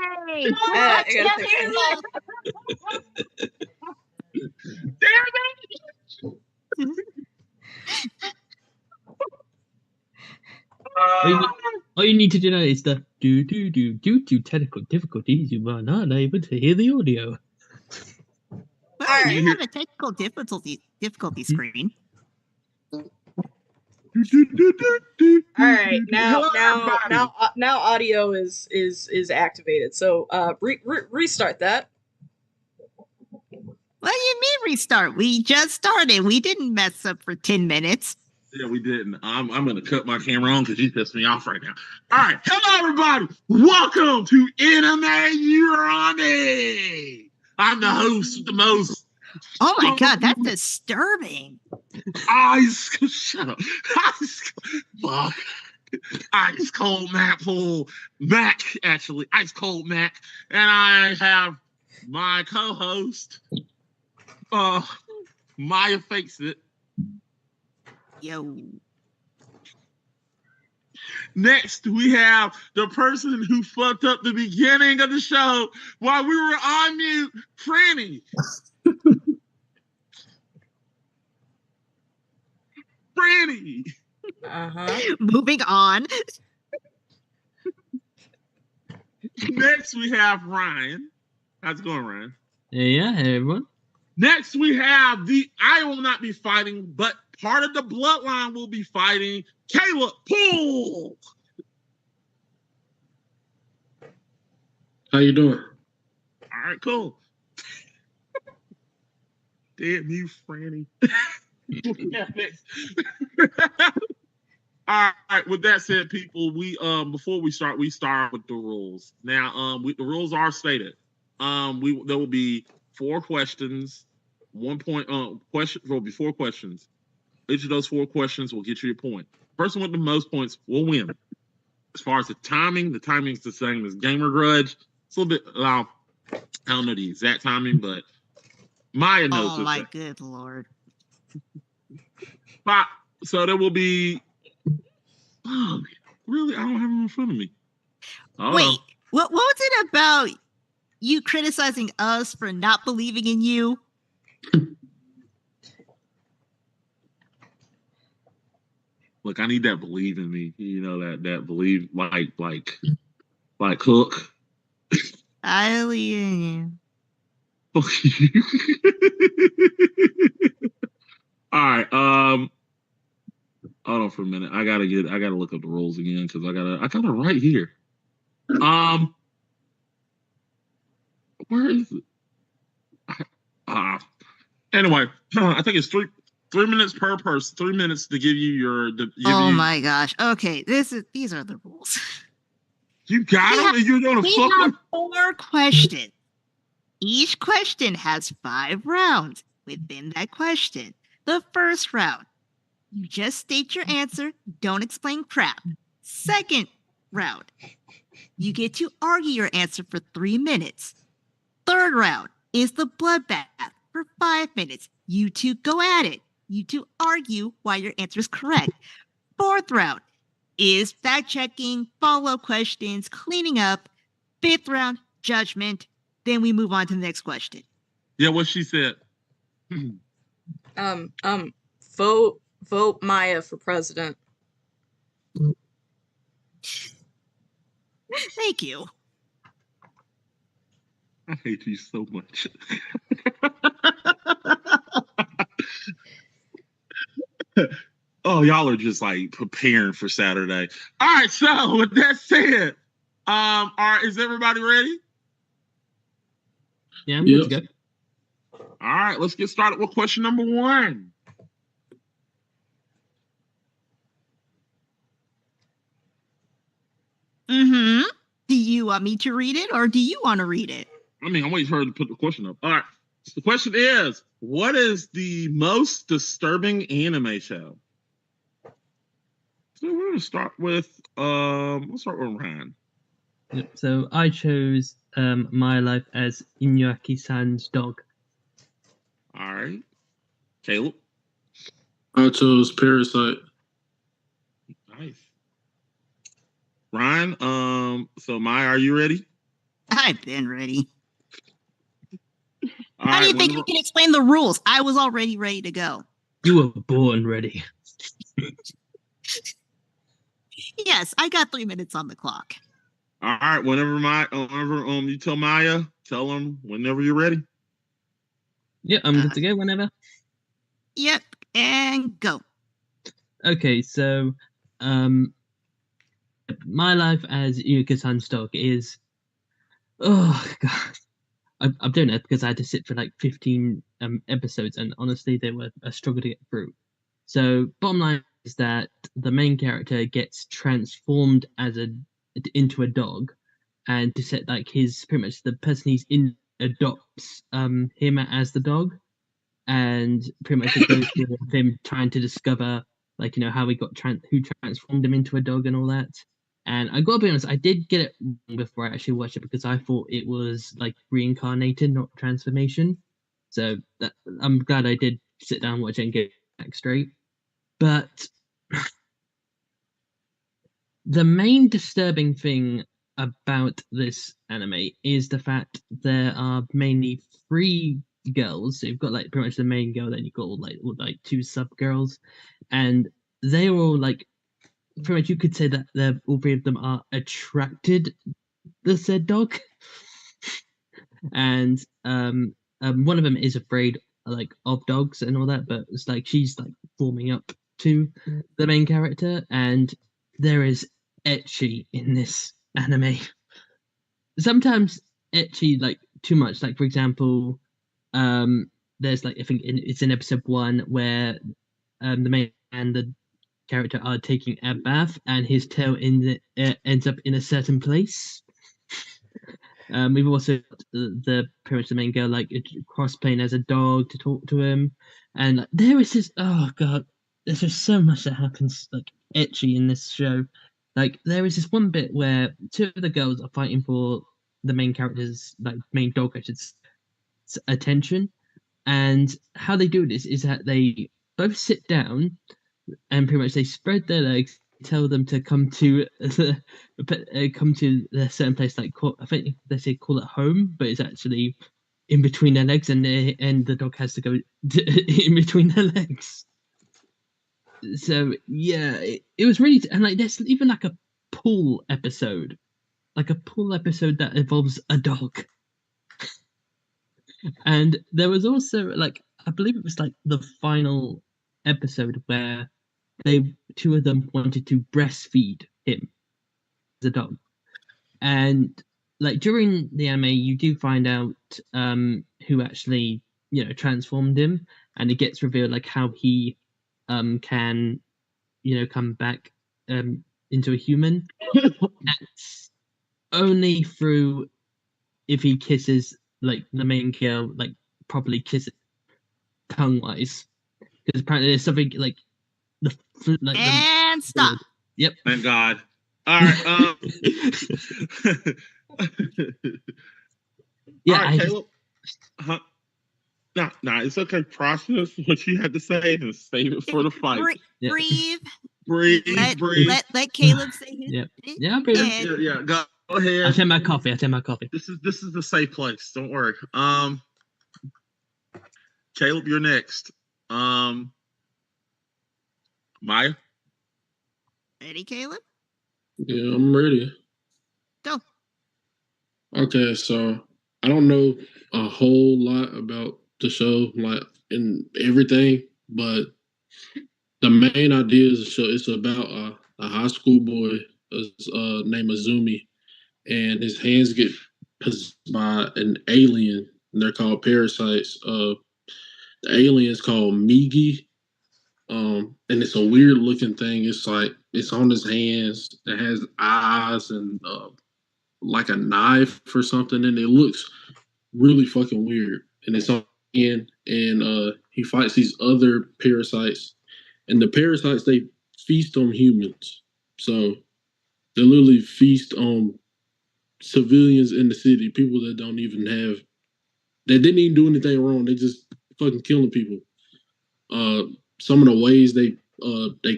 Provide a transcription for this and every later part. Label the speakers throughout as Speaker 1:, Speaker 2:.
Speaker 1: Hooray!
Speaker 2: All you need to do now is the due to technical difficulties, you are not able to hear the audio.
Speaker 1: Well, you have a technical difficulty screen.
Speaker 3: All right, now audio is activated. So restart that.
Speaker 1: What do you mean restart? We just started. We didn't mess up for 10 minutes.
Speaker 4: Yeah, we didn't. I'm going to cut my camera on because you pissed me off right now. All right. Hello, everybody. Welcome to Anime Uriami. I'm the host with the most.
Speaker 1: Oh, my God. That's disturbing.
Speaker 4: Shut up. Fuck. Ice Cold Mac Poole. Mac, actually. Ice Cold Mac. And I have my co-host, Maya Fakes It.
Speaker 1: Yo.
Speaker 4: Next, we have the person who fucked up the beginning of the show while we were on mute, Franny. Franny.
Speaker 1: Moving on.
Speaker 4: Next, we have Ryan. How's it going, Ryan?
Speaker 2: Yeah, hey everyone.
Speaker 4: Next, we have I will not be fighting, but part of the bloodline will be fighting Caleb Poole.
Speaker 5: How you doing?
Speaker 4: All right, cool. Damn you, Franny. All right. With that said, people, we before we start with the rules. Now, the rules are stated. There will be 4 questions. 1 point. Question. There will be 4 questions. Each of those 4 questions will get you a point. Person with the most points will win. As far as the timing is the same as Gamer Grudge. It's a little bit. I don't know the exact timing, but Maya knows.
Speaker 1: Oh my good lord.
Speaker 4: So there will be. Oh, really? I don't have them in front of me.
Speaker 1: Wait, what was it about you criticizing us for not believing in you?
Speaker 4: Look, I need that believe in me. You know that believe like Hook.
Speaker 1: I believe in you.
Speaker 4: All right. Hold on for a minute. I gotta look up the rules again because I got it right here. Where is it? Anyway, I think it's 3 minutes per person. 3 minutes to give you your.
Speaker 1: My gosh. Okay, these are the rules.
Speaker 4: You got them, and you're gonna fuck
Speaker 1: have
Speaker 4: with
Speaker 1: 4 questions. Each question has 5 rounds within that question. The first round, you just state your answer, don't explain crap. Second round, you get to argue your answer for 3 minutes. Third round is the bloodbath for 5 minutes. You two go at it. You two argue why your answer is correct. Fourth round is fact-checking, follow-up questions, cleaning up. 5th round, judgment. Then we move on to the next question.
Speaker 4: Yeah, what she said.
Speaker 3: Vote Maya for president.
Speaker 1: Thank you.
Speaker 4: I hate you so much. Oh, y'all are just like preparing for Saturday. All right, so with that said, all right, is everybody ready?
Speaker 2: Yeah, I'm good to go.
Speaker 4: All right, let's get started with question number 1.
Speaker 1: Mm-hmm. Do you want me to read it or do you want to read it?
Speaker 4: I mean, I'm waiting for her to put the question up. All right. So the question is, what is the most disturbing anime show? So we're gonna start with let's start with Ryan.
Speaker 2: Yep, so I chose My Life as Inuyaki-san's dog.
Speaker 4: All right. Caleb.
Speaker 5: I chose Parasite.
Speaker 4: Nice. Ryan, so Maya, are you ready?
Speaker 1: I've been ready.
Speaker 4: All
Speaker 1: How do
Speaker 4: right,
Speaker 1: you think you can explain the rules? I was already ready to go.
Speaker 2: You were born ready.
Speaker 1: Yes, I got 3 minutes on the clock.
Speaker 4: All right, whenever you tell Maya, tell them whenever you're ready.
Speaker 2: Yeah, I'm good to go whenever.
Speaker 1: Yep, and go.
Speaker 2: Okay, so My Life as Inuyaki-san's dog is, oh god, I'm doing it because I had to sit for like 15 episodes, and honestly, they were a struggle to get through. So, bottom line is that the main character gets transformed into a dog, and to set like his pretty much the person he's in adopts him as the dog, and pretty much it goes through him trying to discover like how he got who transformed him into a dog and all that. And I gotta be honest, I did get it wrong before I actually watched it because I thought it was like reincarnated, not transformation. So I'm glad I did sit down, watch it, and get it back straight. But the main disturbing thing about this anime is the fact there are mainly 3 girls. So you've got like pretty much the main girl, then you've got all, like 2 sub girls, and they are all like pretty much you could say that all 3 of them are attracted to the said dog, and one of them is afraid like of dogs and all that, but it's like she's like warming up to the main character, and there is ecchi in this anime. Sometimes ecchi like too much. Like for example, there's like I think it's in episode 1 where the main and the character are taking a bath, and his tail ends up in a certain place. We've also got the pretty much the main girl like cross-playing as a dog to talk to him, and like, there is this oh god, there's just so much that happens like ecchi in this show. Like there is this one bit where 2 of the girls are fighting for the main character's like main dog, I should say, attention, and how they do this is that they both sit down and pretty much they spread their legs, tell them to come to come to a certain place like I think they say call it home, but it's actually in between their legs, and the dog has to go in between their legs. So yeah, it was really, and like there's even like a pool episode that involves a dog. And there was also like I believe it was like the final episode where 2 of them wanted to breastfeed him as a dog, and like during the anime you do find out who actually transformed him, and it gets revealed like how he can come back into a human. That's only through if he kisses like the main girl, like properly kisses tongue wise, because apparently there's something like
Speaker 1: and stop.
Speaker 2: Yep.
Speaker 4: Thank God. All right.
Speaker 2: Yeah.
Speaker 4: All right, Caleb. Nah, it's okay. Process what you had to say and save it for the fight.
Speaker 1: Breathe.
Speaker 4: Breathe.
Speaker 1: Let Caleb say his.
Speaker 2: Yep. Yeah, breathe.
Speaker 4: Yeah. Go ahead.
Speaker 2: I'll take my coffee.
Speaker 4: This is the safe place. Don't worry. Caleb, you're next. Maya.
Speaker 1: Ready, Caleb?
Speaker 5: Yeah, I'm ready.
Speaker 1: Go.
Speaker 5: Okay, so I don't know a whole lot about the show, like and everything, but the main idea of the show it's about a high school boy named Azumi, and his hands get possessed by an alien, and they're called parasites. The alien's called Migi, and it's a weird looking thing. It's like it's on his hands. It has eyes and like a knife or something, and it looks really fucking weird. And it's on his hand, and he fights these other parasites, and the parasites they feast on humans. So they literally feast on civilians in the city, people that didn't even do anything wrong. They just fucking killing people. Some of the ways they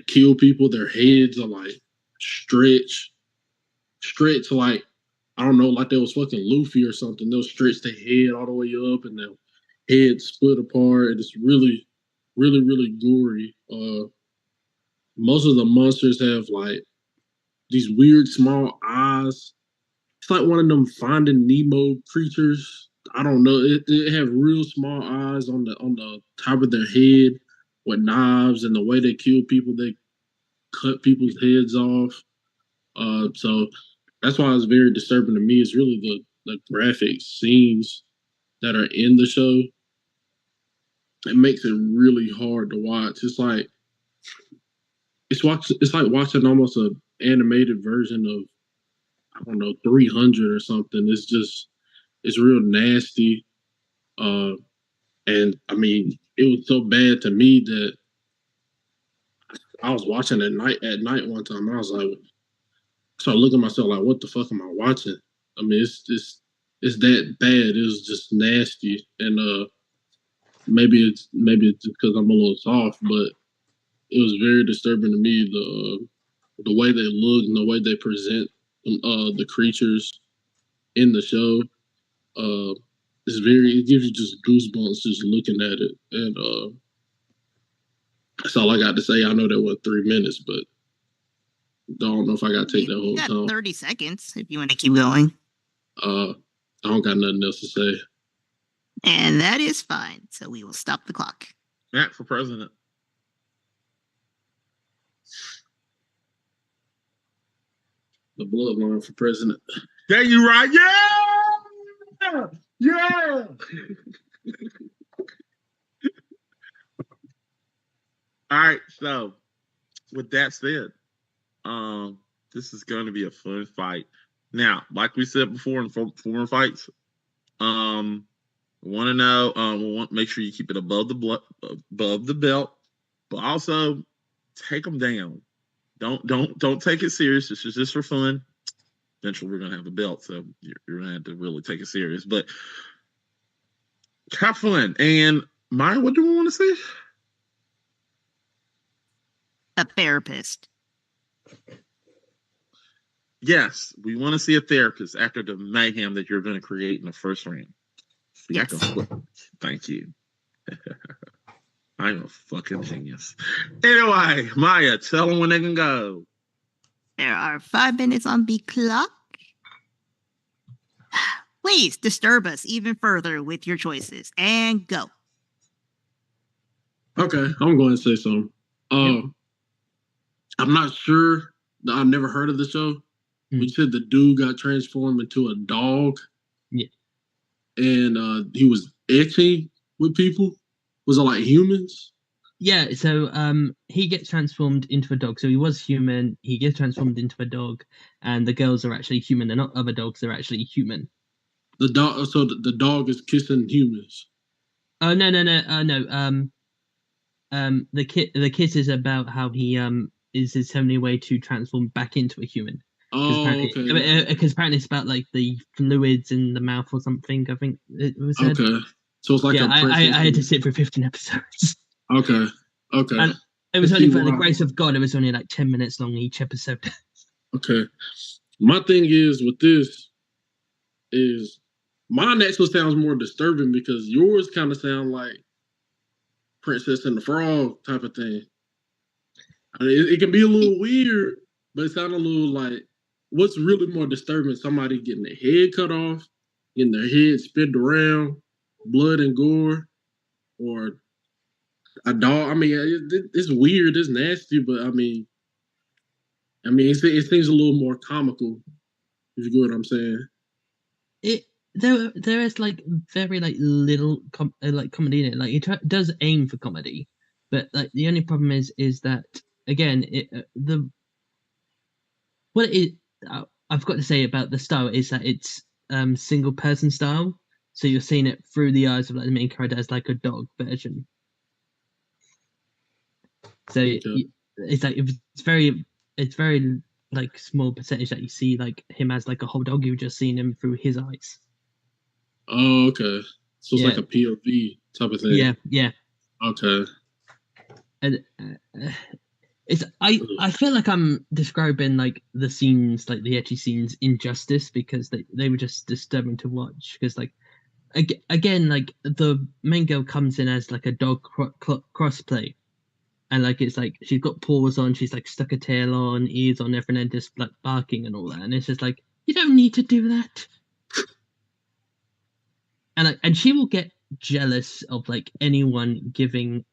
Speaker 5: kill people, their heads are like stretch like I don't know, like they was fucking Luffy or something. They'll stretch their head all the way up and their head split apart. And it's really, really, really gory. Most of the monsters have like these weird small eyes. It's like one of them Finding Nemo creatures. I don't know. It have real small eyes on the top of their head with knives, and the way they kill people, they cut people's heads off. So that's why it's very disturbing to me. It's really the graphic scenes that are in the show. It makes it really hard to watch. It's like watching almost an animated version of I don't know 300 or something. It's real nasty. And I mean, it was so bad to me that I was watching at night one time. And I was like, I started looking at myself like, what the fuck am I watching? I mean, it's that bad. It was just nasty, and maybe it's because I'm a little soft, but it was very disturbing to me the way they look and the way they present the creatures in the show. It gives you just goosebumps just looking at it, and that's all I got to say. I know that was 3 minutes, but don't know if I got to take that whole
Speaker 1: You got
Speaker 5: time.
Speaker 1: 30 seconds if you want to keep going.
Speaker 5: I don't got nothing else to say.
Speaker 1: And that is fine. So we will stop the clock.
Speaker 4: Mac for president.
Speaker 5: The bloodline for president.
Speaker 4: There you right. Yeah! Yeah! All right, so with that said, this is going to be a fun fight. Now, like we said before in former fights, want to know, we want to make sure you keep it above the belt, but also take them down. Don't take it serious. This is just for fun. Eventually, we're gonna have a belt, so you're gonna have to really take it serious. But have fun. And Maya, what do we want to say?
Speaker 1: A therapist.
Speaker 4: Yes, we want to see a therapist after the mayhem that you're going to create in the first round.
Speaker 1: Yes.
Speaker 4: Thank you. I'm a fucking genius. Anyway, Maya, tell them when they can go.
Speaker 1: There are 5 minutes on the clock. Please disturb us even further with your choices and go.
Speaker 5: Okay, I'm going to say something. I'm not sure. I never heard of the show. You said the dude got transformed into a dog.
Speaker 2: Yeah.
Speaker 5: And he was etching with people. Was it like humans?
Speaker 2: Yeah, so he gets transformed into a dog. So he was human, he gets transformed into a dog, and the girls are actually human. They're not other dogs, they're actually human.
Speaker 5: The dog so the dog is kissing humans.
Speaker 2: Oh no. The kiss is about how he is his only way to transform back into a human.
Speaker 5: Okay.
Speaker 2: Because apparently it's about like the fluids in the mouth or something. I think it was said.
Speaker 5: Okay. So it's like
Speaker 2: I had to sit for 15 episodes.
Speaker 5: Okay.
Speaker 2: And it was only for the grace of God. It was only like 10 minutes long each episode.
Speaker 5: Okay. My thing is with this is mine actually sounds more disturbing because yours kind of sound like Princess and the Frog type of thing. I mean, it can be a little weird, but it sounds a little like what's really more disturbing? Somebody getting their head cut off, getting their head spit around, blood and gore, or a dog. I mean, it's weird, it's nasty, but I mean, it seems a little more comical. If you get what I'm saying.
Speaker 2: There is like very like little comedy in it. Like it does aim for comedy, but like the only problem is that again I've got to say about the style is that it's single person style, so you're seeing it through the eyes of like the main character as like a dog version. So it's like it's very like small percentage that you see like him as like a whole dog. You've just seen him through his eyes.
Speaker 5: Oh, okay. So it's like a POV type of thing.
Speaker 2: Yeah.
Speaker 5: Okay.
Speaker 2: And I feel like I'm describing like the scenes, like the edgy scenes, injustice because they were just disturbing to watch. Because like again, like the main girl comes in as like a dog crossplay, and like it's like she's got paws on, she's like stuck a tail on, ears on, everything, and just like barking and all that. And it's just like you don't need to do that. And she will get jealous of like anyone giving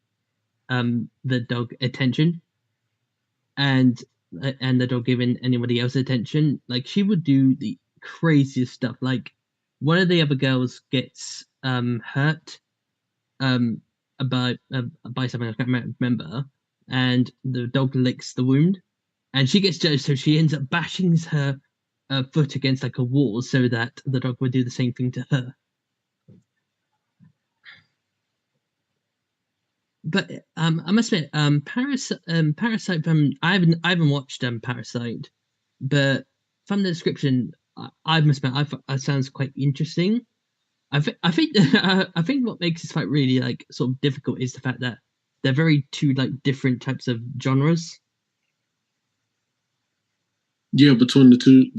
Speaker 2: the dog attention and the dog giving anybody else attention. Like she would do the craziest stuff. Like one of the other girls gets hurt by something I can't remember, and the dog licks the wound, and she gets jealous, so she ends up bashing her foot against like a wall so that the dog would do the same thing to her. But I must admit, Parasite. I haven't watched Parasite, but from the description, I must admit, it sounds quite interesting. I think I think what makes this fight really like sort of difficult is the fact that they're very two like different types of genres.
Speaker 5: Yeah, between the two,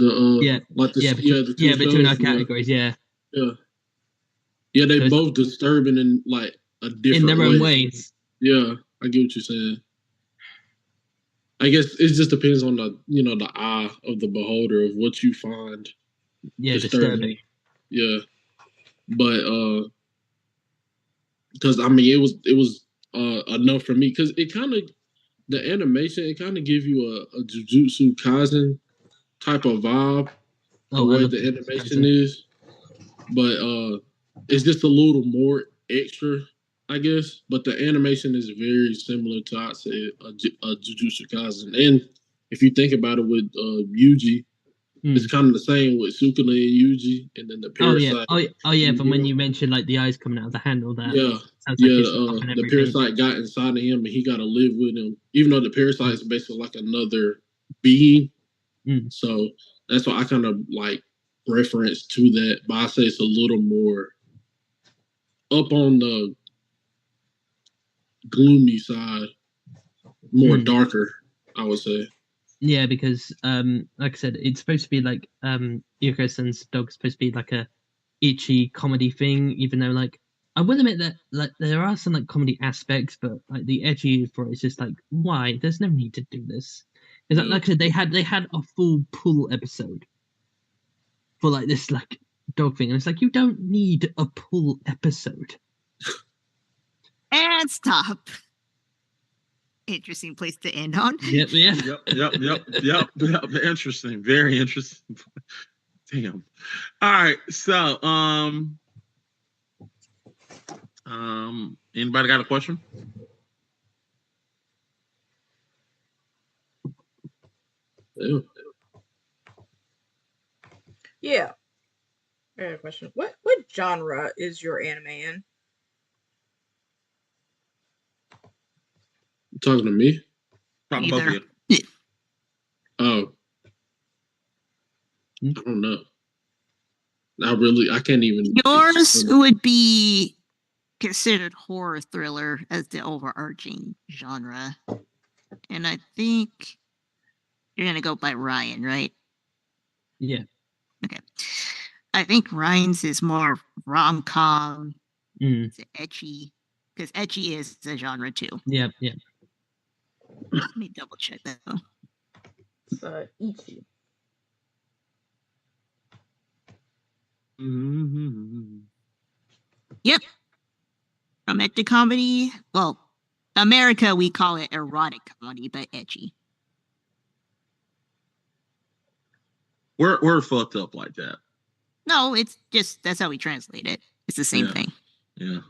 Speaker 2: Yeah,
Speaker 5: the two
Speaker 2: between our
Speaker 5: shows,
Speaker 2: categories, yeah.
Speaker 5: yeah, they
Speaker 2: So
Speaker 5: both disturbing in like a
Speaker 2: in
Speaker 5: different
Speaker 2: their own
Speaker 5: way.
Speaker 2: ways.
Speaker 5: Yeah, I get what you're saying. I guess it just depends on the the eye of the beholder of what you find disturbing. Yeah, but because I mean it was enough for me because it kind of the animation it kind of give you a Jujutsu Kaisen type of vibe the
Speaker 2: Oh, I
Speaker 5: way
Speaker 2: love
Speaker 5: the
Speaker 2: Jujutsu
Speaker 5: animation
Speaker 2: Kaisen.
Speaker 5: is, but it's just a little more extra, I guess. But the animation is very similar to I'd say a Jujutsu Kaisen, and if you think about it with Yuji, it's kind of the same with Sukuna and Yuji, and then the Parasite.
Speaker 2: Oh yeah. From when you mentioned like the eyes coming out of the hand, all that.
Speaker 5: Yeah,
Speaker 2: Sounds like it's up and
Speaker 5: the
Speaker 2: everything.
Speaker 5: Parasite got inside of him, and he got to live with him, even though the Parasite is basically like another being. So that's why I kind of like reference to that, but I say it's a little more up on the gloomy side, more darker, I would say.
Speaker 2: Yeah, because like I said, it's supposed to be like Yoko-san's dog's supposed to be like a itchy comedy thing, even though like I will admit that like there are some like comedy aspects, but like the edgy for it is just like why? There's no need to do this. Because like I said, they had a full pull episode for like this like dog thing, and it's like you don't need a pull episode.
Speaker 1: And stop. Interesting place to end on.
Speaker 2: Yep.
Speaker 4: Interesting. Very interesting. Damn. All right. So, anybody got a question?
Speaker 3: Yeah. I got a question. What genre is your anime in?
Speaker 5: You talking to me?
Speaker 4: Talking both of you.
Speaker 5: Oh, I don't know. I can't even.
Speaker 1: Yours would be considered horror thriller as the overarching genre. And I think you're gonna go by Ryan, right?
Speaker 2: Yeah.
Speaker 1: Okay. I think Ryan's is more rom-com. It's ecchi. Because ecchi is the genre too.
Speaker 2: Yeah.
Speaker 1: Let me double check that though.
Speaker 3: It's ichi.
Speaker 1: Yep. Romantic comedy. Well, America we call it erotic comedy, but ecchi.
Speaker 4: We're fucked up like that.
Speaker 1: No, it's just that's how we translate it. It's the same thing.
Speaker 4: Yeah.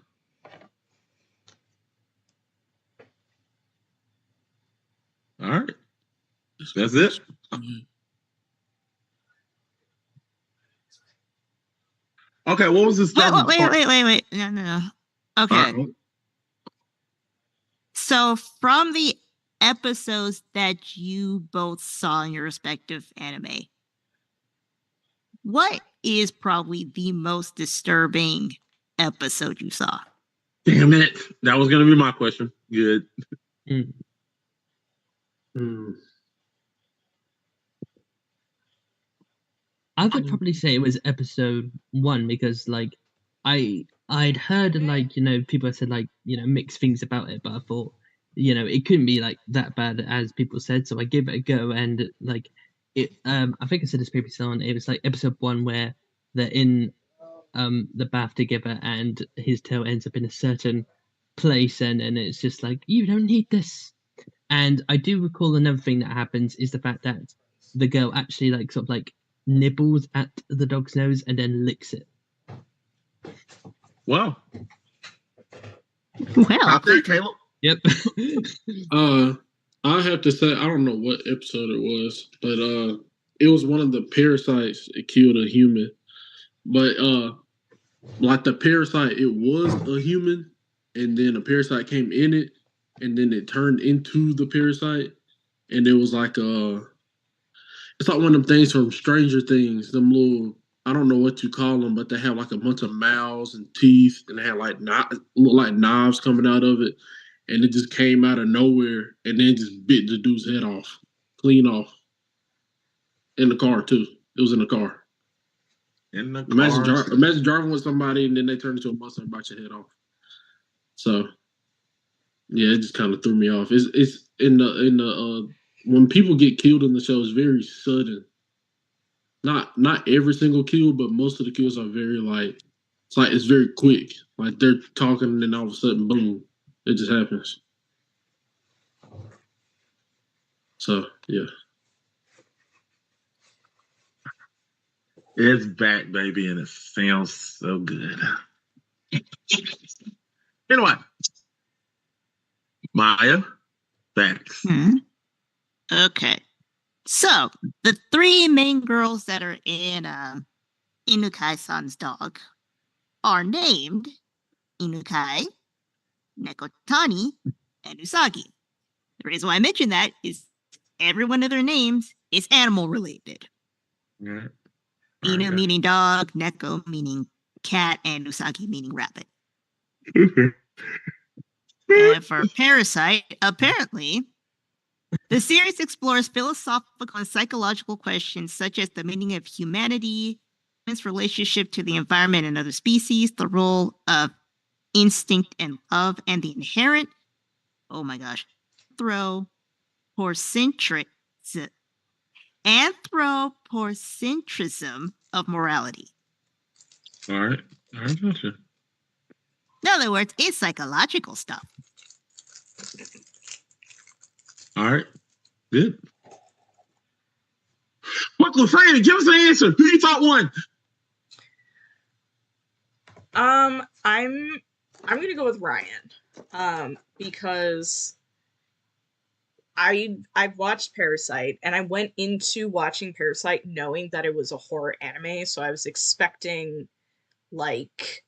Speaker 4: All right. That's it. Okay, what was this?
Speaker 1: Wait. No. Okay. So from the episodes that you both saw in your respective anime, what is probably the most disturbing episode you saw?
Speaker 4: Damn it. That was going to be my question. Good.
Speaker 2: I would probably say it was episode 1 because like I'd heard like people said like mixed things about it, but I thought it couldn't be like that bad as people said, so I gave it a go, and like it I think I said this previously on, it was like episode 1 where they're in the bath together and his tail ends up in a certain place, and it's just like you don't need this. And I do recall another thing that happens is the fact that the girl actually like sort of like nibbles at the dog's nose and then licks it.
Speaker 4: Wow.
Speaker 1: Well,
Speaker 4: I think Caleb.
Speaker 2: Yep.
Speaker 5: I have to say I don't know what episode it was, but it was one of the parasites that killed a human. But like the parasite, it was a human, and then a parasite came in it, and then it turned into the parasite, and it was like it's like one of them things from Stranger Things. Them little, I don't know what you call them, but they have like a bunch of mouths and teeth, and they had like look like knives coming out of it, and it just came out of nowhere, and then just bit the dude's head off, clean off, in the car too. It was in the car.
Speaker 4: In the
Speaker 5: Imagine driving with somebody, and then they turn into a monster and bite your head off. So yeah, it just kind of threw me off. It's in the when people get killed in the show, it's very sudden. Not every single kill, but most of the kills are very it's very quick. Like they're talking, and then all of a sudden, boom, it just happens. So yeah,
Speaker 4: It's back, baby, and it sounds so good. Anyway, Maya, facts.
Speaker 1: Okay. So, the three main girls that are in Inukai-san's dog are named Inukai, Nekotani, and Usagi. The reason why I mention that is every one of their names is animal related.
Speaker 4: Yeah.
Speaker 1: Inu meaning dog, Neko meaning cat, and Usagi meaning rabbit. And for Parasite, apparently, the series explores philosophical and psychological questions such as the meaning of humanity, its relationship to the environment and other species, the role of instinct and love, and the inherent, oh my gosh, anthropocentrism of morality.
Speaker 4: All right, gotcha.
Speaker 1: In other words, it's psychological stuff.
Speaker 4: All right, good. What, Lafayette? Give us an answer. Who you thought won?
Speaker 3: I'm gonna go with Ryan. Because I've watched Parasite, and I went into watching Parasite knowing that it was a horror anime, so I was expecting like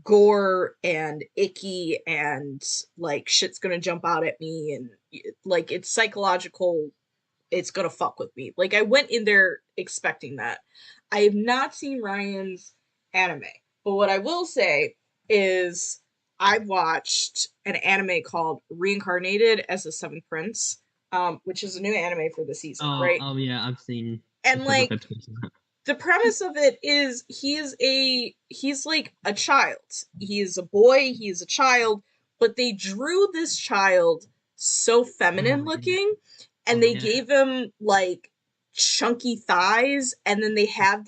Speaker 3: gore and icky and like shit's gonna jump out at me, and like it's psychological, it's gonna fuck with me. Like I went in there expecting that. I have not seen Ryan's anime, but what I will say is I watched an anime called Reincarnated as the Seventh Prince, which is a new anime for the season, right?
Speaker 2: Oh yeah, I've seen.
Speaker 3: And like the premise of it is he's like a child. He is a boy, he is a child, but they drew this child so feminine looking, and they gave him like chunky thighs, and then they have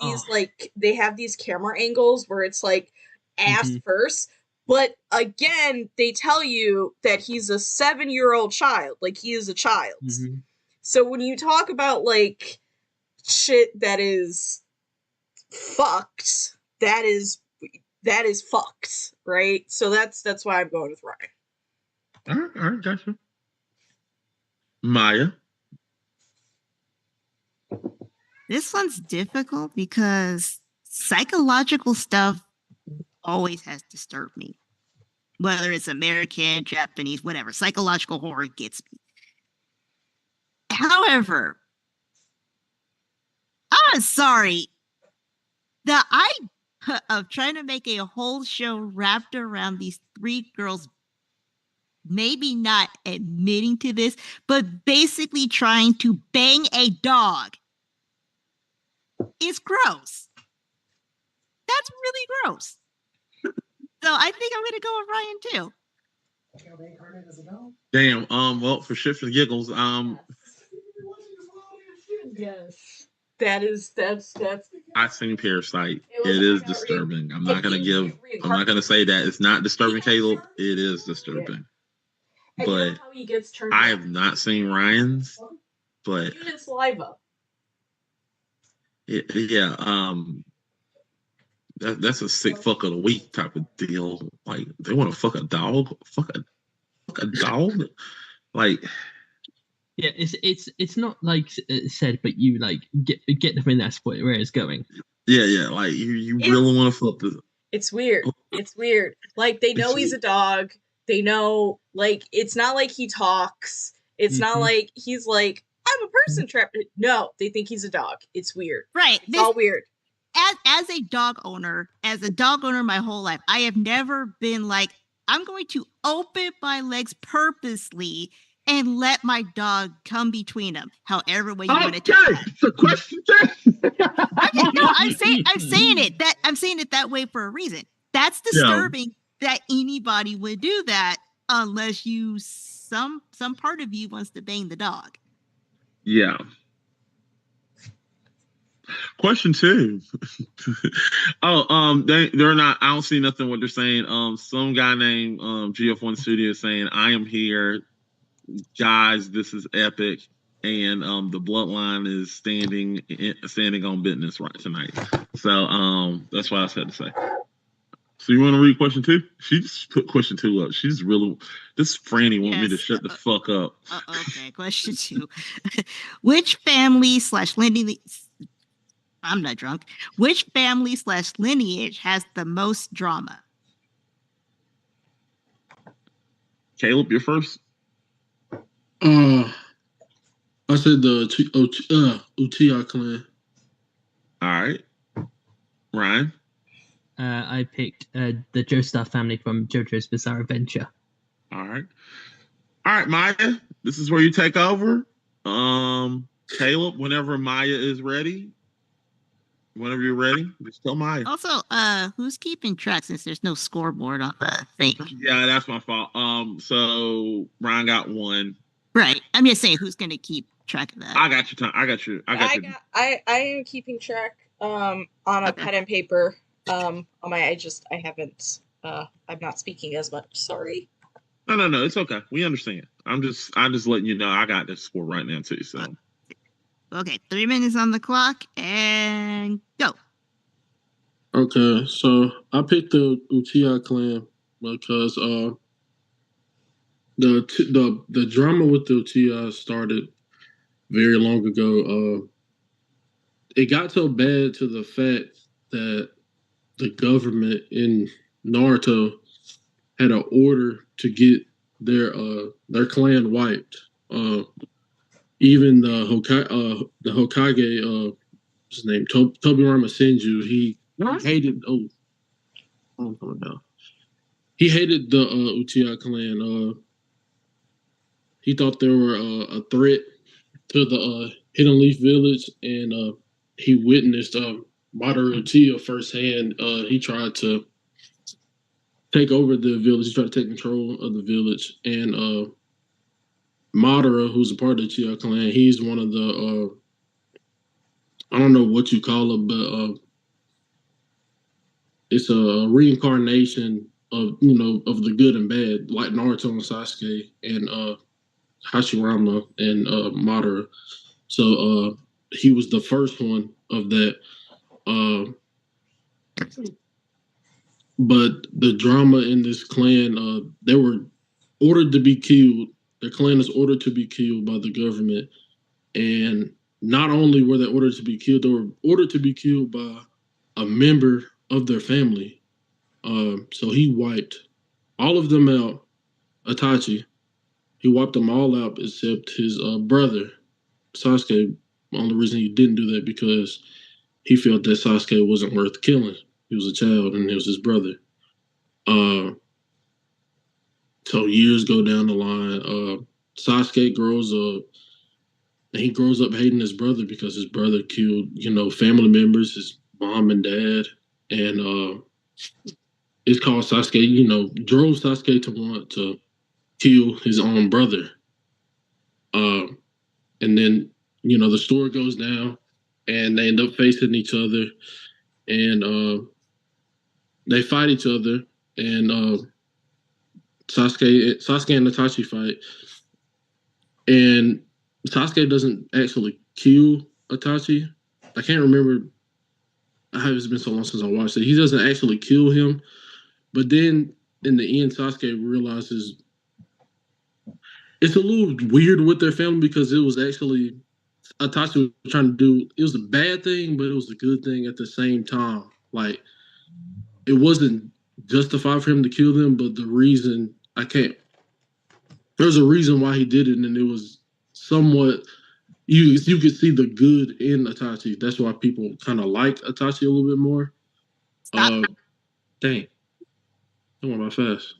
Speaker 3: these camera angles where it's like ass first. But again, they tell you that he's a 7-year-old child, like he is a child. So when you talk about like shit that is fucked, that is fucked, right? So that's why I'm going with Ryan.
Speaker 4: All right, gotcha. Maya.
Speaker 1: This one's difficult because psychological stuff always has disturbed me. Whether it's American, Japanese, whatever, psychological horror gets me. However, I'm sorry. The idea of trying to make a whole show wrapped around these three girls maybe not admitting to this, but basically trying to bang a dog is gross. That's really gross. So I think I'm gonna go with Ryan too.
Speaker 4: Damn. Well, for shits and giggles,
Speaker 3: Yes. That's
Speaker 4: I've seen Parasite. It is disturbing. I'm not gonna say that it's not disturbing, Caleb. It is disturbing.
Speaker 3: Yeah.
Speaker 4: But I have not seen Ryan's. But
Speaker 3: saliva.
Speaker 4: Yeah, that's a sick fuck of the week type of deal. Like they want to fuck a dog, fuck a dog, like.
Speaker 2: Yeah, it's not like said, but you like get the feeling that's where it's going.
Speaker 4: Yeah, like you really want to fuck this.
Speaker 3: It's weird. It's weird. Like, they know he's a dog. They know, like, it's not like he talks. It's not like he's like, I'm a person trapped. No, they think he's a dog. It's weird.
Speaker 1: Right.
Speaker 3: It's all weird.
Speaker 1: As a dog owner my whole life, I have never been like, I'm going to open my legs purposely and let my dog come between them. However way you want to take that.
Speaker 4: So question
Speaker 1: I'm saying it that way for a reason. That's disturbing that anybody would do that unless some part of you wants to bang the dog.
Speaker 4: Yeah. Question 2. They're not. I don't see nothing what they're saying. Some guy named GF1 Studio saying, "I am here, guys. This is epic." And the bloodline is standing on business right tonight. So that's what I said to say. So you want to read question 2? She just put question 2 up. She's really, this Franny want me to shut the fuck up.
Speaker 1: Okay, question 2. Which family / lineage? I'm not drunk. Which family / lineage has the most drama?
Speaker 4: Caleb, you're first.
Speaker 5: I said the Uchiha clan.
Speaker 4: All right. Ryan?
Speaker 2: I picked the Joestar family from JoJo's Bizarre Adventure.
Speaker 4: All right. All right, Maya, this is where you take over. Caleb, whenever Maya is ready, whenever you're ready, just tell Maya.
Speaker 1: Also, who's keeping track since there's no scoreboard on the thing?
Speaker 4: Yeah, that's my fault. So Ryan got 1.
Speaker 1: Right. I'm just saying, who's going to keep track of that?
Speaker 4: I got you.
Speaker 3: I am keeping track on a pen and paper. On my, I haven't. I'm not speaking as much. Sorry.
Speaker 4: No, it's okay. We understand. I'm just letting you know I got this score right now too. So.
Speaker 1: Okay, 3 minutes on the clock and go.
Speaker 5: Okay, so I picked the Uchiha clan because the drama with the Uchiha started very long ago. It got so bad to the fact that the government in Naruto had an order to get their clan wiped. Even the Hokage, what's his name, Tobirama Senju, he hated. Oh, I'm coming down. He hated the Uchiha clan. He thought they were a threat to the Hidden Leaf Village, and he witnessed Madara Uchiha firsthand. He tried to take over the village. He tried to take control of the village, and Madara, who's a part of the Uchiha clan, he's one of the I don't know what you call it, but it's a reincarnation of of the good and bad, like Naruto and Sasuke and Hashirama and Madara. So he was the first one of that. But the drama in this clan, they were ordered to be killed. Their clan is ordered to be killed by the government. And not only were they ordered to be killed, they were ordered to be killed by a member of their family. So he wiped all of them out. Itachi, he wiped them all out except his brother, Sasuke. The only reason he didn't do that because he felt that Sasuke wasn't worth killing. He was a child and it was his brother. So years go down the line. Sasuke grows up, and he grows up hating his brother because his brother killed, family members, his mom and dad, and it's called Sasuke. Drove Sasuke to want to kill his own brother. And then the story goes down, and they end up facing each other, and they fight each other, and Sasuke and Itachi fight, and Sasuke doesn't actually kill Itachi. I can't remember. It's been so long since I watched it. He doesn't actually kill him, but then in the end, Sasuke realizes it's a little weird with their family because it was actually Itachi was trying to do. It was a bad thing, but it was a good thing at the same time. Like it wasn't justified for him to kill them, but the reason I can't. There's a reason why he did it, and it was somewhat. You could see the good in Itachi. That's why people kind of like Itachi a little bit more.
Speaker 1: Stop.
Speaker 5: Dang, I went my fast.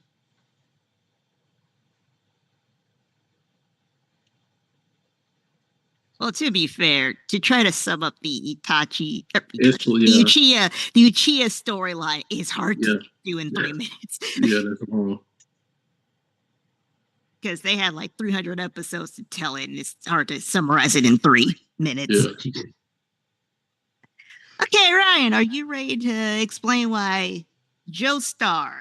Speaker 1: Well, to be fair, to try to sum up the Itachi,
Speaker 5: It's
Speaker 1: the Uchiha storyline is hard to do in 3 minutes.
Speaker 5: Yeah, that's wrong.
Speaker 1: Because they had like 300 episodes to tell it, and it's hard to summarize it in 3 minutes.
Speaker 5: Yeah.
Speaker 1: Okay, Ryan, are you ready to explain why Joestar,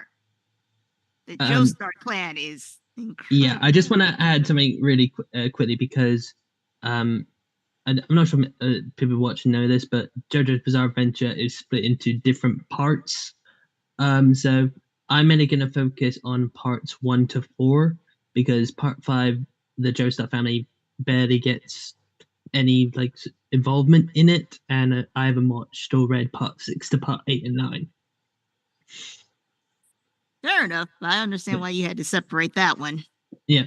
Speaker 1: the Joestar clan, is incredible?
Speaker 2: Yeah, I just want to add something really quickly because I'm not sure people watching know this, but JoJo's Bizarre Adventure is split into different parts. So I'm only going to focus on parts 1 to 4 because part 5, the Joestar family barely gets any like involvement in it, and I haven't watched or read part 6 to part 8 and 9.
Speaker 1: Fair enough. I understand why you had to separate that one.
Speaker 2: Yeah.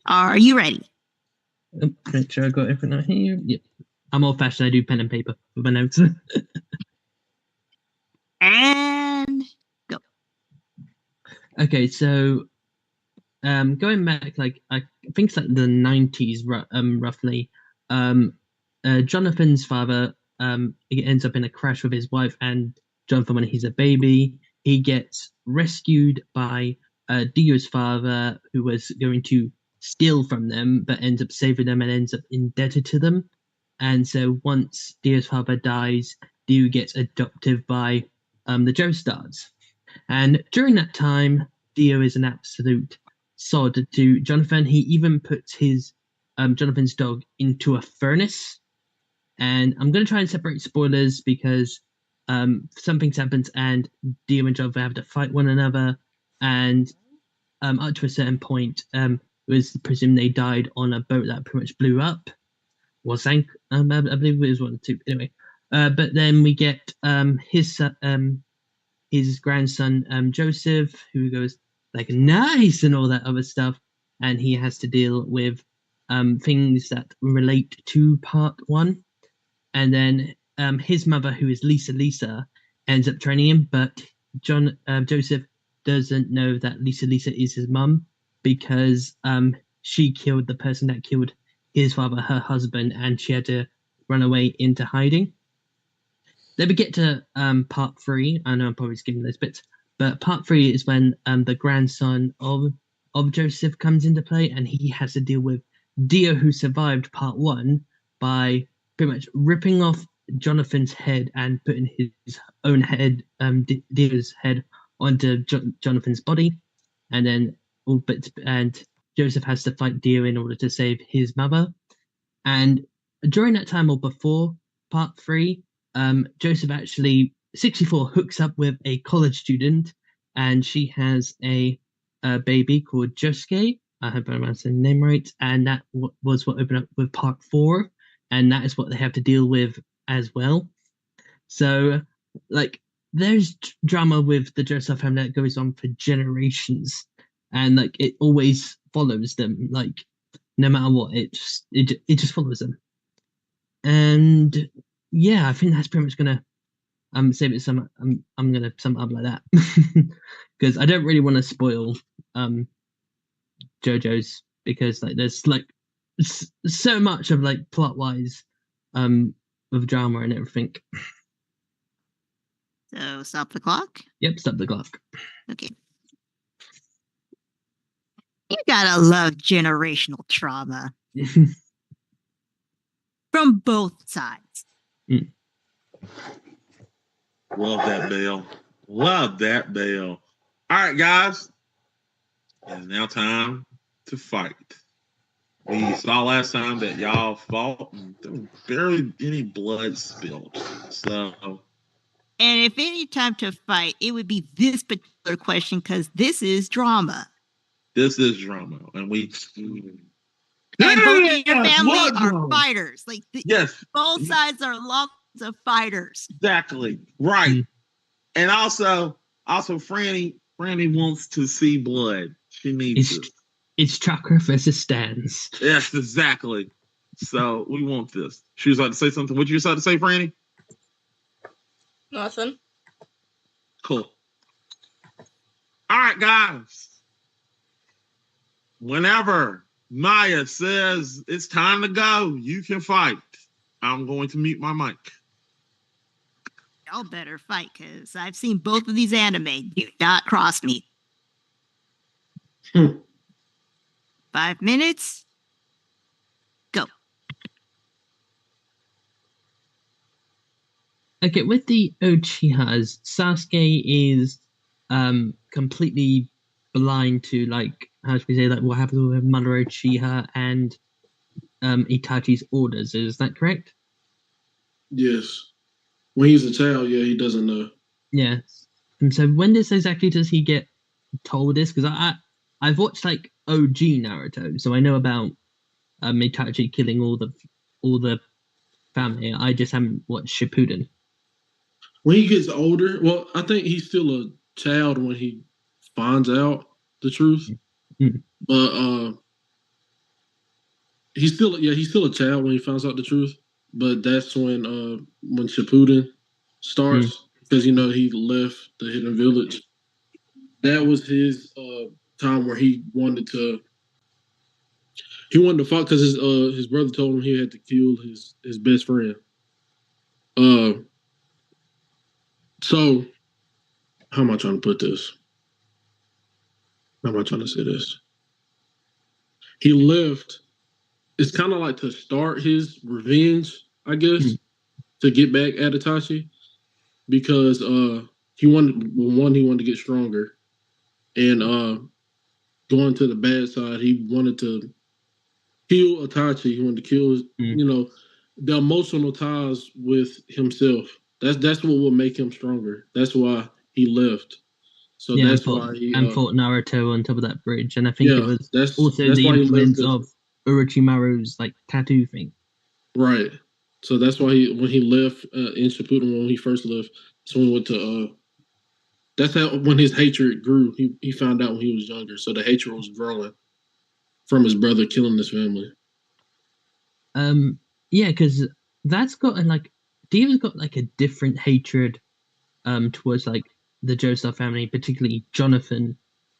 Speaker 1: Are you ready?
Speaker 2: Make sure I got everything here. Yep. I'm old fashioned. I do pen and paper with my notes.
Speaker 1: And go.
Speaker 2: Okay, so going back, like I think it's like the 90s, roughly. Jonathan's father he ends up in a crash with his wife and Jonathan when he's a baby. He gets rescued by Dio's father, who was going to steal from them, but ends up saving them and ends up indebted to them. And so once Dio's father dies, Dio gets adopted by the Joestars. And during that time, Dio is an absolute sod to Jonathan. He even puts his Jonathan's dog into a furnace. And I'm going to try and separate spoilers because something happens and Dio and Jonathan have to fight one another. And up to a certain point, it was presumed they died on a boat that pretty much blew up or sank. I believe it was 1 or 2. Anyway, but then we get his grandson Joseph, who goes like nice and all that other stuff, and he has to deal with things that relate to part 1. And then his mother, who is Lisa, ends up training him, but Joseph doesn't know that Lisa is his mum because she killed the person that killed his father, her husband, and she had to run away into hiding. Then we get to part 3. I know I'm probably skipping those bits, but part 3 is when the grandson of Joseph comes into play, and he has to deal with Dio, who survived part 1, by pretty much ripping off Jonathan's head and putting his own head, Dio's head, onto Jonathan's body, and then and Joseph has to fight Dio in order to save his mother. And during that time, or before part 3, Joseph actually 64 hooks up with a college student, and she has a baby called Josuke. I hope I'm saying the name right. And that was what opened up with part 4, and that is what they have to deal with as well. So, like, there's drama with the Joestar family that goes on for generations, and like it always follows them. Like, no matter what, it just follows them. And yeah, I think that's pretty much gonna save it. I'm gonna sum it up like that because I don't really want to spoil JoJo's, because like there's like so much of like plot wise of drama and everything.
Speaker 1: So stop the clock.
Speaker 2: Yep, stop the clock.
Speaker 1: Okay. You gotta love generational trauma from both sides.
Speaker 4: Love that bell. Love that bell. All right, guys. It's now time to fight. We saw last time that y'all fought and there was barely any blood spilled. So,
Speaker 1: and if any time to fight, it would be this particular question because this is drama.
Speaker 4: This is drama, and we.
Speaker 1: And both of your family are fighters. Like
Speaker 4: yes,
Speaker 1: both sides are of fighters.
Speaker 4: Exactly. Right.
Speaker 2: Mm.
Speaker 4: And also Franny wants to see blood. She needs it.
Speaker 2: It's Chakra versus Stans.
Speaker 4: Yes, exactly. So we want this. She was about to say something. What you about to say, Franny?
Speaker 3: Nothing.
Speaker 4: Cool. All right, guys. Whenever Maya says it's time to go, you can fight. I'm going to mute my mic.
Speaker 1: Y'all better fight, because I've seen both of these anime. Do not cross me. 5 minutes. Go.
Speaker 2: Okay, with the Uchihas, Sasuke is completely blind to, like, how should we say, like, what happens with Mother Uchiha and Itachi's orders. Is that correct?
Speaker 5: Yes. When he's a child, yeah, he doesn't know.
Speaker 2: Yes. And so when exactly does he get told this? Because I've watched like OG Naruto, so I know about Itachi killing all the family. I just haven't watched Shippuden.
Speaker 5: When he gets older, well, I think he's still a child when he finds out the truth.
Speaker 2: Mm.
Speaker 5: But he's still a child when he finds out the truth. But that's when Shippuden starts, because he left the Hidden Village. That was his time where he wanted to fight, because his brother told him he had to kill his best friend. So how am I trying to put this? How am I trying to say this? He left. It's kind of like to start his revenge, I guess, to get back at Itachi, because he wanted to get stronger, and going to the bad side, he wanted to kill Itachi. He wanted to kill the emotional ties with himself. That's what will make him stronger. That's why he left. So
Speaker 2: Yeah,
Speaker 5: that's why he
Speaker 2: fought Naruto on top of that bridge, and I think it was
Speaker 5: that's
Speaker 2: also the
Speaker 5: why
Speaker 2: influence
Speaker 5: he left
Speaker 2: of Orochimaru's like tattoo thing.
Speaker 5: Right. So that's why when he left in Shippuden, when he first left, so he went to that's how when his hatred grew. He found out when he was younger, so the hatred was growing from his brother killing his family.
Speaker 2: Yeah, because that's got like Diva's got like a different hatred towards like the Joestar family, particularly Jonathan,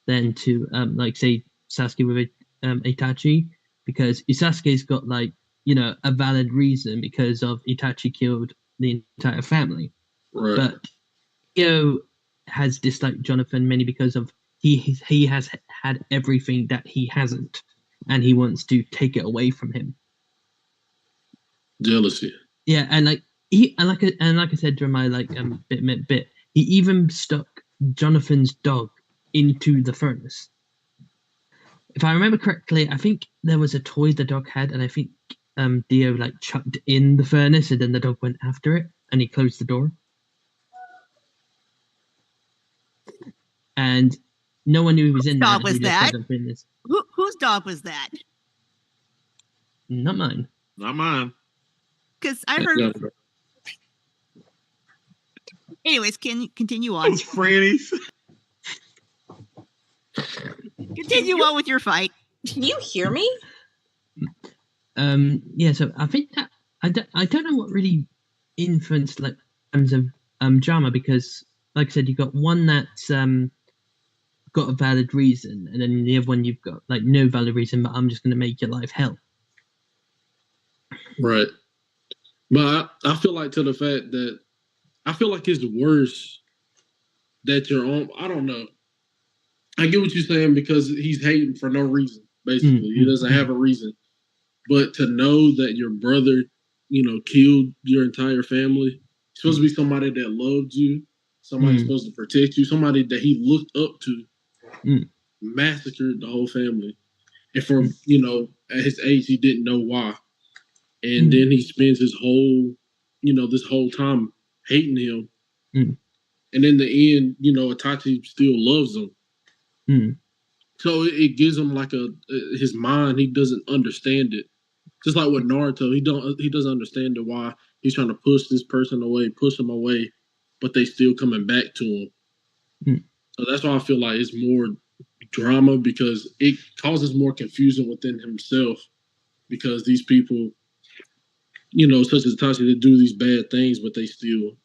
Speaker 2: than to like say Sasuke with Itachi, because Sasuke's got like a valid reason because of Itachi killed the entire family,
Speaker 5: Right.
Speaker 2: but has disliked Jonathan mainly because of he has had everything that he hasn't, and he wants to take it away from him.
Speaker 5: Jealousy.
Speaker 2: Yeah, and like I said during my like bit, he even stuck Jonathan's dog into the furnace. If I remember correctly, I think there was a toy the dog had, and I think Dio like chucked in the furnace, and then the dog went after it, and he closed the door. And no one knew he was in there.
Speaker 1: Dog was that? Whose dog was that?
Speaker 2: Not mine.
Speaker 4: Not mine.
Speaker 1: Because I heard. Anyways, can you continue on?
Speaker 4: Those Frannies.
Speaker 1: Continue on with your fight.
Speaker 3: Can you hear me?
Speaker 2: Yeah. So I think that I don't know what really influenced like terms of drama, because like I said, you got one that's got a valid reason, and then the other one you've got like no valid reason, but I'm just going to make your life hell.
Speaker 5: Right. But I feel like, to the fact that I feel like it's worse that you're on. I don't know. I get what you're saying, because he's hating for no reason. Basically, he doesn't have a reason. But to know that your brother, killed your entire family, supposed to be somebody that loved you, somebody supposed to protect you, somebody that he looked up to, massacred the whole family, and for at his age he didn't know why, and then he spends his whole, this whole time hating him, and in the end, Itachi still loves him. So it gives him like his mind, he doesn't understand it. Just like with Naruto, he doesn't understand why he's trying to push this person away, push them away, but they still coming back to him. So that's why I feel like it's more drama because it causes more confusion within himself because these people, such as Tashi, they do these bad things, but they still,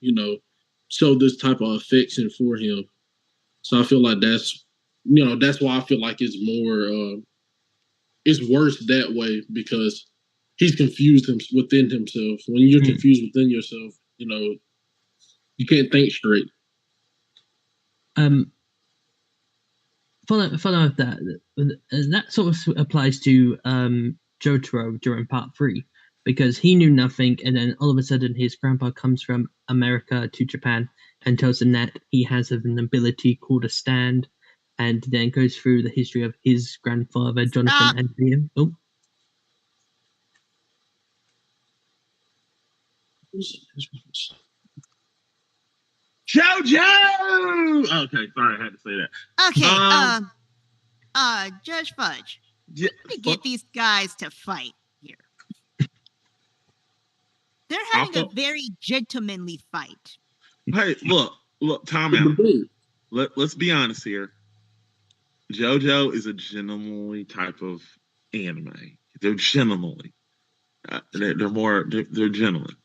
Speaker 5: show this type of affection for him. So I feel like that's why I feel like it's more, it's worse that way because he's confused within himself. When you're confused within yourself, you can't think straight.
Speaker 2: Follow up that sort of applies to Jotaro during part 3 because he knew nothing, and then all of a sudden his grandpa comes from America to Japan and tells him that he has an ability called a stand, and then goes through the history of his grandfather Jonathan and Liam. Oh.
Speaker 4: JoJo! Okay, sorry, I had to say that.
Speaker 1: Okay, Judge Fudge, how to get these guys to fight here? They're having a very gentlemanly fight.
Speaker 4: Hey, look, time out. Let's be honest here. JoJo is a gentlemanly type of anime. They're gentlemanly. They're gentlemen.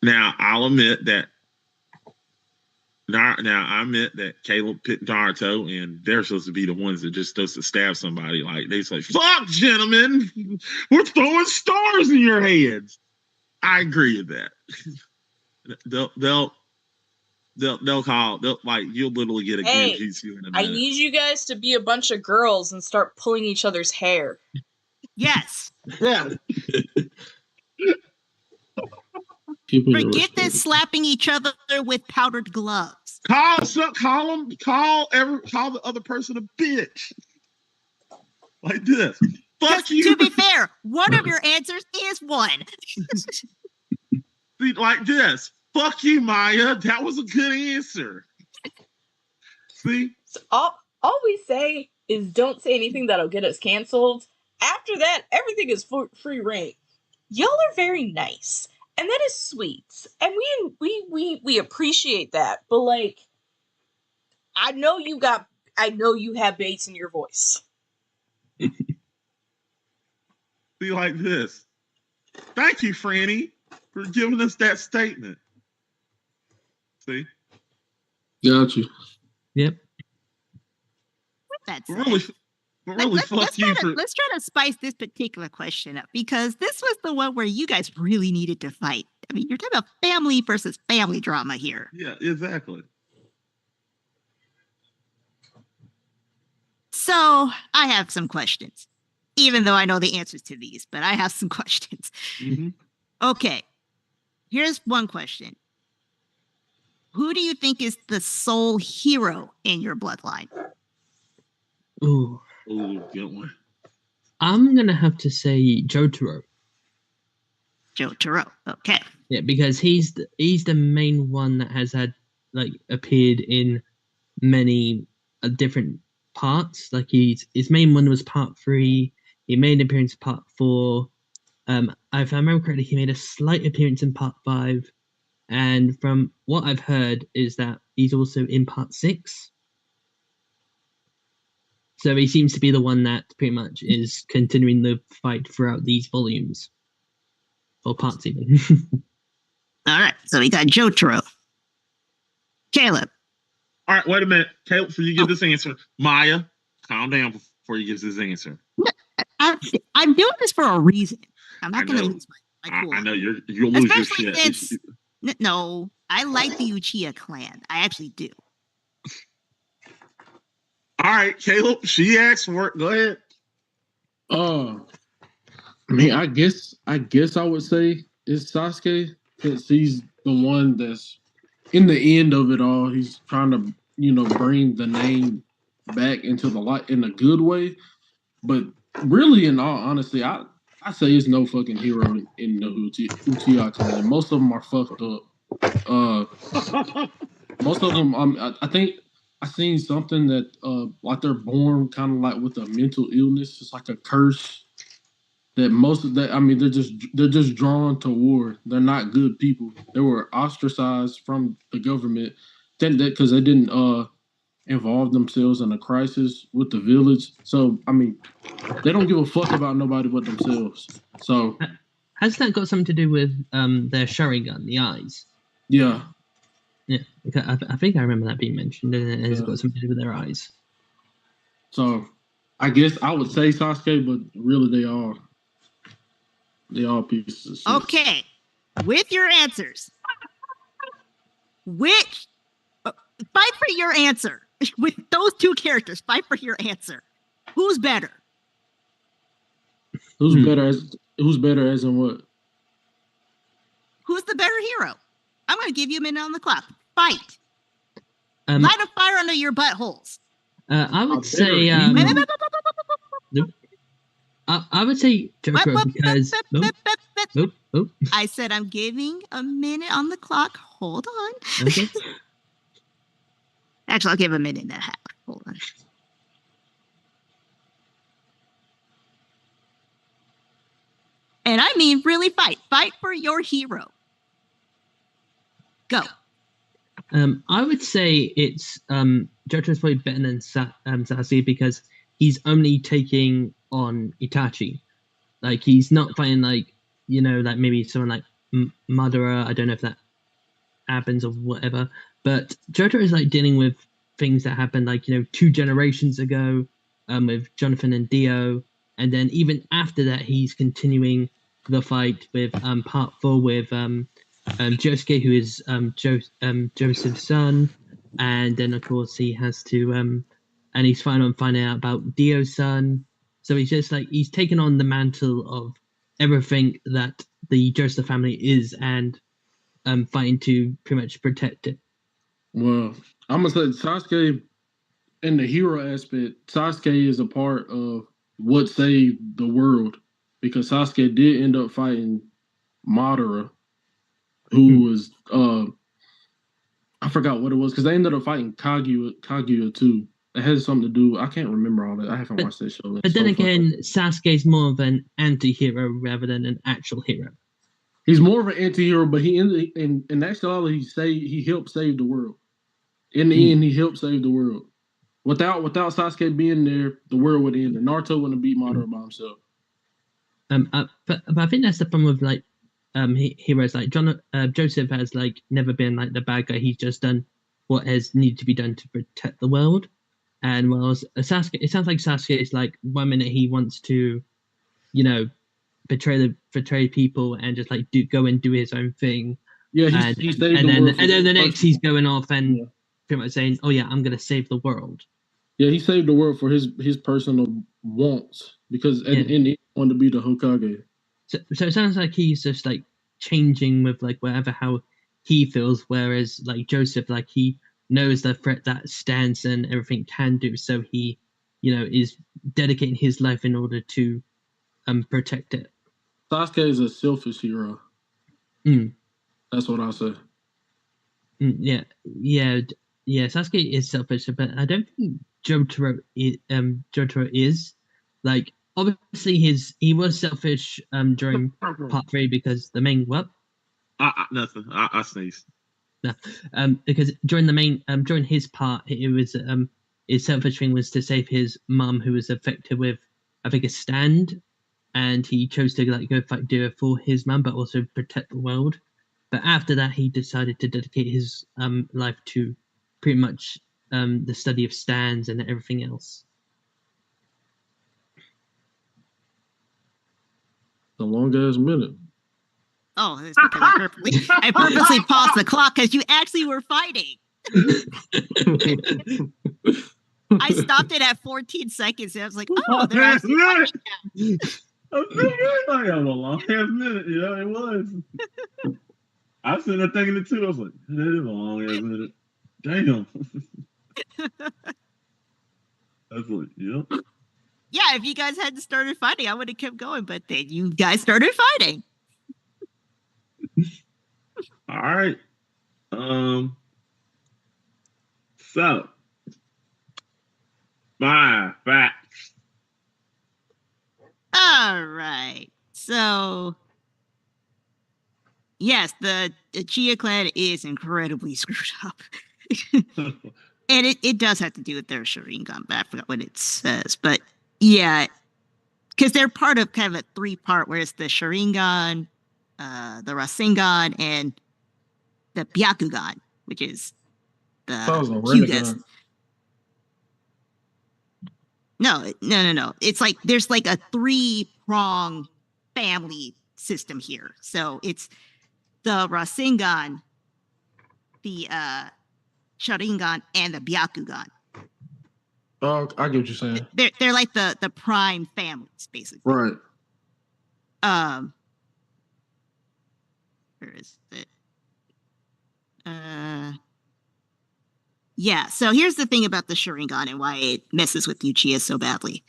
Speaker 4: Now, I'll admit that. Now, I admit that Caleb picked Naruto, and they're supposed to be the ones that just supposed to stab somebody. Like they say, "Fuck, gentlemen, we're throwing stars in your heads." I agree with that. They'll like you'll literally get a Genjutsu in a minute.
Speaker 3: I need you guys to be a bunch of girls and start pulling each other's hair.
Speaker 1: Yes.
Speaker 4: Yeah.
Speaker 1: Forget this slapping each other with powdered gloves.
Speaker 4: Call the other person a bitch. Like this. Fuck you.
Speaker 1: To be fair, one of your answers is one.
Speaker 4: See, like this. Fuck you, Maya. That was a good answer. See?
Speaker 3: So all we say is don't say anything that'll get us canceled. After that, everything is free reign. Y'all are very nice. And that is sweet. And we appreciate that. But like, I know you have bass in your voice.
Speaker 4: Be like this. Thank you, Franny, for giving us that statement. See?
Speaker 5: Got you.
Speaker 2: Yep.
Speaker 1: That's
Speaker 4: let's
Speaker 1: try to spice this particular question up because this was the one where you guys really needed to fight. I mean, you're talking about family versus family drama here.
Speaker 4: Yeah, exactly.
Speaker 1: So I have some questions, even though I know the answers to these, but I have some questions.
Speaker 4: Mm-hmm.
Speaker 1: Okay, here's one question. Who do you think is the sole hero in your bloodline?
Speaker 2: Ooh,
Speaker 4: good one.
Speaker 2: I'm gonna have to say Jotaro.
Speaker 1: Jotaro, okay.
Speaker 2: Yeah, because he's the main one that has appeared in many different parts. Like his main one was part 3. He made an appearance in part 4. If I remember correctly, he made a slight appearance in part 5. And from what I've heard is that he's also in part 6. So he seems to be the one that pretty much is continuing the fight throughout these volumes. Or parts even.
Speaker 1: All right, so we got Jotaro. Caleb.
Speaker 4: All right, wait a minute. Caleb, before you give this answer, Maya, calm down before you give this answer.
Speaker 1: I'm doing this for a reason. I'm not going to lose my cool.
Speaker 4: I know you'll lose your shit.
Speaker 1: Since, no, I like the Uchiha clan. I actually do.
Speaker 4: All right, Caleb, she asked for it. Go ahead.
Speaker 5: I mean, I guess I would say it's Sasuke since he's the one that's in the end of it all. He's trying to, bring the name back into the light in a good way. But really, in all honesty, I say it's no fucking hero in the Uchiha clan. Most of them are fucked up. Most of them, I think I seen something that like they're born kind of like with a mental illness. It's like a curse. that most of that, I mean, they're just drawn to war. They're not good people. They were ostracized from the government, then that because they didn't involve themselves in a crisis with the village. So I mean, they don't give a fuck about nobody but themselves. So
Speaker 2: Has that got something to do with their Sharingan, the eyes?
Speaker 5: yeah,
Speaker 2: Yeah, okay, I think I remember that being mentioned, and it has
Speaker 5: Yeah.
Speaker 2: got something to do with their eyes.
Speaker 5: so I guess I would say Sasuke, but really they all pieces of shit.
Speaker 1: Okay, with your answers, which fight for your answer with those two characters. Fight for your answer. Who's better?
Speaker 5: Who's better as in what?
Speaker 1: Who's the better hero? I'm going to give you a minute on the clock. Fight.
Speaker 2: Um,
Speaker 1: Light a fire under your buttholes.
Speaker 2: I would say nope. I would say Jotaro because nope.
Speaker 1: I said I'm giving a minute on the clock. Hold on.
Speaker 2: Okay.
Speaker 1: Actually, I'll give a minute and a half. Hold on. And I mean, really fight. Fight for your hero. Go.
Speaker 2: I would say it's Jotaro's probably better than Sasuke because he's only taking on Itachi. Like he's not fighting like like maybe someone like Madara. I don't know if that happens or whatever. But Jotaro is like dealing with things that happened like 2 generations ago with Jonathan and Dio, and then even after that he's continuing the fight with part 4 with Josuke, who is Joseph's son, and then of course he has to and he's finding out about Dio's son. So he's just like he's taken on the mantle of everything that the Joseph family is and fighting to pretty much protect it.
Speaker 5: Well, I'm gonna say Sasuke in the hero aspect. Sasuke is a part of what saved the world because Sasuke did end up fighting Madara, who was I forgot what it was because they ended up fighting Kaguya too. It has something to do. I can't remember all that. I haven't watched that show.
Speaker 2: But then again, Sasuke's more of an anti-hero rather than an actual hero.
Speaker 5: He's more of an anti-hero, but he in actuality he helped save the world. In the end, he helped save the world. Without Sasuke being there, the world would end. And Naruto wouldn't have beat Madara by himself.
Speaker 2: But I think that's the problem with like heroes like Joseph has like never been like the bad guy. He's just done what has needed to be done to protect the world. And whilst Sasuke, it sounds like Sasuke is like 1 minute he wants to, betray people and just like go and do his own thing.
Speaker 5: Yeah, he saved the world.
Speaker 2: And then the next he's going off and pretty much saying, "Oh yeah, I'm gonna save the world."
Speaker 5: Yeah, he saved the world for his personal wants because in the end, he wanted to be the Hokage.
Speaker 2: So it sounds like he's just like changing with like whatever how he feels, whereas like Joseph, like he knows the threat that stands and everything can do, so he, is dedicating his life in order to protect it.
Speaker 5: Sasuke is a selfish hero. That's what I say.
Speaker 2: Yeah. Sasuke is selfish, but I don't think Jotaro is like obviously he was selfish during part 3 because the main what?
Speaker 4: Nothing. I sneezed.
Speaker 2: No, because during the main during his part it was his selfish thing was to save his mum who was affected with I think a stand, and he chose to like go fight Dio for his mum but also protect the world. But after that, he decided to dedicate his life to pretty much the study of stands and everything else.
Speaker 5: A long ass minute.
Speaker 1: Oh, it's because I purposely paused the clock because you actually were fighting. I stopped it at 14 seconds and I was like, oh, they're actually fighting now.
Speaker 4: I got a long ass minute, it was. I was sitting there thinking it too. I was like, that is a long ass minute. Damn. I was like, yep.
Speaker 1: Yeah, if you guys hadn't started fighting, I would have kept going, but then you guys started fighting.
Speaker 4: All right. So 5 facts
Speaker 1: All right. So, yes, the Chia clan is incredibly screwed up. And it does have to do with their Sharingan, but I forgot what it says. But yeah, because they're part of kind of a three-part, where it's the Sharingan, the Rasengan, and the Byakugan, which is the
Speaker 5: That was a
Speaker 1: Hyugas.
Speaker 5: Rinnegan.
Speaker 1: No. It's like there's like a three-prong family system here. So it's the Rasengan, the Sharingan, and the Byakugan.
Speaker 5: Oh, I get what you're saying.
Speaker 1: They're like the prime families, basically.
Speaker 5: Right.
Speaker 1: Where is it? Yeah, so here's the thing about the Sharingan and why it messes with Uchiha so badly.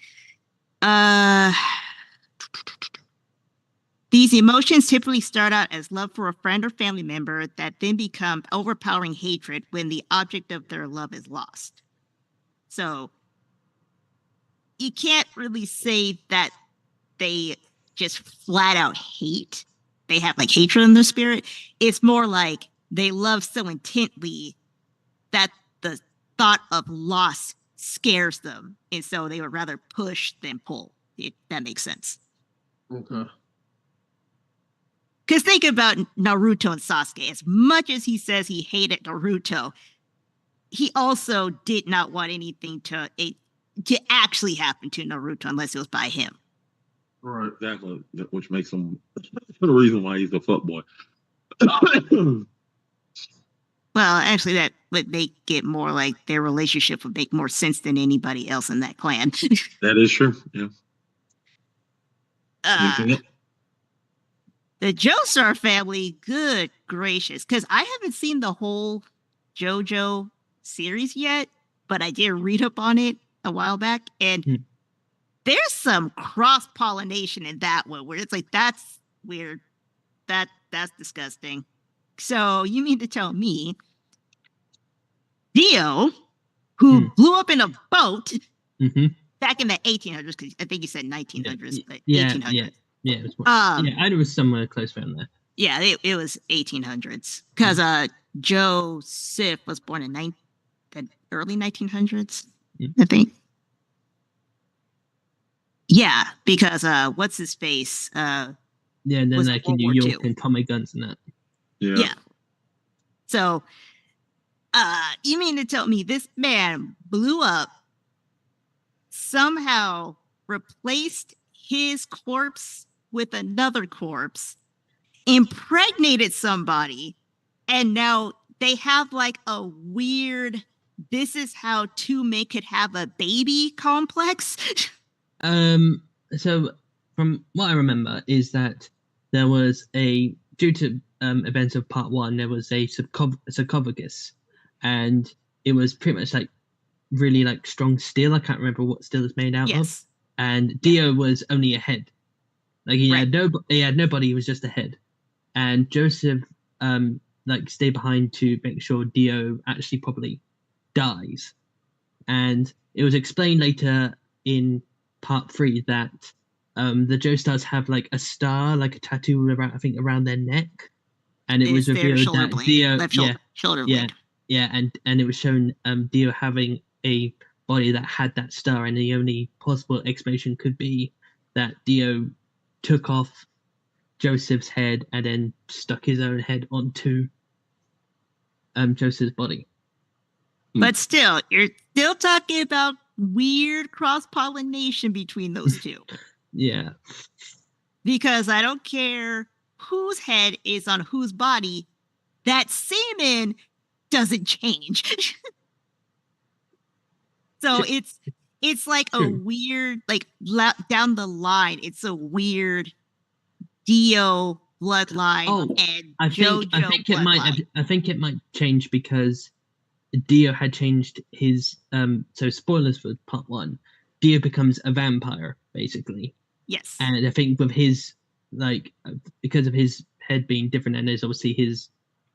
Speaker 1: These emotions typically start out as love for a friend or family member that then become overpowering hatred when the object of their love is lost. So you can't really say that they just flat out hate. They have like hatred in their spirit. It's more like they love so intently that the thought of loss scares them. And so they would rather push than pull, if that makes sense.
Speaker 5: Okay.
Speaker 1: Because think about Naruto and Sasuke. As much as he says he hated Naruto, he also did not want anything to actually happen to Naruto unless it was by him.
Speaker 5: Right.
Speaker 4: Exactly, which makes him the reason why he's a fuckboy.
Speaker 1: Well, actually, that would make it more like their relationship would make more sense than anybody else in that clan.
Speaker 4: That is true. Yeah.
Speaker 1: The Joestar family, good gracious, because I haven't seen the whole JoJo series yet, but I did read up on it a while back, and there's some cross pollination in that one where it's like, that's weird, that's disgusting. So you mean to tell me Dio, who blew up in a boat back in the 1800s, because I think you said 1900s, but 1800s.
Speaker 2: Yeah, it was more, I know it was somewhere close around there.
Speaker 1: Yeah, it was 1800s, because Joseph was born in the early 1900s, I think. Yeah, because what's his face?
Speaker 2: And then like in New York and Tommy guns and that.
Speaker 1: Yeah. So, you mean to tell me this man blew up, somehow replaced his corpse with another corpse, impregnated somebody, and now they have like a weird, this is how two men could have a baby complex?
Speaker 2: So from what I remember is that there was due to events of part 1, there was a sarcophagus, and it was pretty much like really like strong steel. I can't remember what steel it's made out of. And Dio was only a head. Like he had no body, he was just a head. And Joseph like stayed behind to make sure Dio actually probably dies. And it was explained later in part 3 that the Joestars have like a star, like a tattoo around, I think, around their neck. And it was revealed that Dio,
Speaker 1: shoulder blade.
Speaker 2: And it was shown Dio having a body that had that star, and the only possible explanation could be that Dio took off Joseph's head and then stuck his own head onto Joseph's body.
Speaker 1: But still, you're still talking about weird cross-pollination between those two.
Speaker 2: Yeah.
Speaker 1: Because I don't care whose head is on whose body, that semen doesn't change. So it's like a weird, like down the line, it's a weird Dio bloodline and JoJo bloodline.
Speaker 2: I think it might change because Dio had changed his so spoilers for part 1. Dio becomes a vampire basically.
Speaker 1: Yes.
Speaker 2: And I think with his like because of his head being different, and there's obviously his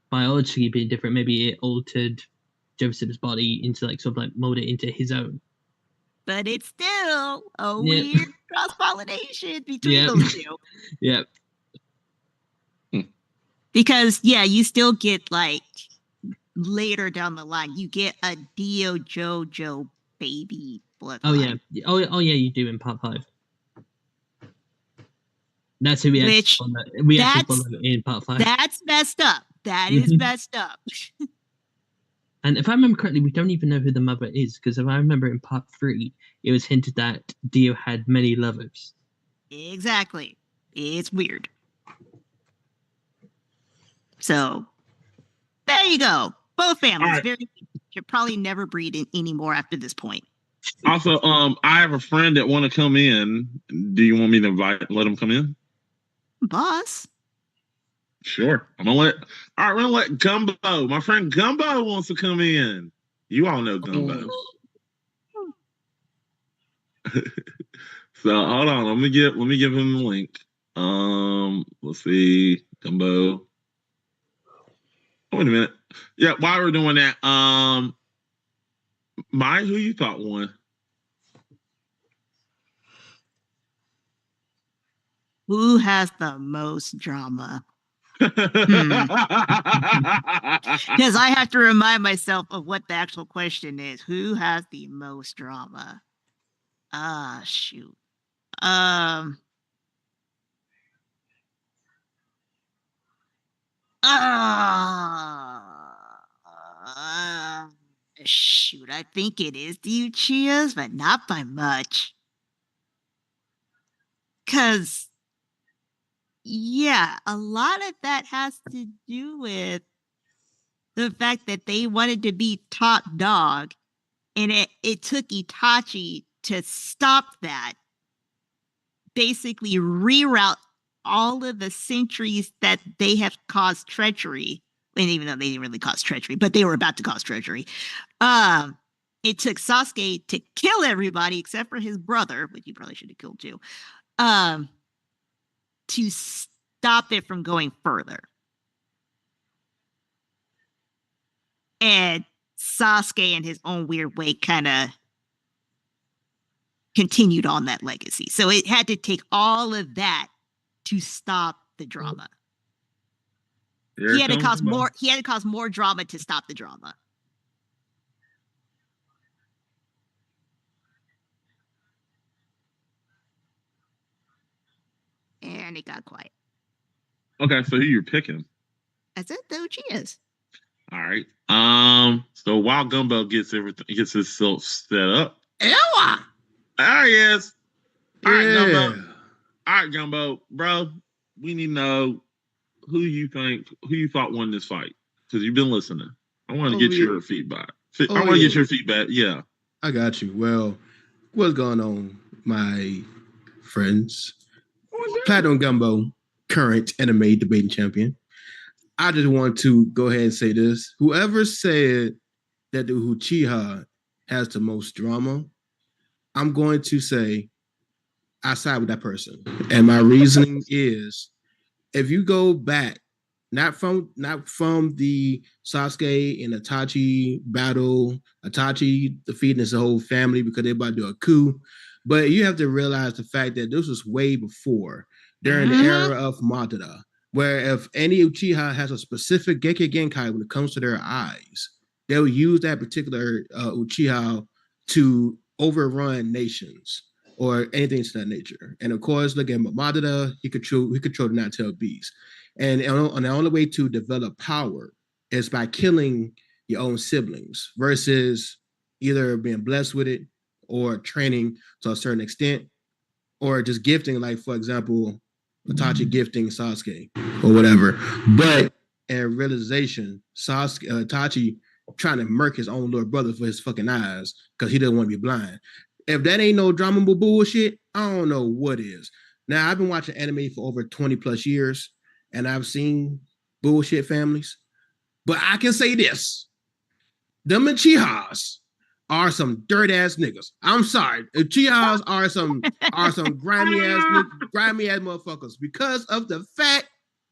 Speaker 2: biology being different, maybe it altered Joseph's body into like sort of like mold it into his own.
Speaker 1: But it's still a
Speaker 2: Yep.
Speaker 1: weird cross-pollination between those two.
Speaker 2: Yep.
Speaker 1: Because you still get like later down the line, you get a Dio Jojo baby bloodline.
Speaker 2: Oh yeah. Oh yeah, you do in part 5. That's who we actually follow in part 5.
Speaker 1: That's messed up. That is messed up.
Speaker 2: And if I remember correctly, we don't even know who the mother is, because if I remember in part 3, it was hinted that Dio had many lovers.
Speaker 1: Exactly. It's weird. So there you go. Both families should probably never breed anymore after this point.
Speaker 4: Also, I have a friend that want to come in. Do you want me to let him come in?
Speaker 1: Boss.
Speaker 4: Sure. We're gonna let Gumbo. My friend Gumbo wants to come in. You all know Gumbo. So hold on. Let me give him the link. Let's see. Gumbo. Oh, wait a minute. Yeah, while we're doing that, who you thought won?
Speaker 1: Who has the most drama? Because I have to remind myself of what the actual question is. Who has the most drama? Shoot. Shoot. I think it is the Uchihas, but not by much. Because a lot of that has to do with the fact that they wanted to be top dog, and it took Itachi to stop that, basically reroute all of the centuries that they have caused treachery, and even though they didn't really cause treachery, but they were about to cause treachery. It took Sasuke to kill everybody except for his brother, which he probably should have killed too, to stop it from going further. And Sasuke, in his own weird way, kind of continued on that legacy. So it had to take all of that to stop the drama. He had to cause more drama to stop the drama. And it got quiet.
Speaker 4: Okay, so who you're picking?
Speaker 1: That's it, the Uchihas.
Speaker 4: All right. So while Gumbo gets himself set up.
Speaker 5: Ella!
Speaker 4: There he is. All right,
Speaker 5: Yeah.
Speaker 4: Gumbo. Bro, we need to know who you thought won this fight. Because you've been listening. I want to get your feedback. I want to get your feedback. Yeah.
Speaker 5: I got you. Well, what's going on, my friends? Platinum Gumbo, current anime debating champion. I just want to go ahead and say this. Whoever said that the Uchiha has the most drama, I'm going to say I side with that person. And my reasoning is, if you go back, not from the Sasuke and Itachi battle, Itachi defeating his whole family because they're about to do a coup, but you have to realize the fact that this was way before, during the era of Madara, where if any Uchiha has a specific Gekkei Genkai when it comes to their eyes, they'll use that particular Uchiha to overrun nations or anything to that nature. And of course, look at Madara, he controlled the Nine-Tailed Beast. And the only way to develop power is by killing your own siblings versus either being blessed with it or training to a certain extent or just gifting, like, for example, Itachi gifting Sasuke or whatever. But in realization, Itachi trying to murk his own little brother for his fucking eyes because he doesn't want to be blind. If that ain't no drama bullshit, I don't know what is. Now, I've been watching anime for over 20 plus years, and I've seen bullshit families. But I can say this. Them Uchihas are some dirt ass niggas. I'm sorry. Uchihas are some grimy ass motherfuckers because of the fact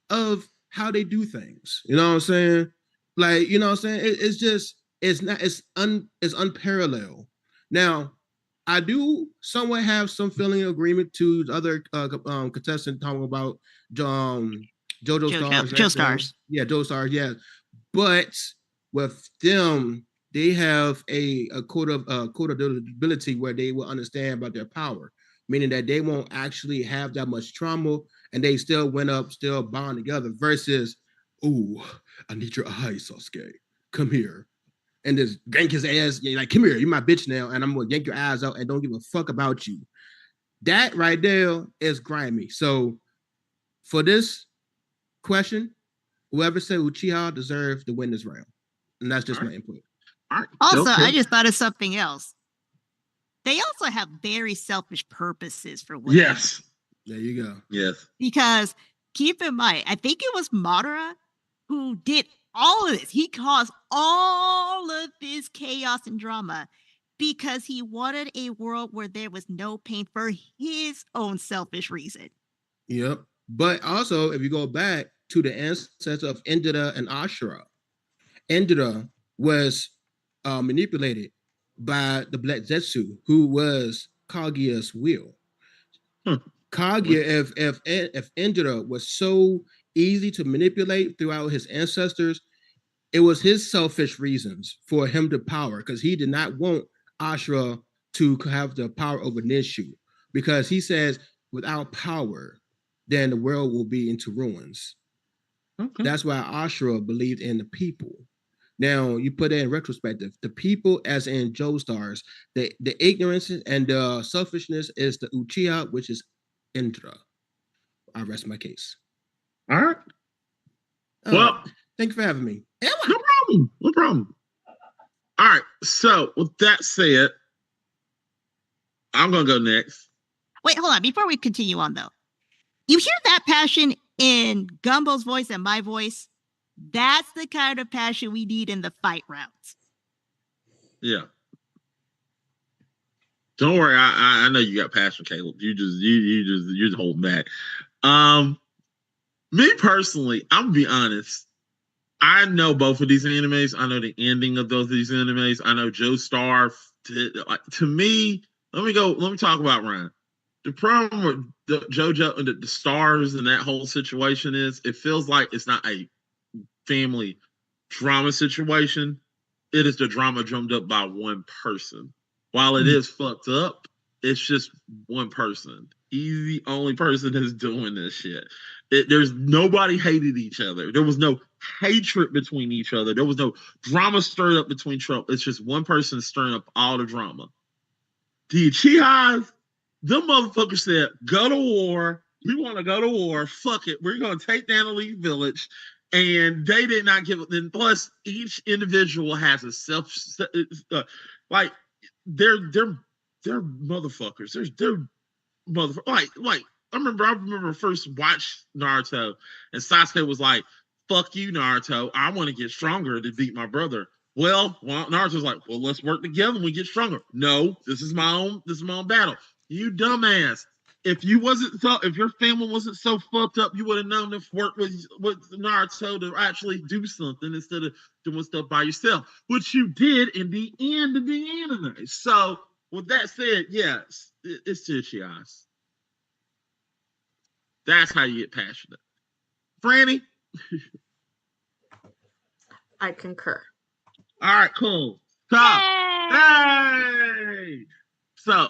Speaker 5: of how they do things. You know what I'm saying? Like, you know what I'm saying? It's unparalleled. Now,
Speaker 6: I do somewhat have some feeling of agreement to the other contestant talking about JoJo Stars.
Speaker 1: Joe Stars.
Speaker 6: Yeah, JoJo Stars, yeah. But with them, they have a code of ability where they will understand about their power, meaning that they won't actually have that much trauma and they still went up, still bond together versus, ooh, I need your eyes, Sasuke. Come here. And just yank his ass, like, come here, you're my bitch now, and I'm gonna yank your eyes out and don't give a fuck about you. That right there is grimy. So for this question, whoever said Uchiha deserves to win this round. And that's just my input.
Speaker 1: Also, I just thought of something else. They also have very selfish purposes for what.
Speaker 4: Yes.
Speaker 6: There you go.
Speaker 4: Yes.
Speaker 1: Because keep in mind, I think it was Madara who did all of this. He caused all of this chaos and drama because he wanted a world where there was no pain for his own selfish reason.
Speaker 6: Yep. But also, if you go back to the ancestors of Indra and Ashura, Indra was manipulated by the Black Zetsu, who was Kaguya's will. Kaguya, if Indra was so easy to manipulate throughout his ancestors, it was his selfish reasons for him to power, because he did not want Ashura to have the power over Nishu, because he says without power, then the world will be into ruins. Okay. That's why Ashura believed in the people. Now you put it in retrospective. The people, as in Joe Stars, the ignorance and the selfishness is the Uchiha, which is Indra. I rest my case.
Speaker 4: All right. Well,
Speaker 6: thank you for having me.
Speaker 4: No problem. No problem. All right. So with that said, I'm gonna go next.
Speaker 1: Wait, hold on. Before we continue on, though, you hear that passion in Gumbo's voice and my voice? That's the kind of passion we need in the fight rounds.
Speaker 4: Yeah. Don't worry, I know you got passion, Caleb. You just holding back. Me personally, I'm gonna be honest. I know both of these animes. I know the ending of both of these animes. I know Joe Star. To me, let me talk about Ryan. The problem with the JoJo and the stars and that whole situation is it feels like it's not a family drama situation. It is the drama drummed up by one person. While it is fucked up, it's just one person. He's the only person that's doing this shit. There's nobody hated each other. There was no hatred between each other. There was no drama stirred up between Trump. It's just one person stirring up all the drama. The Uchihas, them motherfuckers said, go to war. We want to go to war. Fuck it. We're going to take down Elite Village. And they did not give it. Then plus, each individual has a self, like they're motherfuckers. They're motherfuckers. Like I remember first watched Naruto, and Sasuke was like, "Fuck you, Naruto. I want to get stronger to beat my brother." Well, Naruto's like, "Well, let's work together and we get stronger." No, this is my own battle. You dumbass. If your family wasn't so fucked up, you would have known to work with Naruto to actually do something instead of doing stuff by yourself, which you did in the end of the anime. So, with that said, yes, it's Uchihas. That's how you get passionate. Franny?
Speaker 3: I concur.
Speaker 4: All right, cool. Hey! So,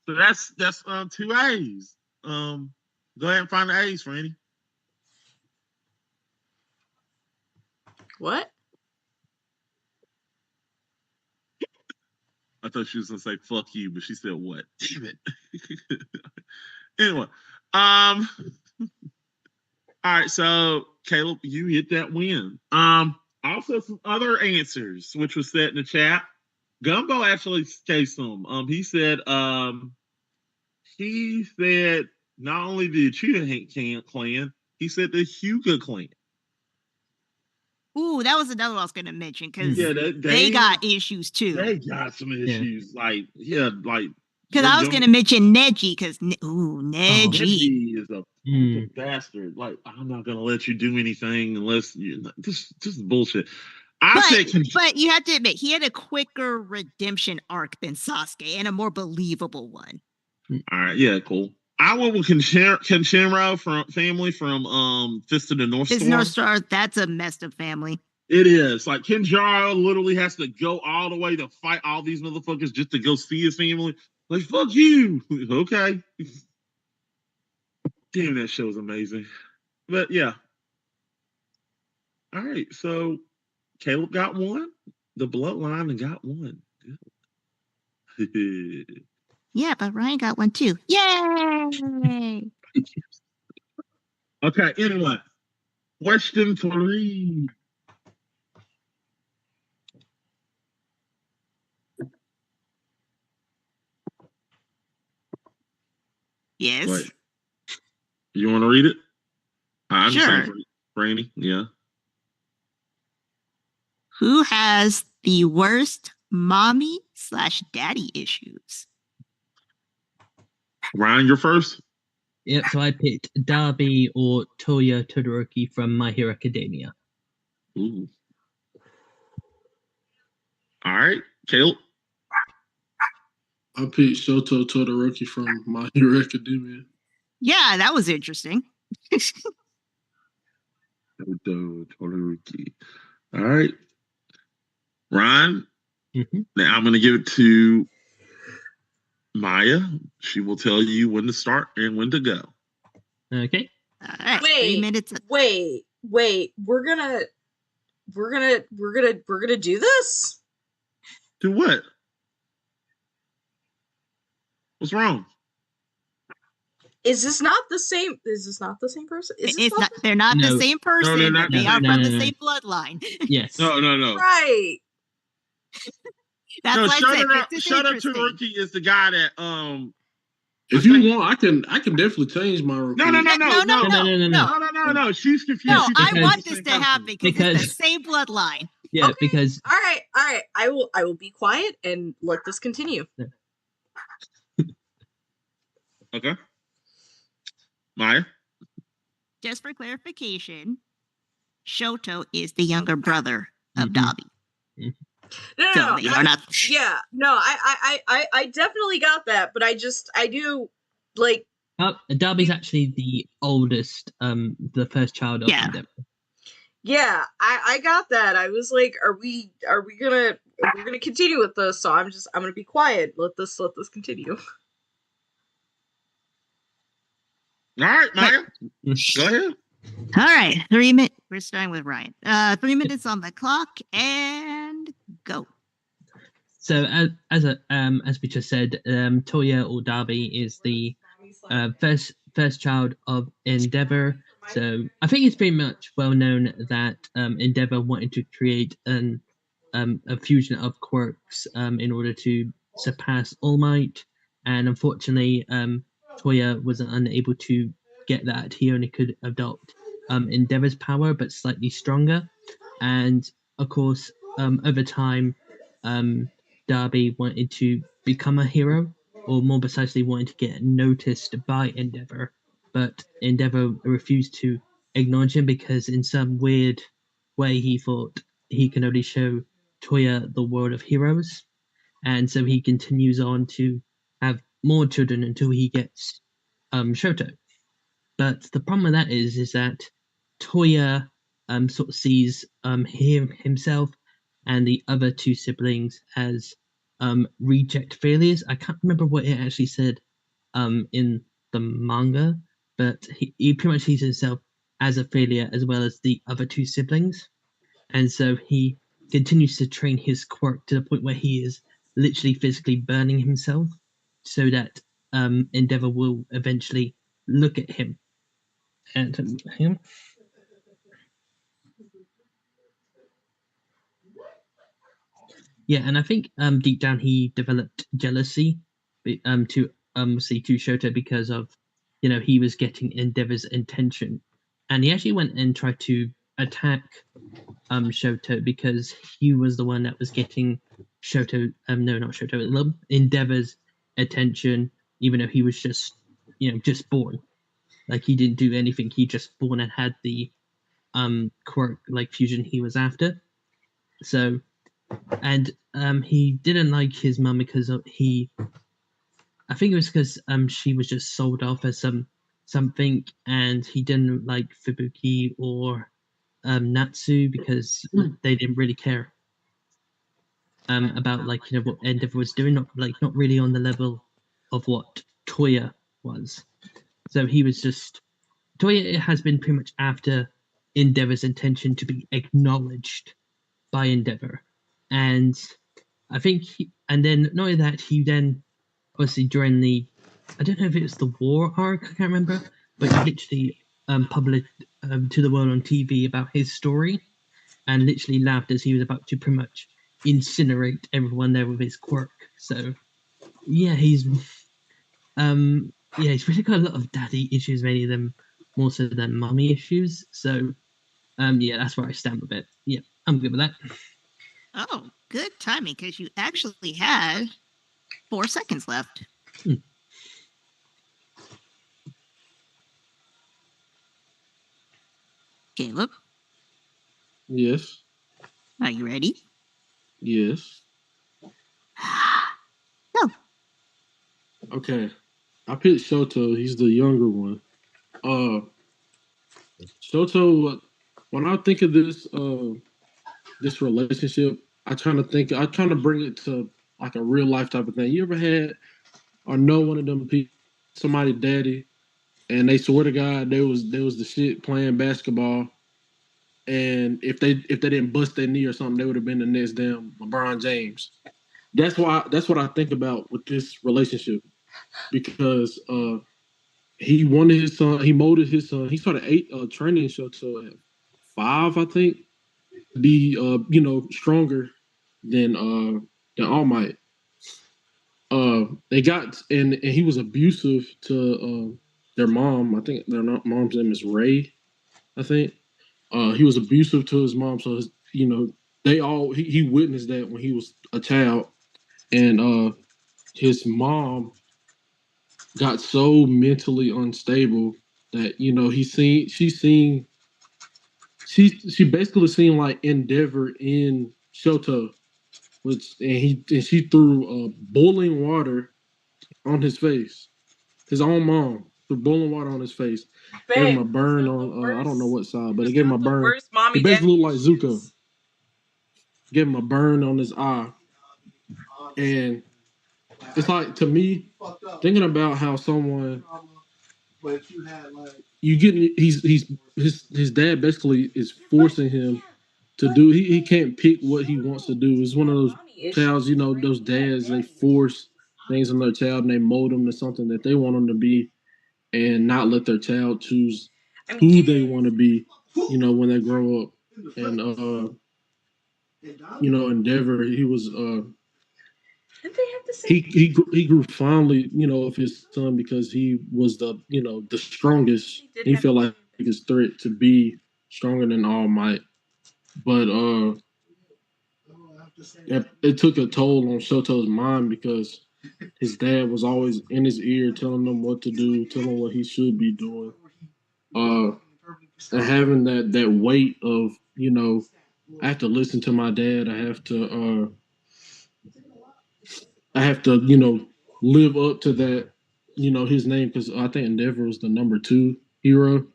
Speaker 4: that's 2 A's. Go ahead and find the A's, Franny.
Speaker 3: What?
Speaker 4: I thought she was gonna say "fuck you," but she said "what?" Damn it. Anyway, all right. So Caleb, you hit that win. Also some other answers which was set in the chat. Gumbo actually gave some. He said not only the Uchiha clan, he said the Hyuga clan.
Speaker 1: Ooh, that was another one I was going to mention because they got issues too.
Speaker 4: They got some issues, like
Speaker 1: because I was going to mention Neji because Neji
Speaker 4: is a bastard. Like, I'm not going to let you do anything unless you. This is bullshit. I said
Speaker 1: But you have to admit, he had a quicker redemption arc than Sasuke and a more believable one.
Speaker 4: All right, yeah, cool. I went with Kenshinra from family from Fist of the North
Speaker 1: His
Speaker 4: Star.
Speaker 1: North Star, that's a messed up family.
Speaker 4: It is. Like Kenjaro literally has to go all the way to fight all these motherfuckers just to go see his family. Like, fuck you. Okay. Damn, that show's amazing. But yeah. All right, so Caleb got one. The bloodline got one.
Speaker 1: Yeah, but Ryan got one too. Yay!
Speaker 4: Okay, anyway. Question 3.
Speaker 1: Yes.
Speaker 4: Wait. You want to read it? I'm
Speaker 1: Sure.
Speaker 4: saying Franny, yeah.
Speaker 1: Who has the worst mommy/daddy issues?
Speaker 4: Ryan, you're first.
Speaker 2: Yep, so I picked Darby or Toya Todoroki from My Hero Academia.
Speaker 4: Ooh. All right, Caleb.
Speaker 5: I picked Shoto Todoroki from My Hero Academia.
Speaker 1: Yeah, that was interesting.
Speaker 4: Todoroki. All right. Ryan,
Speaker 2: Mhm.
Speaker 4: now I'm going to give it to Maya. She will tell you when to start and when to go.
Speaker 2: Okay.
Speaker 1: All right, 3 minutes.
Speaker 3: Wait. We're gonna do this?
Speaker 4: Do what? What's wrong?
Speaker 3: Is this not the same person?
Speaker 1: It's not. They're not
Speaker 2: No.
Speaker 1: the same person,
Speaker 4: they're not
Speaker 1: but they
Speaker 4: the
Speaker 1: are
Speaker 4: same
Speaker 1: from the
Speaker 2: person.
Speaker 1: same bloodline.
Speaker 2: Yes.
Speaker 4: No.
Speaker 3: Right.
Speaker 1: That's
Speaker 4: No,
Speaker 1: why I said
Speaker 4: Shoto
Speaker 1: it's interesting.
Speaker 4: Todoroki is the guy that
Speaker 5: If you want, I can definitely change my real
Speaker 4: No.
Speaker 5: quick.
Speaker 4: No. She's confused.
Speaker 1: No,
Speaker 4: She
Speaker 1: I
Speaker 4: thinks
Speaker 1: want
Speaker 4: it's the
Speaker 1: this
Speaker 4: same
Speaker 1: to
Speaker 4: person.
Speaker 1: happen because it's the same bloodline.
Speaker 2: Yeah,
Speaker 3: Okay.
Speaker 2: because
Speaker 3: All right. I will be quiet and let this continue.
Speaker 4: Okay. Maya.
Speaker 1: Just for clarification, Shoto is the younger brother of
Speaker 2: Mhm.
Speaker 1: Dabi.
Speaker 3: No.
Speaker 1: So they are not.
Speaker 3: Yeah. No, I definitely got that, but I do like
Speaker 2: Darby's actually the oldest, the first child of
Speaker 1: Yeah.
Speaker 2: Endeavor.
Speaker 3: yeah, I got that. I was like, we're gonna continue with this, so I'm gonna be quiet. Let this continue.
Speaker 4: All right, Maya. Go ahead.
Speaker 1: All right, 3 minutes. We're starting with Ryan. 3 minutes on the clock and go.
Speaker 2: So as we just said, Toya or Darby is the first child of Endeavor. So I think it's pretty much well known that Endeavor wanted to create a fusion of quirks in order to surpass All Might, and unfortunately, Toya was unable to get that. He only could adopt Endeavor's power, but slightly stronger. And of course, over time, Darby wanted to become a hero, or more precisely, wanted to get noticed by Endeavor, but Endeavor refused to acknowledge him because, in some weird way, he thought he can only show Toya the world of heroes, and so he continues on to have more children until he gets Shoto. But the problem with that is that Toya sort of sees himself and the other two siblings as reject failures. I can't remember what it actually said in the manga, but he pretty much sees himself as a failure as well as the other two siblings. And so he continues to train his quirk to the point where he is literally physically burning himself so that Endeavor will eventually look at him. And hang on. Yeah, and I think deep down he developed jealousy to see to Shoto because of he was getting Endeavor's attention, and he actually went and tried to attack Shoto because he was the one that was getting Shoto no, not Shoto, Endeavor's attention, even though he was just just born. Like he didn't do anything, he just born and had the quirk like fusion he was after. So, and he didn't like his mum because I think it was because she was just sold off as something, and he didn't like Fubuki or Natsu because they didn't really care about like what Endeavor was doing, not really on the level of what Toya was. So he was just Toya has been pretty much after Endeavor's intention to be acknowledged by Endeavor, and I think and then not only that, he then obviously during the I don't know if it was the war arc, I can't remember, but he literally published to the world on TV about his story, and literally laughed as he was about to pretty much incinerate everyone there with his quirk. So yeah, he's really got a lot of daddy issues, many of them more so than mummy issues. So yeah, that's where I stand with it. Yeah, I'm good with that.
Speaker 1: Oh, good timing, because you actually had 4 seconds left. Caleb,
Speaker 5: Yes.
Speaker 1: are you ready?
Speaker 5: Yes.
Speaker 1: Go.
Speaker 5: Okay. I picked Shoto. He's the younger one. Shoto. When I think of this relationship, I trying to bring it to like a real life type of thing. You ever had or know one of them people, somebody daddy, and they swear to God they was the shit playing basketball, and if they didn't bust their knee or something, they would have been the next damn LeBron James. That's what I think about with this relationship because he wanted his son, he molded his son. He started training Shoto at 5, I think, to be stronger than All Might. They got and he was abusive to their mom. I think their mom's name is Ray. I think he was abusive to his mom. So he witnessed that when he was a child, and his mom got so mentally unstable that she basically seen like Endeavor in Shoto, and she threw boiling water on his face. His own mom threw boiling water on his face. Gave him a burn on I don't know what side, but it gave him a burn. He basically looked like Zuko. Gave him a burn on his eye, and it's like to me thinking about how someone you get he's his dad basically is forcing him to do he can't pick what he wants to do. It's one of those childs, those dads, they force things on their child and they mold them to something that they want them to be and not let their child choose who they want to be, when they grow up. And Endeavor, he was he grew fondly, of his son because he was the strongest. He felt like his threat to be stronger than All Might. But it took a toll on Shoto's mind because his dad was always in his ear telling him what to do, telling him what he should be doing. And having that weight of, I have to listen to my dad. I have to, live up to that, his name, because I think Endeavor was the number 2 hero.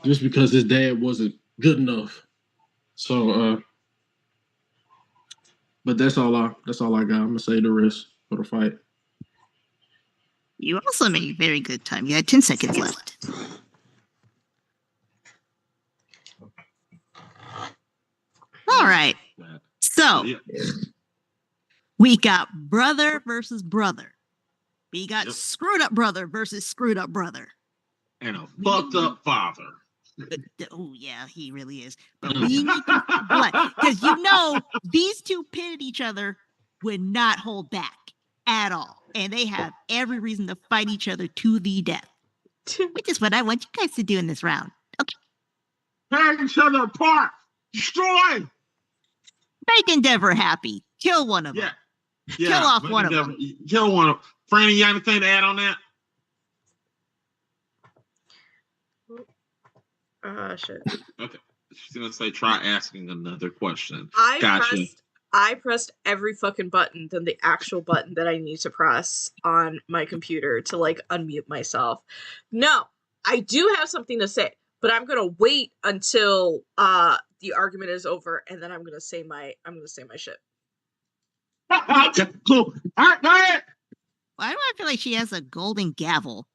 Speaker 5: Just because his dad wasn't good enough. So but that's all I got. I'm gonna say the rest for the fight.
Speaker 1: You also made very good time. You had 10 seconds left. All right. So we got brother versus brother. We got screwed up brother versus screwed up brother.
Speaker 4: And a fucked up father.
Speaker 1: Oh yeah, he really is. But we need to because these two pitted each other would not hold back at all, and they have every reason to fight each other to the death. Which is what I want you guys to do in this round. Okay.
Speaker 4: Tear each other apart. Destroy.
Speaker 1: Make Endeavor happy. Kill one of them.
Speaker 4: Yeah.
Speaker 1: Kill off one of them.
Speaker 4: Kill one of them. Franny, you got anything to add on that?
Speaker 3: Shit.
Speaker 4: Okay. She's gonna say, try asking another question.
Speaker 3: I
Speaker 4: Gotcha.
Speaker 3: pressed every fucking button than the actual button that I need to press on my computer to like unmute myself. No, I do have something to say, but I'm gonna wait until the argument is over, and then I'm gonna say my shit.
Speaker 4: Cool. All right, go ahead.
Speaker 1: Why do I feel like she has a golden gavel?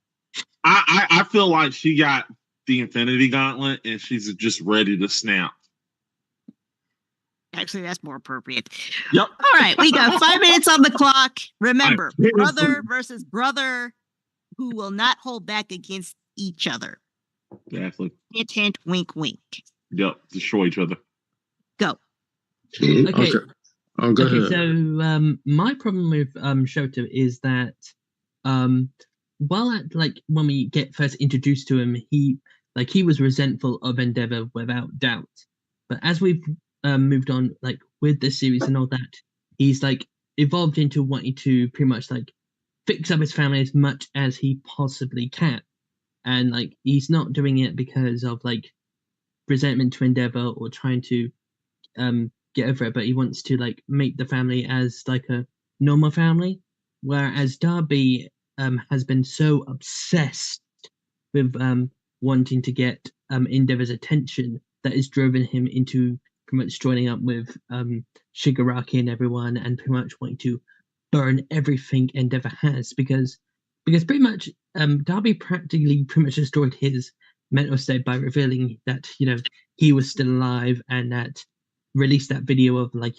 Speaker 4: I feel like she got the Infinity Gauntlet and she's just ready to snap.
Speaker 1: Actually, that's more appropriate.
Speaker 4: Yep.
Speaker 1: All right, we got 5 minutes on the clock. Remember,
Speaker 4: All right.
Speaker 1: brother versus brother who will not hold back against each other.
Speaker 4: Exactly.
Speaker 1: Hint, hint, wink, wink.
Speaker 4: Yep. Destroy each other.
Speaker 1: Go.
Speaker 2: Okay.
Speaker 5: Oh, go
Speaker 2: Okay,
Speaker 5: ahead.
Speaker 2: so my problem with Shoto is that while at like when we get first introduced to him, he was resentful of Endeavor without doubt. But as we've moved on, like with the series and all that, he's like evolved into wanting to pretty much like fix up his family as much as he possibly can, and like he's not doing it because of like resentment to Endeavor or trying to get over it, but he wants to like make the family as like a normal family, whereas Darby has been so obsessed with wanting to get Endeavor's attention that has driven him into pretty much joining up with Shigaraki and everyone, and pretty much wanting to burn everything Endeavor has, because pretty much Darby practically pretty much destroyed his mental state by revealing that he was still alive, and that released that video of like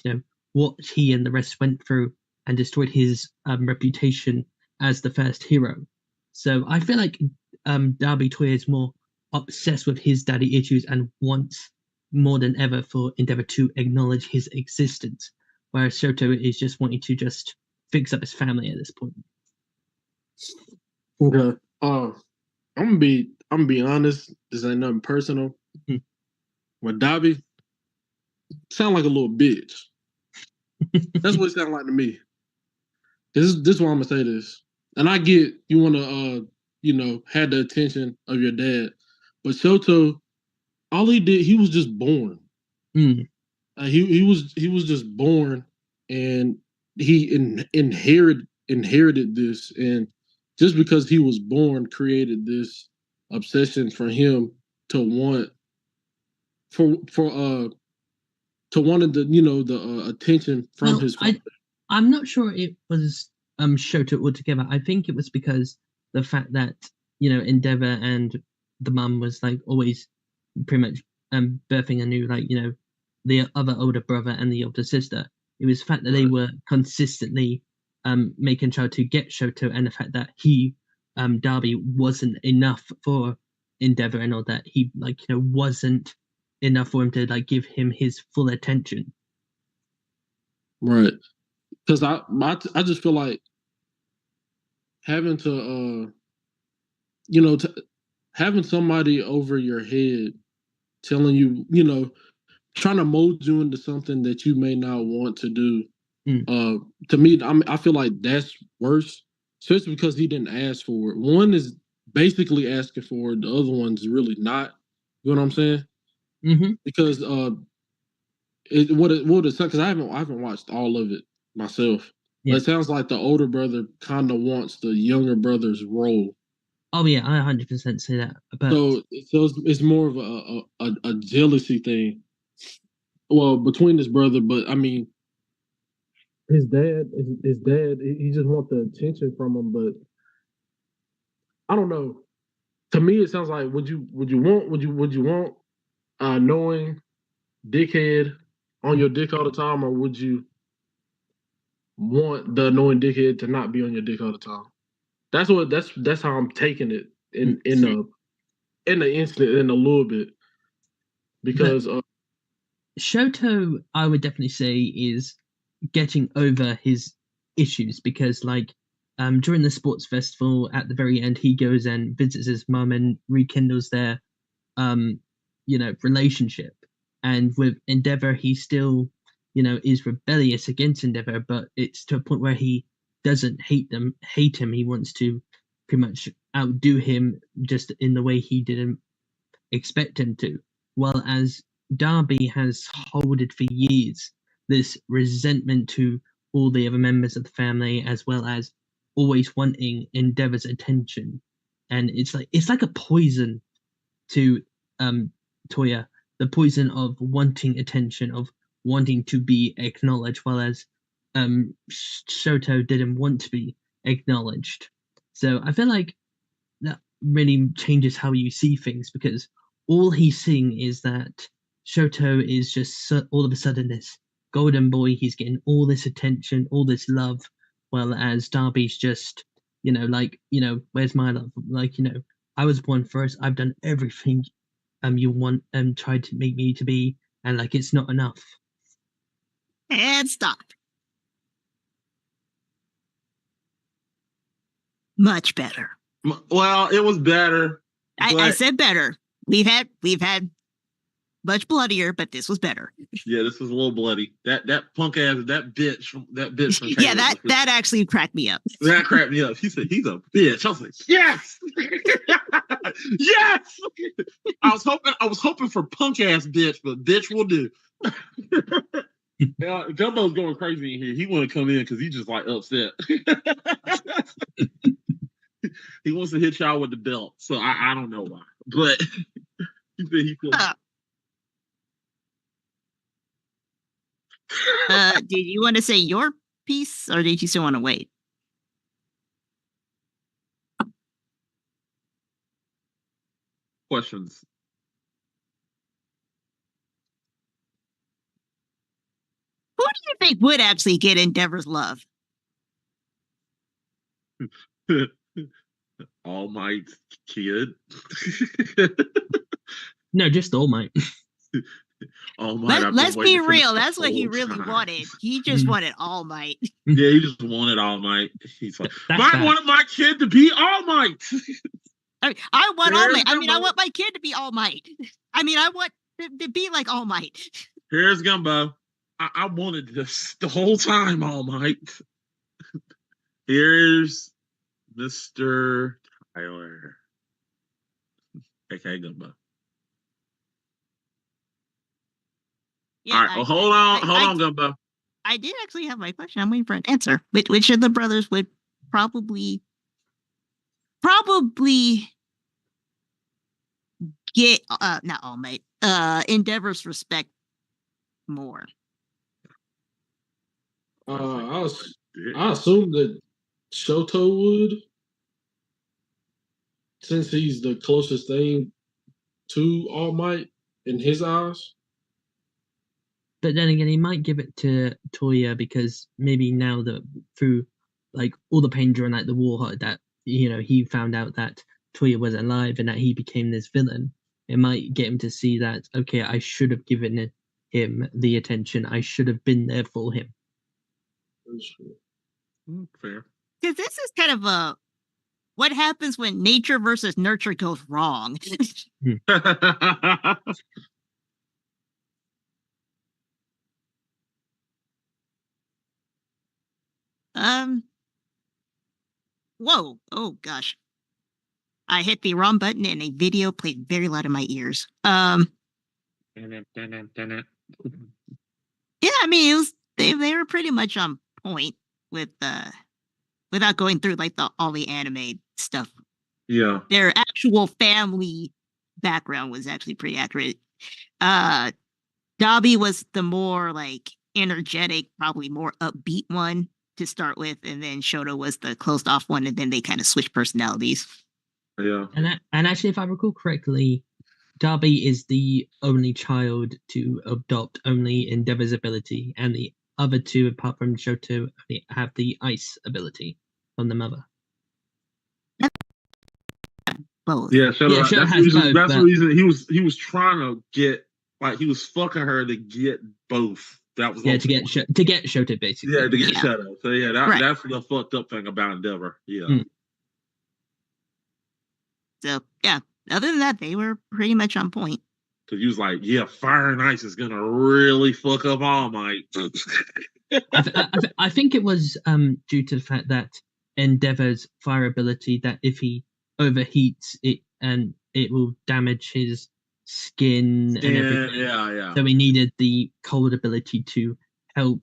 Speaker 2: what he and the rest went through, and destroyed his reputation as the first hero. So I feel like Darby Toy is more obsessed with his daddy issues and wants more than ever for Endeavor to acknowledge his existence, whereas Shoto is just wanting to just fix up his family at this point.
Speaker 5: Okay. I'm gonna be honest. This ain't nothing personal. With Dobby, sound like a little bitch. That's what it sounds like to me. This is why I'm gonna say this. And I get you wanna have the attention of your dad. But Shoto, all he did, he was just born. He was just born, and he inherited this, and just because he was born created this obsession for him to want to wanted the attention from his father.
Speaker 2: I'm not sure it was Shoto altogether. I think it was because the fact that Endeavor and the mum was like always pretty much birthing a new the other older brother and the older sister. It was the fact that they were consistently making sure to get Shoto, and the fact that he Darby wasn't enough for Endeavor, and all that he wasn't enough for him to like give him his full attention.
Speaker 5: Right. Because I just feel like having to having somebody over your head telling you, trying to mold you into something that you may not want to do. To me, I feel like that's worse, especially because he didn't ask for it. One is basically asking for it, the other one's really not. You know what I'm saying?
Speaker 2: Mm-hmm.
Speaker 5: Because because I haven't watched all of it myself. Yeah. But it sounds like the older brother kind of wants the younger brother's role.
Speaker 2: Oh yeah, I 100% say that. But
Speaker 5: so it's more of a jealousy thing. Well, between his brother, but I mean, his dad, he just wants the attention from him. But I don't know. To me, it sounds like would you want knowing dickhead on your dick all the time, or would you want the annoying dickhead to not be on your dick all the time? That's how I'm taking it in the instant, in a little bit, because
Speaker 2: Shoto, I would definitely say, is getting over his issues, because during the sports festival at the very end, he goes and visits his mum and rekindles their relationship. And with Endeavor, he still is rebellious against Endeavor, but it's to a point where he doesn't hate him. He wants to pretty much outdo him, just in the way he didn't expect him to. While as Darby has holded for years this resentment to all the other members of the family, as well as always wanting Endeavor's attention, and it's like a poison to Toya, the poison of wanting attention, of wanting to be acknowledged, while as Shoto didn't want to be acknowledged. So I feel like that really changes how you see things, because all he's seeing is that Shoto is just all of a sudden this golden boy. He's getting all this attention, all this love, while as Darby's just, where's my love? I was born first. I've done everything you want and tried to make me to be, and it's not enough.
Speaker 1: And stop. Much better.
Speaker 4: Well, it was better.
Speaker 1: I said better. We've had much bloodier, but this was better.
Speaker 4: Yeah, this was a little bloody. That punk ass, that bitch from
Speaker 1: yeah, that actually cracked me up.
Speaker 4: That cracked me up. He said he's a bitch. I was like, yes, yes. I was hoping for punk ass bitch, but bitch will do. Gumbo's going crazy in here. He want to come in because he's just upset. He wants to hit y'all with the belt, so I don't know why, but he said he feels.
Speaker 1: Did you want to say your piece, or did you still want to wait?
Speaker 4: Questions.
Speaker 1: Who do you think would actually get Endeavor's love?
Speaker 4: All Might's kid.
Speaker 2: No, just All Might.
Speaker 4: All Might.
Speaker 1: Let's be real. That's what he really wanted. He just wanted All Might.
Speaker 4: Yeah, he just wanted All Might. He's like, I wanted my kid to be All Might.
Speaker 1: I want All Might. I mean, I want my kid to be All Might. I mean, I want to be like All Might.
Speaker 4: Here's Gumbo. I wanted this the whole time, All Might. Here's Mr. Tyler. Okay, Gumbo.
Speaker 1: Yeah,
Speaker 4: all right, well, hold on, Gumbo.
Speaker 1: I did actually have my question. I'm waiting for an answer. Which of the brothers would probably get not All Might, Endeavor's respect more?
Speaker 5: I assume that Shoto would, since he's the closest thing to All Might in his eyes.
Speaker 2: But then again, he might give it to Toya, because maybe now that through all the pain during the war, that he found out that Toya was alive and that he became this villain. It might get him to see that, okay, I should have given him the attention. I should have been there for him.
Speaker 4: Fair.
Speaker 1: Because this is kind of what happens when nature versus nurture goes wrong. Whoa. Oh gosh. I hit the wrong button and a video played very loud in my ears. Yeah, I mean, they were pretty much on point with without going through all the anime stuff.
Speaker 4: Yeah.
Speaker 1: Their actual family background was actually pretty accurate. Dobby was the more energetic, probably more upbeat one to start with, and then Shoto was the closed off one, and then they kind of switched personalities.
Speaker 4: Yeah.
Speaker 2: And actually, if I recall correctly, Darby is the only child to adopt only Endeavor's ability, and the other two, apart from Shoto, only have the ice ability from the mother.
Speaker 1: Both.
Speaker 4: Yeah, that's the reason he was trying to get, he was fucking her to get both. That was
Speaker 2: to get Shoto, basically.
Speaker 4: Yeah, to get Shoto. So yeah, that's the fucked up thing about Endeavor. Yeah.
Speaker 1: So yeah, other than that, they were pretty much on point.
Speaker 4: Because he was like, yeah, fire and ice is gonna really fuck up All Might.
Speaker 2: I think it was due to the fact that Endeavor's fire ability, that if he overheats it, and it will damage his skin and everything.
Speaker 4: Yeah.
Speaker 2: So he needed the cold ability to help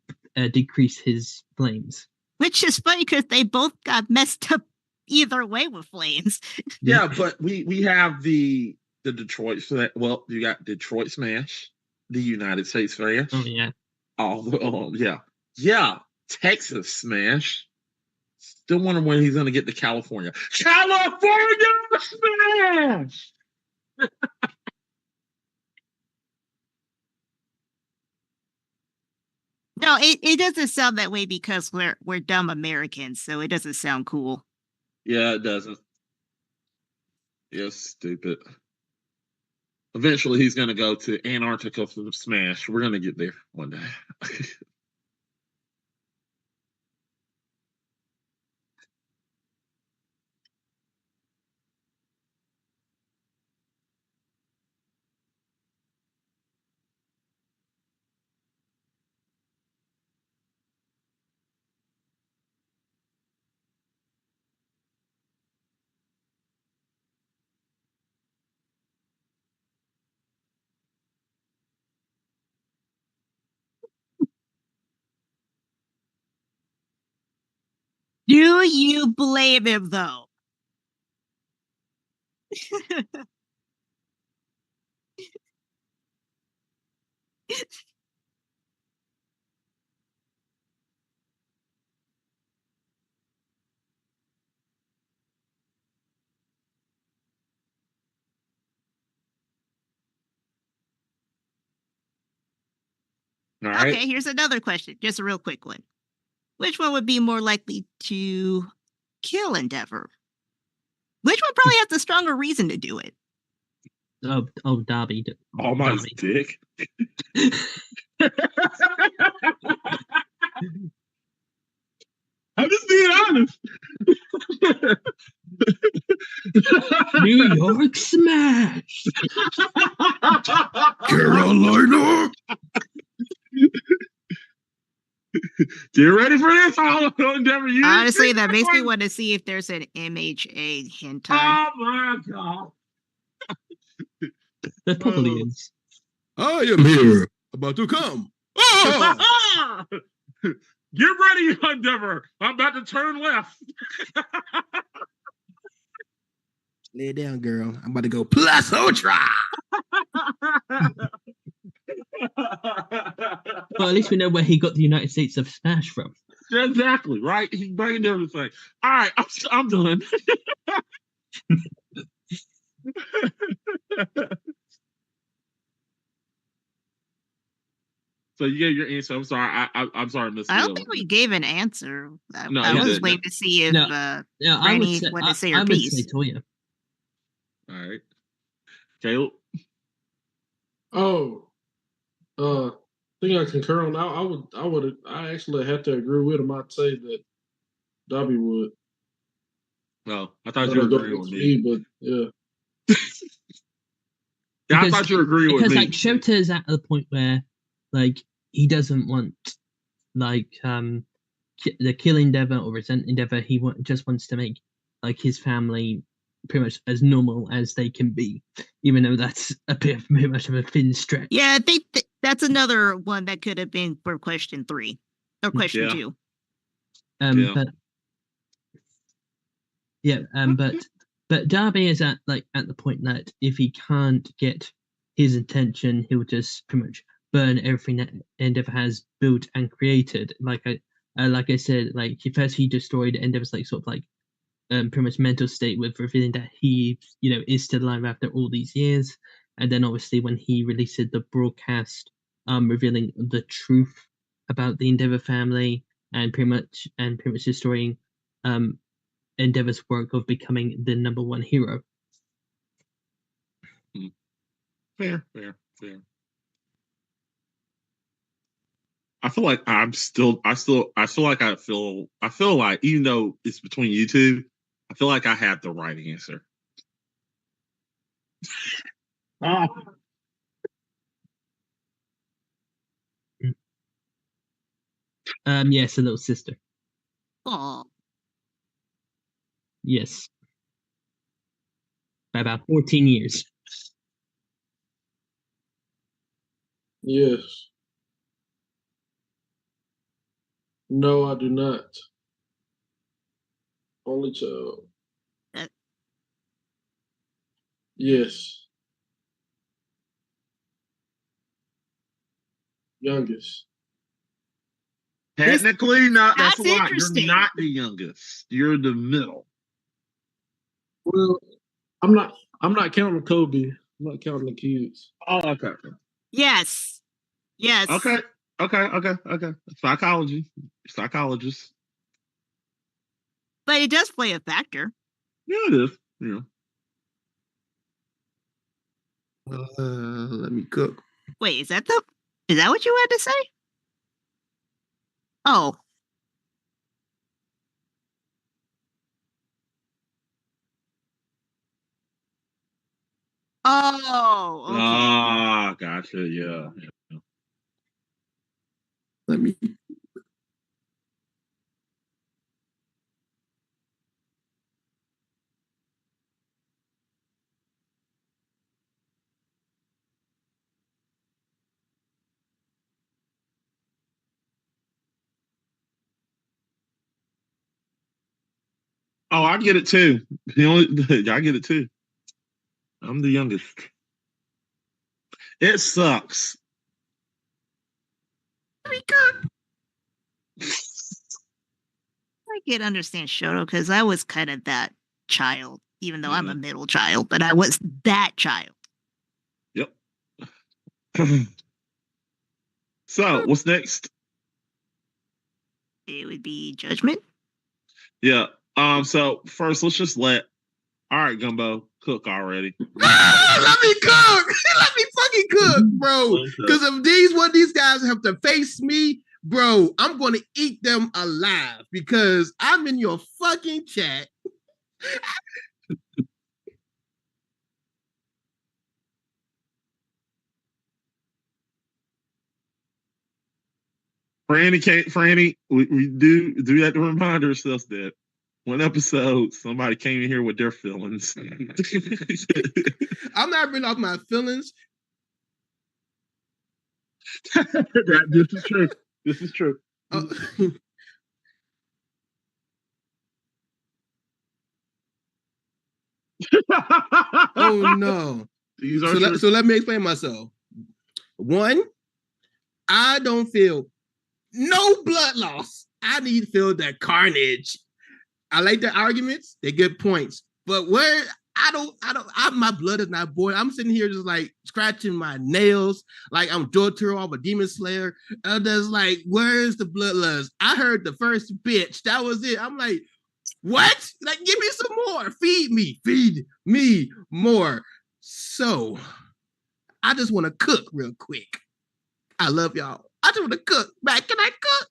Speaker 2: decrease his flames.
Speaker 1: Which is funny because they both got messed up either way with flames.
Speaker 4: Yeah, but we have the Detroit. Well, you got Detroit Smash, the United States Smash.
Speaker 2: Oh yeah.
Speaker 4: Yeah. Texas Smash. Still wondering when he's gonna get to California. California Smash.
Speaker 1: No, it doesn't sound that way because we're dumb Americans, so it doesn't sound cool.
Speaker 4: Yeah, it doesn't. It's stupid. Eventually, he's gonna go to Antarctica for the Smash. We're gonna get there one day.
Speaker 1: Do you blame him though?
Speaker 4: All right.
Speaker 1: Okay, here's another question. Just a real quick one. Which one would be more likely to kill Endeavor? Which one probably has the stronger reason to do it?
Speaker 2: Darby.
Speaker 4: Almighty's dick. I'm just being honest.
Speaker 2: New York Smash.
Speaker 6: Carolina.
Speaker 4: Get ready for this, Endeavor.
Speaker 1: Honestly, that makes me want to see if there's an MHA hentai.
Speaker 4: Oh my god.
Speaker 2: There probably is.
Speaker 6: I am here, about to come. Oh!
Speaker 4: Get ready, Endeavor. I'm about to turn left.
Speaker 6: Lay it down, girl. I'm about to go plus ultra.
Speaker 2: Well, at least we know where he got the United States of Smash from.
Speaker 4: Exactly, right? He brained everything. All right, I'm done. So you gave your answer. I'm sorry. I'm sorry, Miss.
Speaker 1: I don't think we gave an answer.
Speaker 4: No,
Speaker 1: I
Speaker 4: you
Speaker 1: was
Speaker 4: didn't.
Speaker 1: waiting to see if Granny wanted to say her
Speaker 2: I would
Speaker 1: piece.
Speaker 2: say Toya.
Speaker 4: All right, Caleb.
Speaker 5: Oh, I think I concur on that. I actually have to agree with him. I'd say that Dobby would.
Speaker 4: No, I thought you were agreeing with me.
Speaker 5: But yeah.
Speaker 4: Yeah, I thought you were agreeing with me.
Speaker 2: Because like Shota is at the point where like he doesn't want like the kill Endeavor or resent Endeavor. He just wants to make like his family pretty much as normal as they can be, even though that's a bit much of a thin stretch.
Speaker 1: Yeah, I think that's another one that could have been for question 3 or question 2.
Speaker 2: But Darby is at the point that if he can't get his intention, he'll just pretty much burn everything that Endeavor has built and created. Like I said, like first he destroyed Endeavor's like sort of like pretty much mental state with revealing that he is still alive after all these years, and then obviously when he released the broadcast revealing the truth about the Endeavor family and pretty much destroying Endeavor's work of becoming the #1 hero.
Speaker 4: Fair. I feel like I feel like even though it's between you two, I feel like I had the right answer.
Speaker 2: Yes, a little sister.
Speaker 1: Oh.
Speaker 2: Yes. By about 14 years.
Speaker 5: Yes. No, I do not. Only child.
Speaker 1: Uh,
Speaker 5: Yes. Youngest.
Speaker 4: Technically, not. That's a
Speaker 1: That's
Speaker 4: lot. You're
Speaker 1: interesting.
Speaker 4: not the youngest. You're the middle.
Speaker 5: Well, I'm not. I'm not counting Kobe. I'm not counting the kids.
Speaker 4: Oh, okay.
Speaker 1: Yes. Yes.
Speaker 4: Okay. Psychology. Psychologist.
Speaker 1: But it does play a factor.
Speaker 4: Yeah, it is. Yeah.
Speaker 6: Let me cook.
Speaker 1: Wait, is that what you had to say? Oh. Oh, okay.
Speaker 4: Ah, gotcha. Yeah.
Speaker 6: Let me.
Speaker 4: Oh, I get it too. I get it too. I'm the youngest. It sucks.
Speaker 1: Let me cook. I can understand Shoto because I was kind of that child, even though I'm a middle child, but I was that child.
Speaker 4: Yep. So, what's next?
Speaker 1: It would be Judgment.
Speaker 4: Yeah. So first, let's just let. All right, Gumbo, cook already.
Speaker 6: Let me cook. Let me fucking cook, bro. Because if one of these guys have to face me, bro, I'm gonna eat them alive because I'm in your fucking chat.
Speaker 4: Franny, we do have to remind ourselves that one episode somebody came in here with their feelings.
Speaker 6: I'm not bringing off my feelings.
Speaker 4: This is true. This is true.
Speaker 6: Oh no. So let me explain myself. One, I don't feel no blood loss. I need to feel that carnage. I like the arguments, they good points. But where my blood is not boiling. I'm sitting here just like scratching my nails, like I'm Jotaro off a Demon Slayer. Just like, where's the bloodlust? I heard the first bitch. That was it. I'm like, what? Like, give me some more. Feed me more. So I just want to cook real quick. I love y'all. I just want to cook. Mac, can I cook?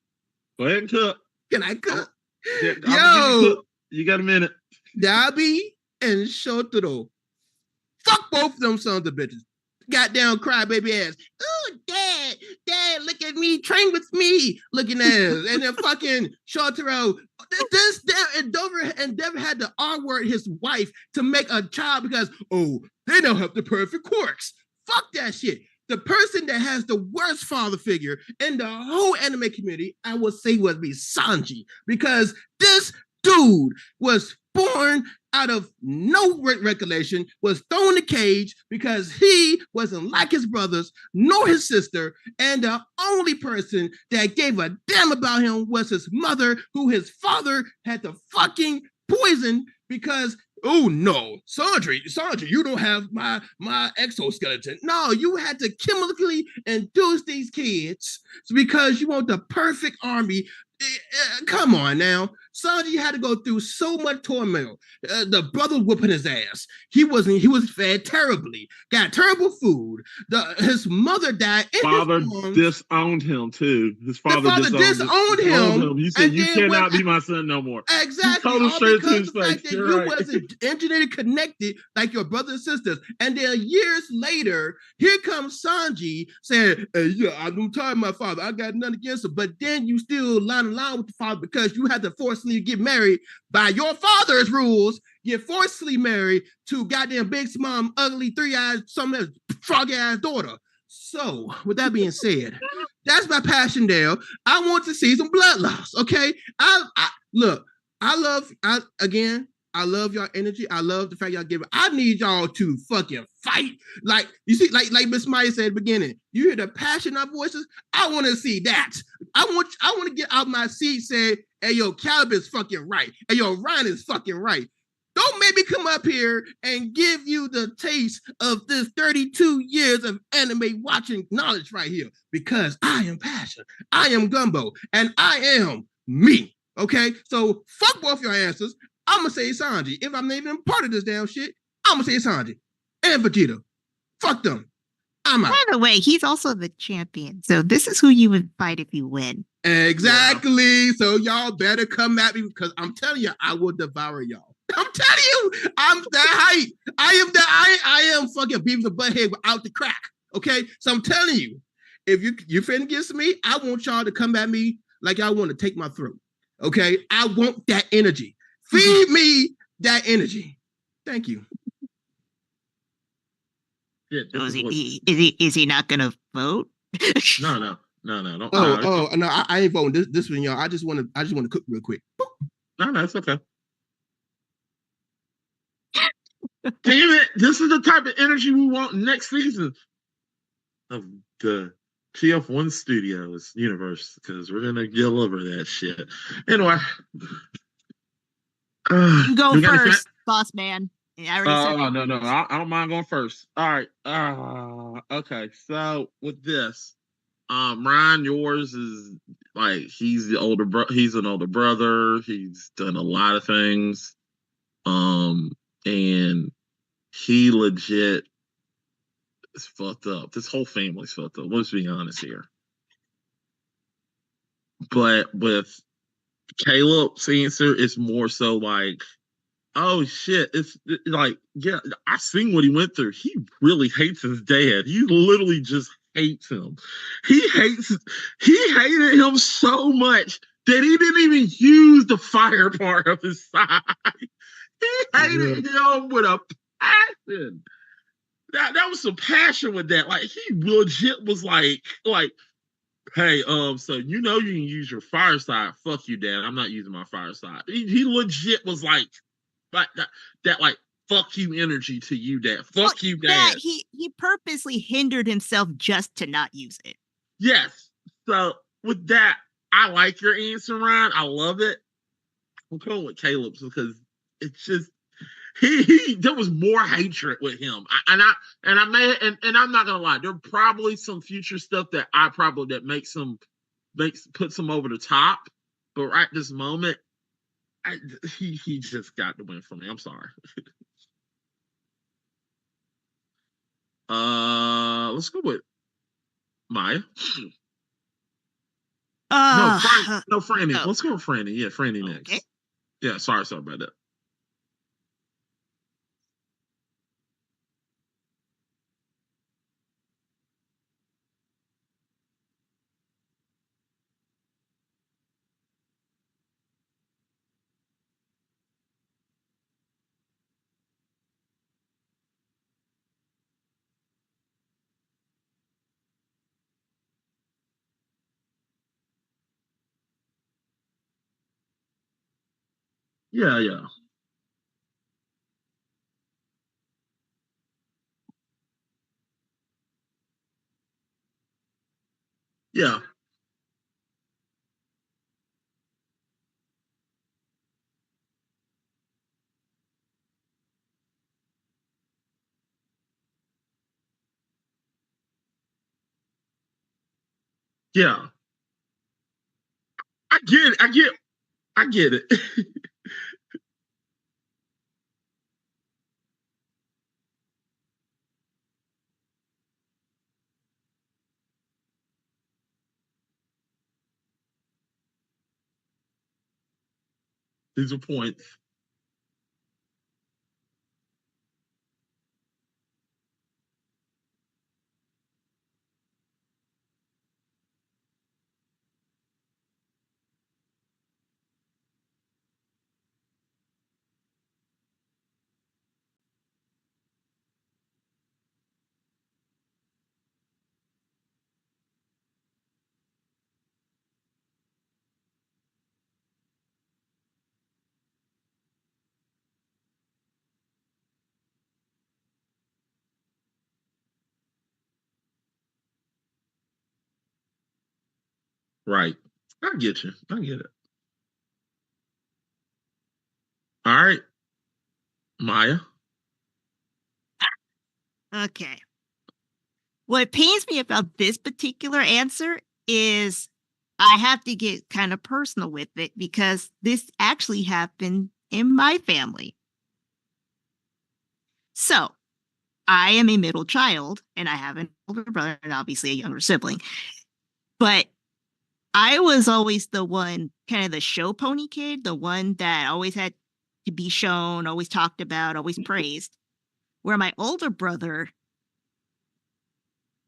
Speaker 4: Go ahead and cook.
Speaker 6: Can I cook?
Speaker 4: Yo, you got a minute.
Speaker 6: Dabi and Shotaro. Fuck both of them sons of bitches. Goddamn crybaby ass. Oh, dad, look at me, train with me, looking ass. And then fucking Shotaro. Endeavor had to R-word his wife to make a child because, they don't have the perfect quirks. Fuck that shit. The person that has the worst father figure in the whole anime community, I would say, would be Sanji, because this dude was born out of no recollection, was thrown in a cage because he wasn't like his brothers nor his sister, and the only person that gave a damn about him was his mother, who his father had to fucking poison because, oh no, Sandra, you don't have my exoskeleton. No, you had to chemically induce these kids because you want the perfect army. Come on now. Sanji had to go through so much turmoil. The brother whooping his ass. He was fed terribly. Got terrible food. His mother died.
Speaker 4: Father disowned him too. His father
Speaker 6: disowned him.
Speaker 4: He said, "You cannot be my son no more."
Speaker 6: Exactly.
Speaker 4: He told him straight to his
Speaker 6: face.
Speaker 4: That
Speaker 6: you wasn't engineered connected like your brothers and sisters. And then years later, here comes Sanji saying, "Hey, yeah, I'm tired of my father. I got nothing against him." But then you still line along with the father because you had to forcibly get married by your father's rules. Get forcibly married to goddamn big mom, ugly, 3-eyed, some froggy ass daughter. So, with that being said, that's my passion, Dale. I want to see some blood loss. Okay, I look. Again, I love y'all energy. I love the fact y'all give it. I need y'all to fucking fight. Like you see, like Miss Maya said at the beginning. You hear the passion in our voices. I want to see that. I want to get out my seat saying, "Hey, yo, Caleb is fucking right. Hey, yo, Ryan is fucking right." Don't make me come up here and give you the taste of this 32 years of anime watching knowledge right here, because I am passion. I am Gumbo, and I am me. Okay, so fuck both your answers. I'm gonna say Sanji. If I'm not even part of this damn shit, I'm gonna say Sanji and Vegeta. Fuck them. I'm out.
Speaker 1: By the way, he's also the champion, so this is who you would fight if you win.
Speaker 6: Exactly. Yeah. So y'all better come at me, because I'm telling you, I will devour y'all. I'm telling you, I'm that height. I am fucking Beavis and Butthead without the crack. Okay, so I'm telling you, if you're fighting against me, I want y'all to come at me like y'all want to take my throat. Okay, I want that energy. Feed me that energy. Thank you.
Speaker 4: Yeah,
Speaker 1: So is he not gonna vote?
Speaker 4: No. Don't,
Speaker 6: no, I ain't voting this one, y'all. I just want to cook real quick.
Speaker 4: No, it's okay. Damn it! This is the type of energy we want next season of the TF1 Studios universe, because we're gonna deliver that shit. Anyway,
Speaker 1: you can go first, boss man.
Speaker 4: No, I don't mind going first. All right. Okay. So with this, Ryan, yours is like he's the older he's an older brother. He's done a lot of things, and he legit is fucked up. This whole family's fucked up. Let's be honest here. But with Caleb's answer, it's more so like, oh shit, it's like, yeah, I seen what he went through. He really hates his dad. He literally just hates him. He hated him so much that he didn't even use the fire part of his side. He hated him with a passion. That was some passion with that. Like, he legit was like, hey, so you know you can use your fire side. Fuck you, Dad. I'm not using my fire side. He legit was like that like fuck you energy to you, Dad. Fuck you, Dad.
Speaker 1: That he purposely hindered himself just to not use it.
Speaker 4: Yes. So with that, I like your answer, Ryan. I love it. I'm going with Caleb's because it's just there was more hatred with him. I'm not gonna lie, there probably some future stuff that puts him over the top. But right this moment, he just got the win for me. I'm sorry. Let's go with Maya. No, Franny. Oh. Let's go with Franny. Yeah, Franny next. Okay. Yeah, sorry about that. Yeah. Yeah. Yeah. I get it. These are points. Right. I get you. I get it. All right, Maya.
Speaker 1: Okay. What pains me about this particular answer is I have to get kind of personal with it because this actually happened in my family. So, I am a middle child and I have an older brother and obviously a younger sibling. But I was always the one, kind of the show pony kid, the one that always had to be shown, always talked about, always praised. Where my older brother,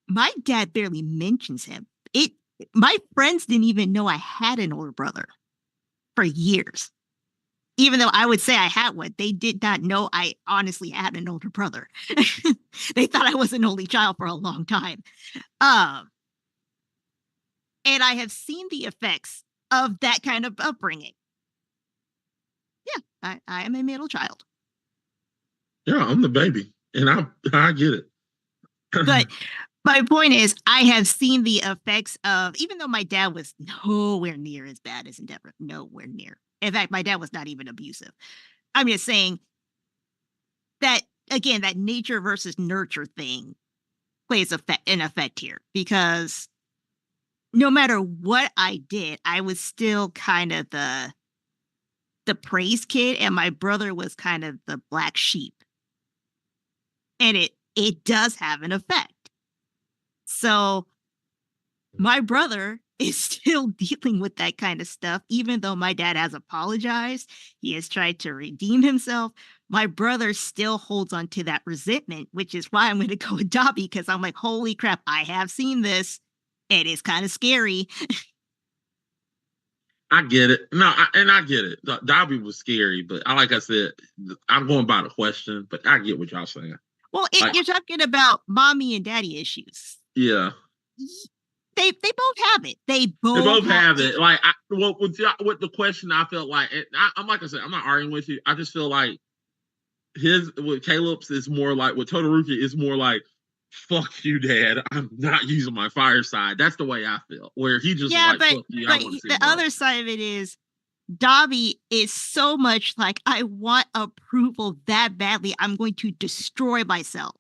Speaker 1: my dad barely mentions him. My friends didn't even know I had an older brother for years. Even though I would say I had one, they did not know I honestly had an older brother. They thought I was an only child for a long time. Um, and I have seen the effects of that kind of upbringing. Yeah, I am a middle child.
Speaker 4: Yeah, I'm the baby, and I get it.
Speaker 1: But my point is, I have seen the effects of, even though my dad was nowhere near as bad as Endeavor, nowhere near. In fact, my dad was not even abusive. I'm just saying that, again, that nature versus nurture thing plays an effect here because no matter what I did, I was still kind of the praise kid, and my brother was kind of the black sheep. And it does have an effect. So my brother is still dealing with that kind of stuff, even though my dad has apologized. He has tried to redeem himself. My brother still holds on to that resentment, which is why I'm going to go with Dobby, because I'm like, holy crap, I have seen this. It is kind of scary.
Speaker 4: I get it. No, I get it. Dobby was scary, but like I said, I'm going by the question, but I get what y'all saying.
Speaker 1: Well, you're talking about mommy and daddy issues.
Speaker 4: Yeah.
Speaker 1: They both have it. They
Speaker 4: both have it. Like, with the question, I felt like, I'm like I said, I'm not arguing with you. I just feel like with Caleb's is more like, with Todoroki is more like, fuck you, Dad. I'm not using my fire side. That's the way I feel. Where he just like, fuck you.
Speaker 1: But the other side of it is, Dobby is so much like, I want approval that badly. I'm going to destroy myself.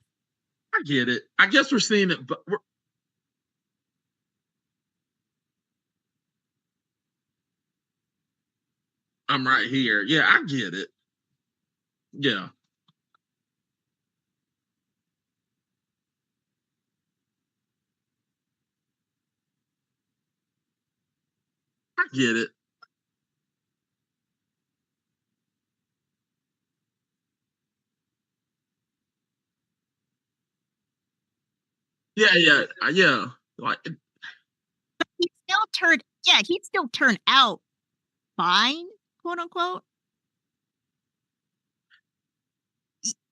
Speaker 4: I get it. I guess we're seeing it, but I'm right here. Yeah, I get it. Yeah. I get it. Yeah. Like,
Speaker 1: he still turned out fine, quote unquote.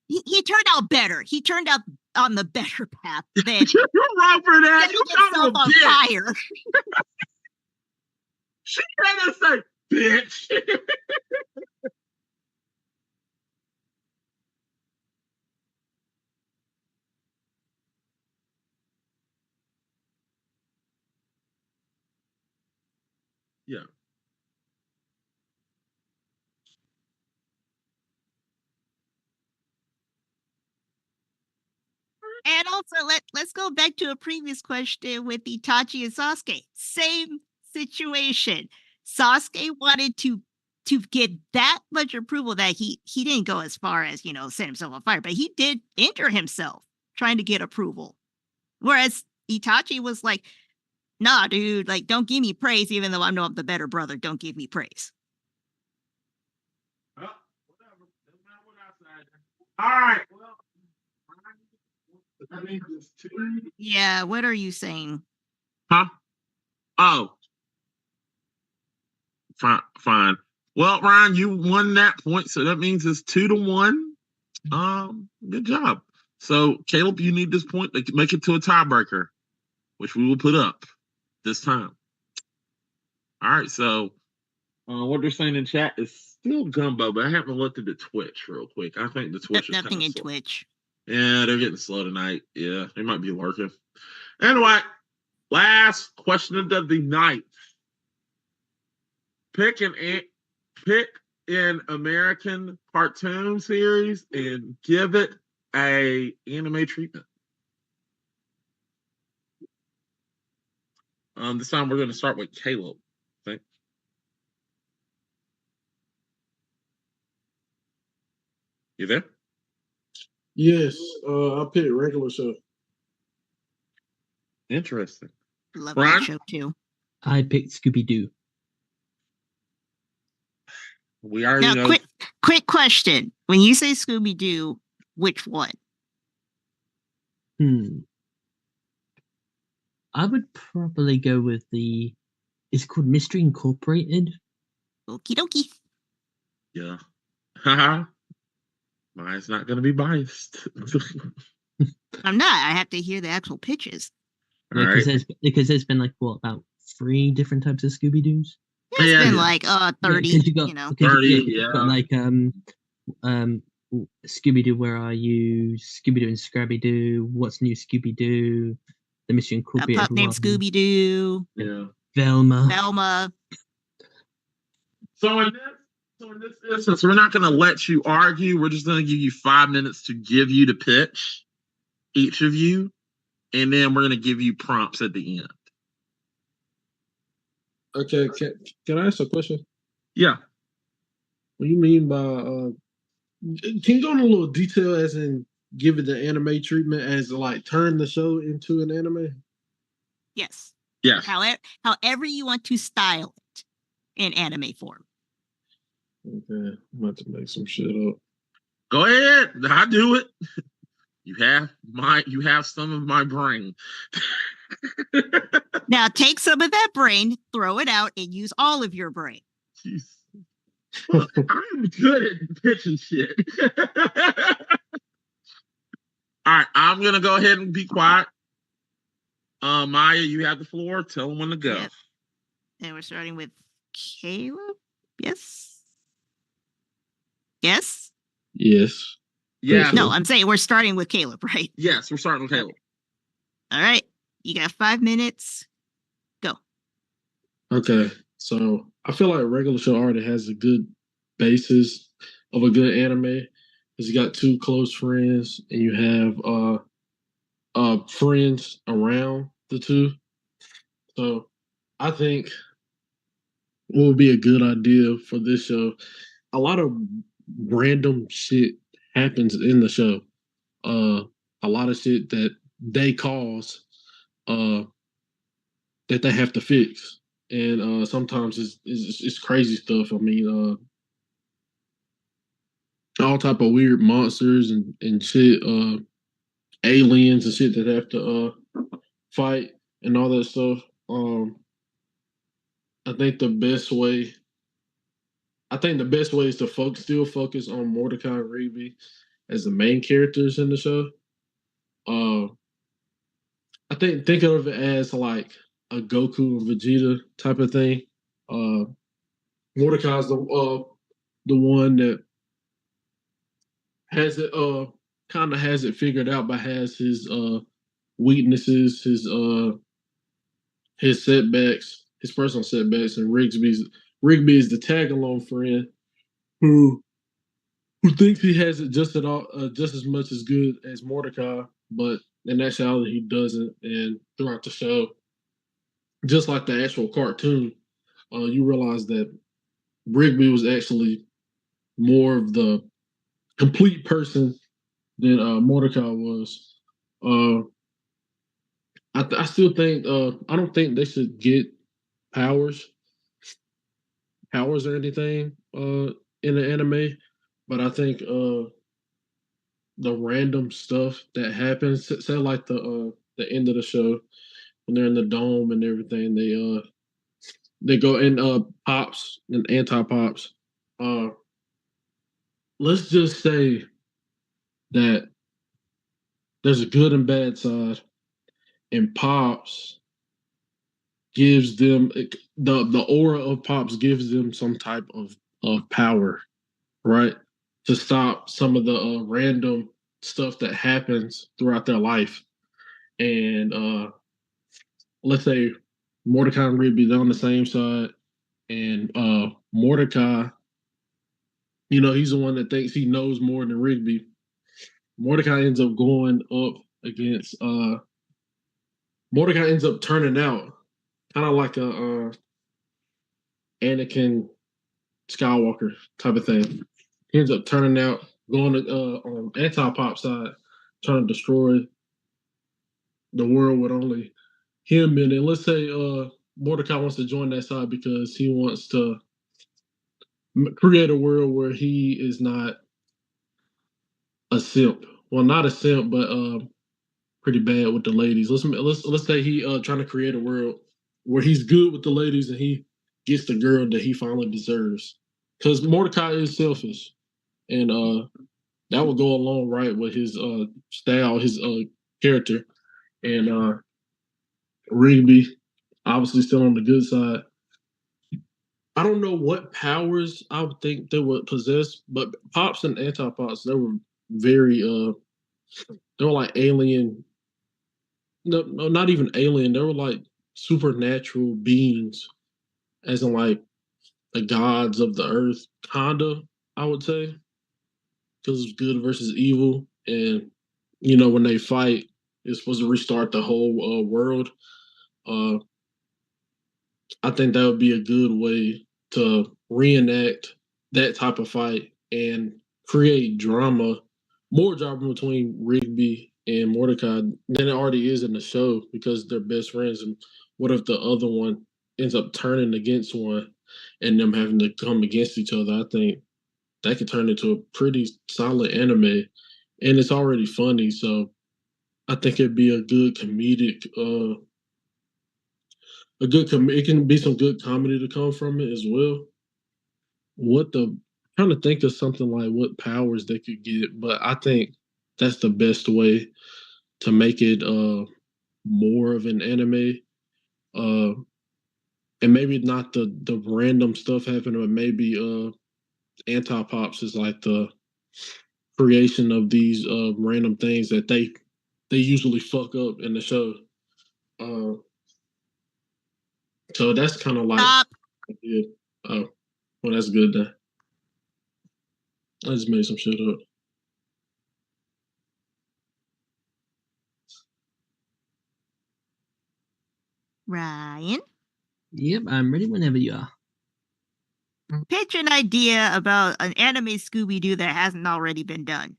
Speaker 1: He turned out better. He turned out on the better path than
Speaker 4: you're wrong for that. You
Speaker 1: himself on fire.
Speaker 4: She can't say, bitch. Yeah.
Speaker 1: And also, let's go back to a previous question with Itachi and Sasuke. Same situation. Sasuke wanted to get that much approval that he didn't go as far as, set himself on fire, but he did injure himself trying to get approval. Whereas Itachi was like, nah, dude, like, don't give me praise, even though I know I'm the better brother. Don't give me praise.
Speaker 4: Whatever. Doesn't matter what I said. All right. Well, I mean,
Speaker 1: yeah, what are you saying?
Speaker 4: Huh? Oh. Fine. Well, Ryan, you won that point, so that means it's 2-1. Good job. So, Caleb, you need this point to make it to a tiebreaker, which we will put up this time. All right, so what they're saying in chat is still Gumbo, but I haven't looked at the Twitch real quick. I think the Twitch is
Speaker 1: nothing in
Speaker 4: slow.
Speaker 1: Twitch.
Speaker 4: Yeah, they're getting slow tonight. Yeah, they might be lurking. Anyway, last question of the night. pick an American cartoon series and give it a anime treatment. This time we're going to start with Caleb. Okay. You there?
Speaker 5: Yes, I picked regular show.
Speaker 4: Interesting.
Speaker 1: Love
Speaker 4: Ron?
Speaker 1: that show too.
Speaker 2: I picked Scooby Doo.
Speaker 4: We already
Speaker 1: Now,
Speaker 4: know.
Speaker 1: quick question. When you say Scooby Doo, which one?
Speaker 2: I would probably go with it's called Mystery Incorporated.
Speaker 1: Okie dokie.
Speaker 4: Yeah. Mine's not going to be biased.
Speaker 1: I'm not. I have to hear the actual pitches.
Speaker 4: All right.
Speaker 2: Because there's been like what, about 3 different types of Scooby Doos.
Speaker 1: It's been like 30.
Speaker 2: Yeah, you got,
Speaker 1: you know.
Speaker 4: 30,
Speaker 2: you've got like Scooby Doo, Where Are You? Scooby Doo and Scrappy Doo. What's New Scooby Doo? The Mystery
Speaker 1: A
Speaker 2: Incorporated
Speaker 1: pup named
Speaker 2: one.
Speaker 1: Scooby Doo.
Speaker 4: Yeah.
Speaker 2: Velma.
Speaker 1: Velma.
Speaker 4: So in this instance, we're not going to let you argue. We're just going to give you 5 minutes to give you the pitch, each of you, and then we're going to give you prompts at the end.
Speaker 5: Okay, can I ask a question?
Speaker 4: Yeah.
Speaker 5: What do you mean by can you go into a little detail as in give it the anime treatment as like turn the show into an anime?
Speaker 1: Yes.
Speaker 4: Yes.
Speaker 1: However you want to style it in anime form.
Speaker 5: Okay, I'm about to make some shit up.
Speaker 4: Go ahead. I do it. You have some of my brain.
Speaker 1: Now take some of that brain, throw it out, and use all of your brain.
Speaker 4: Jeez. Look, I'm good at pitching shit. All right, I'm gonna go ahead and be quiet. Maya, you have the floor. Tell them when to go.
Speaker 1: Yep. And we're starting with Caleb. Yes. Yes.
Speaker 5: Yes.
Speaker 4: Yeah.
Speaker 1: No, I'm saying we're starting with Caleb, right?
Speaker 4: Yes, we're starting with Caleb.
Speaker 1: All right. You got 5 minutes. Go.
Speaker 5: Okay, so I feel like regular show already has a good basis of a good anime because you got 2 close friends and you have friends around the 2. So I think what would be a good idea for this show, a lot of random shit happens in the show. A lot of shit that they cause that they have to fix. And sometimes it's crazy stuff. I mean, all type of weird monsters and shit, aliens and shit that have to fight and all that stuff. I think the best way is to still focus on Mordecai and Rigby as the main characters in the show. I think of it as like a Goku and Vegeta type of thing. Mordecai's the one that has it kind of has it figured out, but has his weaknesses, his setbacks, his personal setbacks, and Rigby is the tag along friend who thinks he has it just as much as good as Mordecai, but in actuality he doesn't. And throughout the show, just like the actual cartoon, you realize that Rigby was actually more of the complete person than Mordecai was. I still think I don't think they should get powers or anything in the anime, but I think the random stuff that happens, say like the end of the show when they're in the dome and everything, they go in pops and anti-pops. Let's just say that there's a good and bad side, and Pops gives them the aura of Pops gives them some type of power, right? To stop some of the random stuff that happens throughout their life. And let's say Mordecai and Rigby, they're on the same side, and Mordecai, he's the one that thinks he knows more than Rigby. Mordecai ends up going up against Mordecai ends up turning out kind of like a Anakin Skywalker type of thing. He ends up turning out, going to, on anti-pop side, trying to destroy the world with only him in it. Let's say Mordecai wants to join that side because he wants to create a world where he is not a simp. Well, not a simp, but pretty bad with the ladies. Let's say he trying to create a world where he's good with the ladies and he gets the girl that he finally deserves. Because Mordecai is selfish, and that would go along right with his style, his character, and Rigby, obviously still on the good side. I don't know what powers I would think they would possess, but Pops and Anti-Pops, they were very they were like alien. No, not even alien. They were like supernatural beings, as in like the gods of the earth, kinda. I would say, because it's good versus evil, and when they fight, it's supposed to restart the whole world. Uh, I think that would be a good way to reenact that type of fight and create drama, more drama between Rigby and Mordecai than it already is in the show because they're best friends. And what if the other one ends up turning against one and them having to come against each other? I think that could turn into a pretty solid anime. And it's already funny, so I think it'd be a good comedic it can be some good comedy to come from it as well. What the Trying to think of something like what powers they could get, but I think that's the best way to make it more of an anime. Uh and maybe not the random stuff happening, but maybe anti pops is like the creation of these random things that they usually fuck up in the show. Uh so that's kind of like
Speaker 1: Stop.
Speaker 5: yeah. Oh, well that's good then. I just made some shit up.
Speaker 1: Ryan,
Speaker 2: Yep, I'm ready whenever you are.
Speaker 1: pitch an idea about an anime Scooby Doo that hasn't already been done.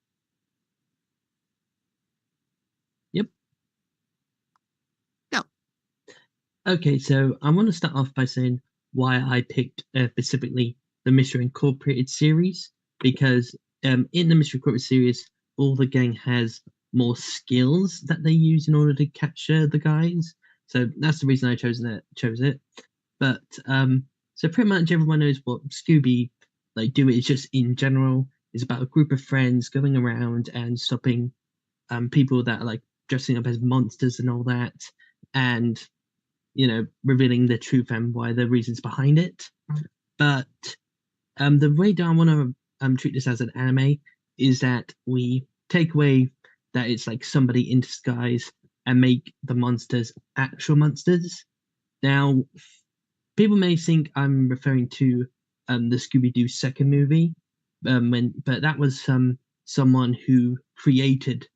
Speaker 2: Yep.
Speaker 1: Go.
Speaker 2: Okay, so I want to start off by saying why I picked specifically the Mystery Incorporated series, because in the Mystery Incorporated series, all the gang has more skills that they use in order to capture the guys. So that's the reason I chose it. But so pretty much everyone knows what Scooby like do. It's just in general. It's about a group of friends going around and stopping people that are like dressing up as monsters and all that, and revealing the truth and why the reasons behind it. But the way that I want to treat this as an anime is that we take away that it's like somebody in disguise and make the monsters actual monsters. Now, people may think I'm referring to the Scooby Doo second movie, but that was someone who created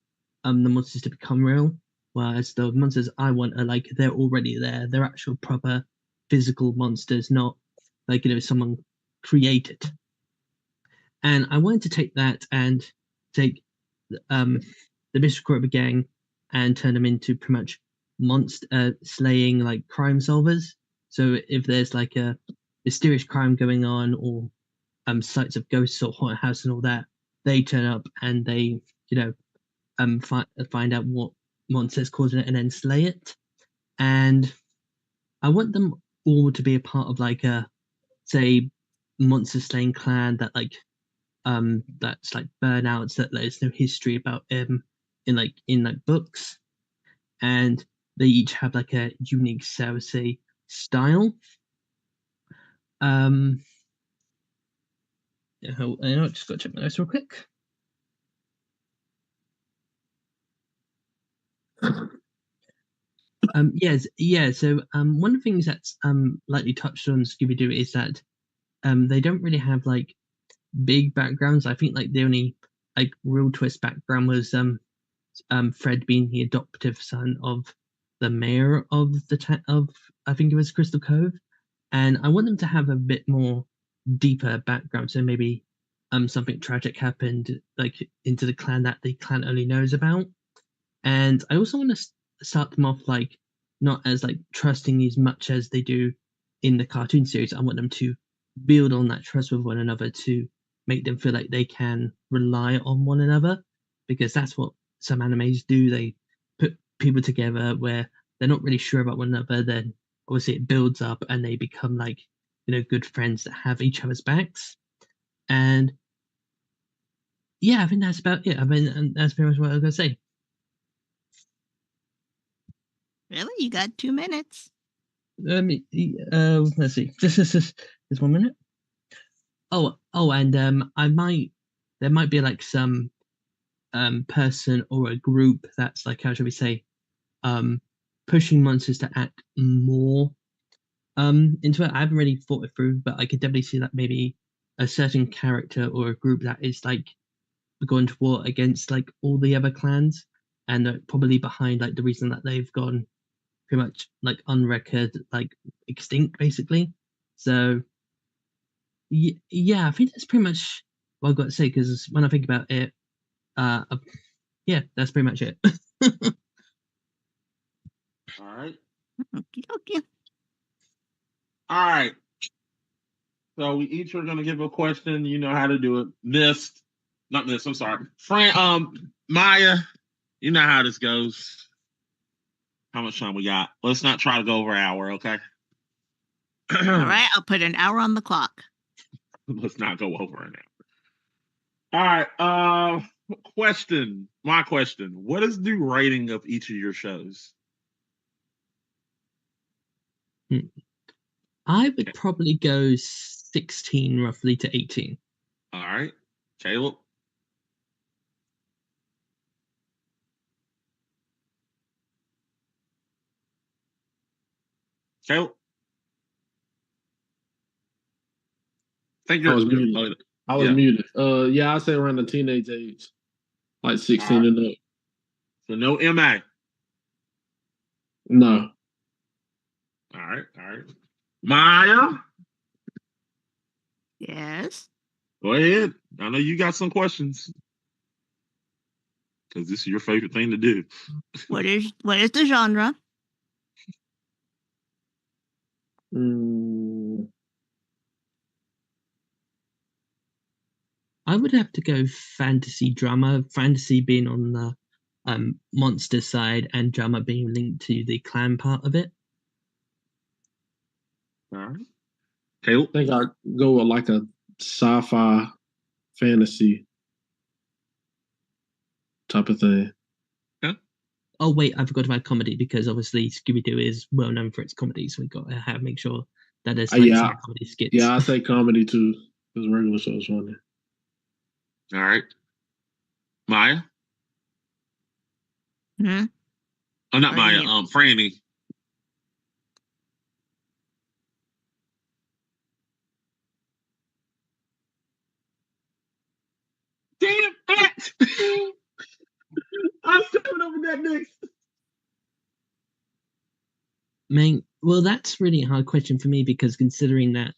Speaker 2: the monsters to become real, whereas the monsters I want are like they're already there. They're actual proper physical monsters, not like someone created. And I wanted to take that and take the Mystery Corporate gang and turn them into pretty much monster slaying like crime solvers. So if there's like a mysterious crime going on or sites of ghosts or haunted house and all that, they turn up and they find out what monster's causing it and then slay it. And I want them all to be a part of like a say monster slaying clan that like that's like burnouts that there's no history about in books, and they each have like a unique say style. Yeah, I just got to check my notes real quick. Yes, yeah. So one of the things that's lightly touched on Scooby Doo is that they don't really have like big backgrounds. I think like the only like real twist background was Fred being the adoptive son of the mayor of of I think it was Crystal Cove, and I want them to have a bit more deeper background. So maybe something tragic happened like into the clan that the clan only knows about, and I also want to start them off like not as like trusting as much as they do in the cartoon series. I want them to build on that trust with one another to make them feel like they can rely on one another, because that's what some animes do. They put people together where they're not really sure about one another. Then obviously it builds up and they become like good friends that have each other's backs. And yeah, I think that's about it. I mean, and that's pretty much what I was gonna say.
Speaker 1: Really? You got 2 minutes.
Speaker 2: Let's see. Just 1 minute. Oh, and there might be like some person or a group that's like, how should we say, um pushing monsters to act more into it. I haven't really thought it through, but I could definitely see that maybe a certain character or a group that is like going to war against like all the other clans, and probably behind like the reason that they've gone pretty much like on record, like extinct basically. So yeah, I think that's pretty much what I've got to say, because when I think about it, yeah, that's pretty much it.
Speaker 4: All right.
Speaker 1: Okie dokie.
Speaker 4: All right. So we each are gonna give a question. You know how to do it. Not missed. I'm sorry, Maya. You know how this goes. How much time we got? Let's not try to go over an hour, okay?
Speaker 1: All right, I'll put an hour on the clock.
Speaker 4: Let's not go over an hour. All right. Question. My question. What is the rating of each of your shows?
Speaker 2: I would probably go 16 roughly to 18.
Speaker 4: All right. Caleb. Caleb. I think
Speaker 5: I
Speaker 4: you're
Speaker 5: was muted.
Speaker 4: oh,
Speaker 5: I was
Speaker 4: yeah.
Speaker 5: muted. Yeah, I say around the teenage age, like 16
Speaker 4: right.
Speaker 5: and up.
Speaker 4: So no MA.
Speaker 5: No.
Speaker 4: All right. Maya.
Speaker 1: Yes.
Speaker 4: Go ahead. I know you got some questions, because this is your favorite thing to do.
Speaker 1: What is the genre?
Speaker 5: Mm,
Speaker 2: I would have to go fantasy drama, fantasy being on the monster side and drama being linked to the clan part of it.
Speaker 4: All right. Caleb.
Speaker 5: I think I'd go with like a sci-fi fantasy type of thing.
Speaker 2: Oh wait, I forgot about comedy, because obviously Scooby Doo is well known for its comedy, so we got to make sure that there's like some comedy skits.
Speaker 5: Yeah, I say comedy too, because regular shows funny.
Speaker 4: All right. Maya.
Speaker 1: Hmm?
Speaker 4: Oh, not
Speaker 1: What do you
Speaker 4: Maya.
Speaker 1: mean?
Speaker 4: Franny. Damn it! I'm stepping over that next.
Speaker 2: Well, that's really a hard question for me, because considering that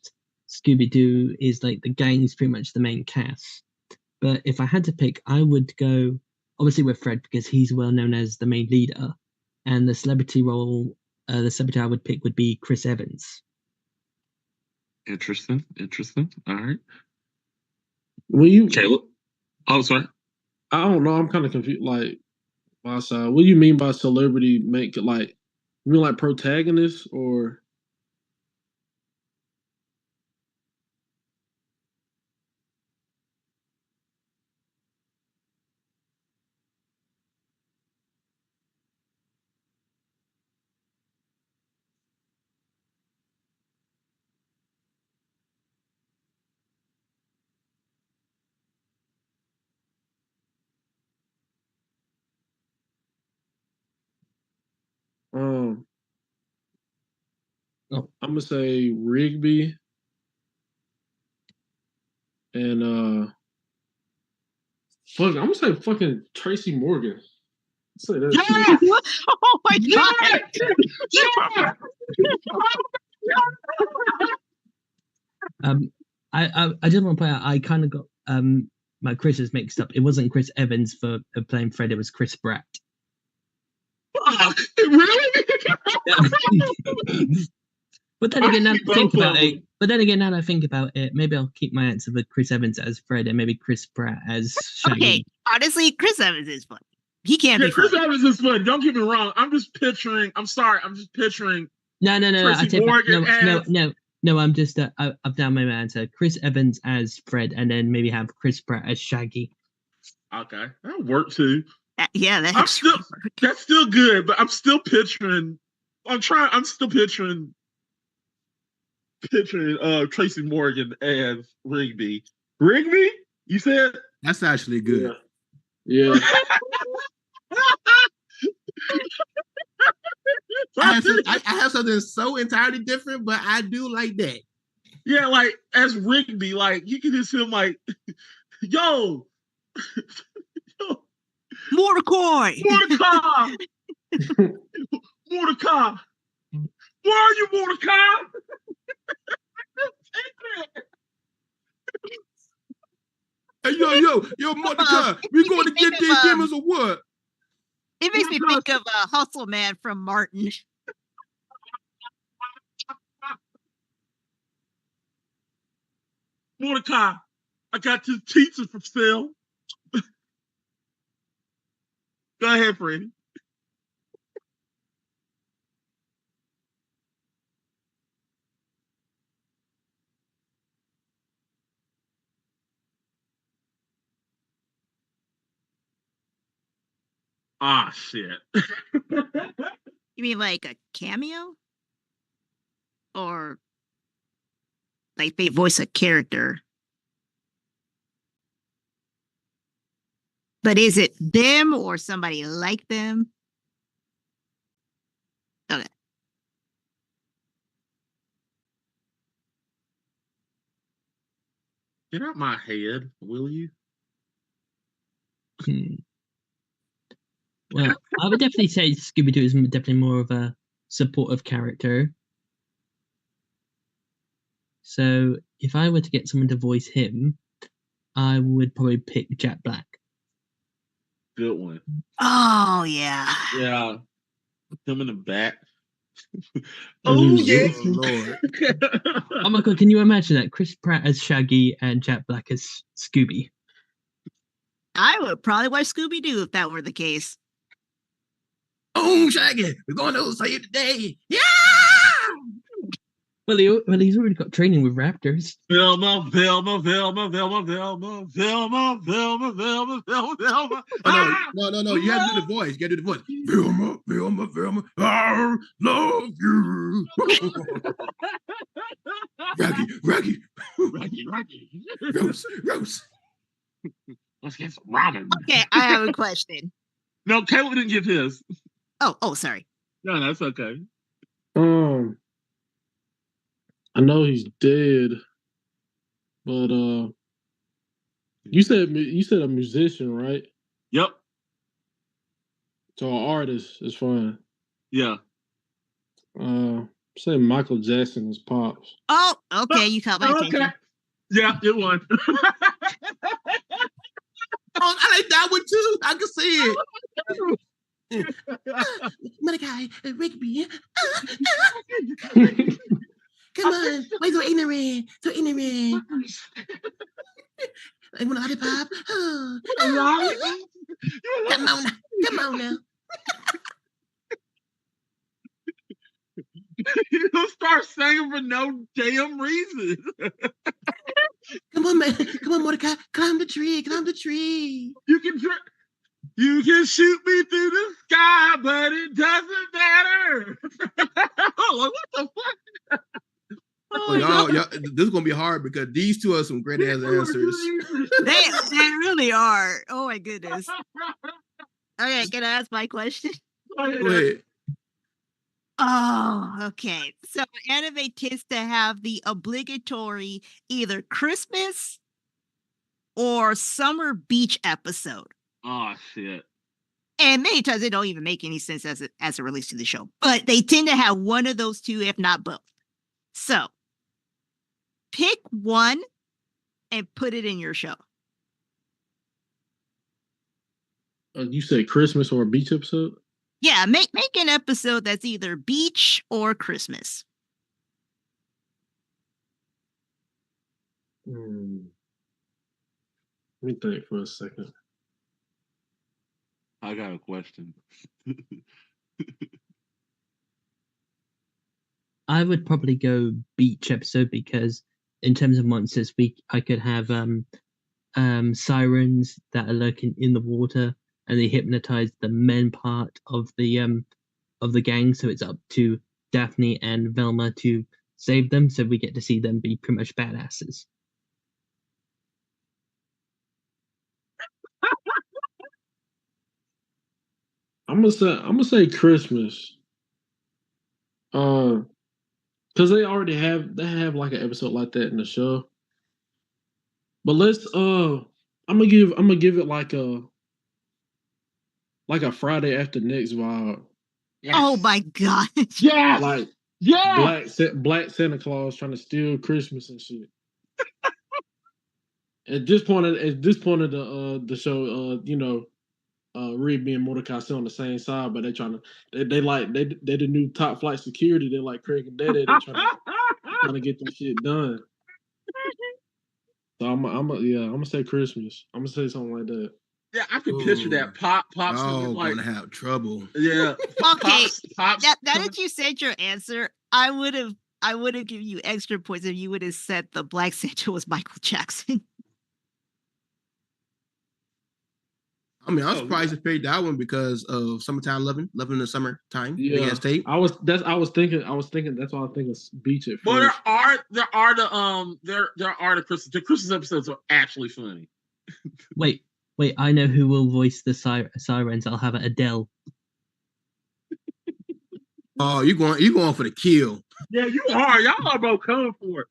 Speaker 2: Scooby Doo is like the gang's pretty much the main cast. But if I had to pick, I would go obviously with Fred, because he's well known as the main leader, and the celebrity role, the celebrity I would pick would be Chris Evans.
Speaker 4: Interesting. All right.
Speaker 5: Will you?
Speaker 4: Caleb. Oh, sorry.
Speaker 5: I don't know. I'm kind of confused. Like, my side. What do you mean by celebrity? Make it like, you mean like protagonist or? I'm gonna say Rigby and fuck. I'm gonna say fucking Tracy Morgan. Say that shit.
Speaker 4: Yes!
Speaker 1: Oh my god!
Speaker 4: Yes!
Speaker 2: I just want to point out I kind of got my Chris's mixed up. It wasn't Chris Evans for playing Fred. It was Chris Pratt.
Speaker 4: Fuck! Really?
Speaker 2: But then again, now that I think
Speaker 4: Both of
Speaker 2: about it, now that I think about it, maybe I'll keep my answer for Chris Evans as Fred and maybe Chris Pratt as Shaggy.
Speaker 1: Okay, honestly, Chris Evans is funny. He can't
Speaker 4: Yeah,
Speaker 1: be
Speaker 4: Chris
Speaker 1: funny.
Speaker 4: Evans is fun. Don't get me wrong. I'm just picturing. I'm sorry. I'm just picturing.
Speaker 2: No. I
Speaker 4: Tracy
Speaker 2: take back,
Speaker 4: Morgan
Speaker 2: no. I'm just I've done my answer. Chris Evans as Fred, and then maybe have Chris Pratt as Shaggy.
Speaker 4: Okay, that'll work too.
Speaker 1: Yeah,
Speaker 4: I'm still. That's still good, but I'm still picturing. I'm still picturing Tracy Morgan as Rigby. Rigby? You said?
Speaker 6: That's actually good.
Speaker 5: Yeah.
Speaker 6: I have something so entirely different, but I do like that.
Speaker 4: Yeah, like as Rigby, like you can just him like, yo,
Speaker 1: Mordecai!
Speaker 4: Mordecai! Mordecai! Where are you, Mordecai?
Speaker 6: Hey, yo, Mordecai, we going to get these demons or what?
Speaker 1: It makes me think of Hustle Man from Martin.
Speaker 4: Mordecai, I got this pizza for sale. Go ahead, Freddie. Ah, shit.
Speaker 1: You mean like a cameo? Or like they voice a character? But is it them or somebody like them? Okay.
Speaker 4: Get out my head, will you?
Speaker 2: Well, I would definitely say Scooby Doo is definitely more of a supportive character. So if I were to get someone to voice him, I would probably pick Jack Black.
Speaker 4: Good one.
Speaker 1: Oh yeah.
Speaker 4: Yeah. Him in the back.
Speaker 5: Oh,
Speaker 4: yeah.
Speaker 6: Oh, Lord.
Speaker 2: Oh my god, can you imagine that? Chris Pratt as Shaggy and Jack Black as Scooby.
Speaker 1: I would probably watch Scooby Doo if that were the case.
Speaker 6: Oh, Shaggy, we're going to save the day. Yeah!
Speaker 2: Well, he's already got training with raptors.
Speaker 4: Velma.
Speaker 6: Oh, no. You have to do the voice. You got to do the voice. Velma, I love you. Raggy. Rose.
Speaker 4: Let's get some ramen.
Speaker 1: Okay, I have a question.
Speaker 4: No, Caleb didn't give his.
Speaker 1: Oh, sorry.
Speaker 4: No, that's okay.
Speaker 5: I know he's dead, but you said a musician, right?
Speaker 4: Yep.
Speaker 5: So an artist is fine.
Speaker 4: Yeah.
Speaker 5: Say Michael Jackson is Pops.
Speaker 1: Oh, okay, you caught my attention.
Speaker 4: Okay. Yeah, it won.
Speaker 6: Oh, I like that one too. I can see it. Mordecai, Rigby. Come on, why so ignorant? I want a lollipop. Oh. Come on now.
Speaker 4: He'll start singing for no damn reason.
Speaker 6: Come on, man. Come on, Mordecai. Climb the tree.
Speaker 4: You can shoot me through the sky, but it doesn't matter. Like, what the fuck?
Speaker 6: Y'all, this is gonna be hard because these two are some great ass answers.
Speaker 1: They really are. Oh my goodness. Okay, can I ask my question?
Speaker 6: Go ahead.
Speaker 1: Oh, okay. So anime tends to have the obligatory either Christmas or summer beach episode.
Speaker 4: Oh shit.
Speaker 1: And many times they don't even make any sense as it relates to the show. But they tend to have one of those two, if not both. So pick one and put it in your show.
Speaker 5: You said Christmas or a beach episode?
Speaker 1: Yeah, make an episode that's either beach or Christmas.
Speaker 5: Let me think for a second.
Speaker 4: I got a question.
Speaker 2: I would probably go beach episode because in terms of monsters, I could have sirens that are lurking in the water and they hypnotize the men part of the gang. So it's up to Daphne and Velma to save them. So we get to see them be pretty much badasses.
Speaker 5: I'm gonna say Christmas. Because they have like an episode like that in the show. But let's I'm gonna give it like a Friday after next vibe.
Speaker 4: Yes.
Speaker 1: Oh my god.
Speaker 4: Yes.
Speaker 5: Like Black Santa Claus trying to steal Christmas and shit. At this point of the show, Rigby and Mordecai still on the same side, but they the new top flight security. They're like Craig and Daddy. They're trying to get this shit done. So I'm gonna say Christmas. I'm gonna say something like that.
Speaker 4: Yeah, I can picture that. Pops
Speaker 6: Oh,
Speaker 4: like,
Speaker 6: gonna have trouble.
Speaker 4: yeah.
Speaker 1: Okay,
Speaker 4: Pops
Speaker 1: now that you said your answer, I would have given you extra points if you would have said the Black Santa was Michael Jackson.
Speaker 6: I mean, I'm surprised you picked that one because of Summertime Loving in the Summertime.
Speaker 5: Yeah,
Speaker 6: State.
Speaker 5: I was thinking. That's why I was thinking beach at first.
Speaker 4: But there are the Christmas episodes are actually funny.
Speaker 2: Wait, I know who will voice the sirens. I'll have it Adele.
Speaker 6: Oh, you going for the kill.
Speaker 4: Yeah, you are. Y'all are both coming for it.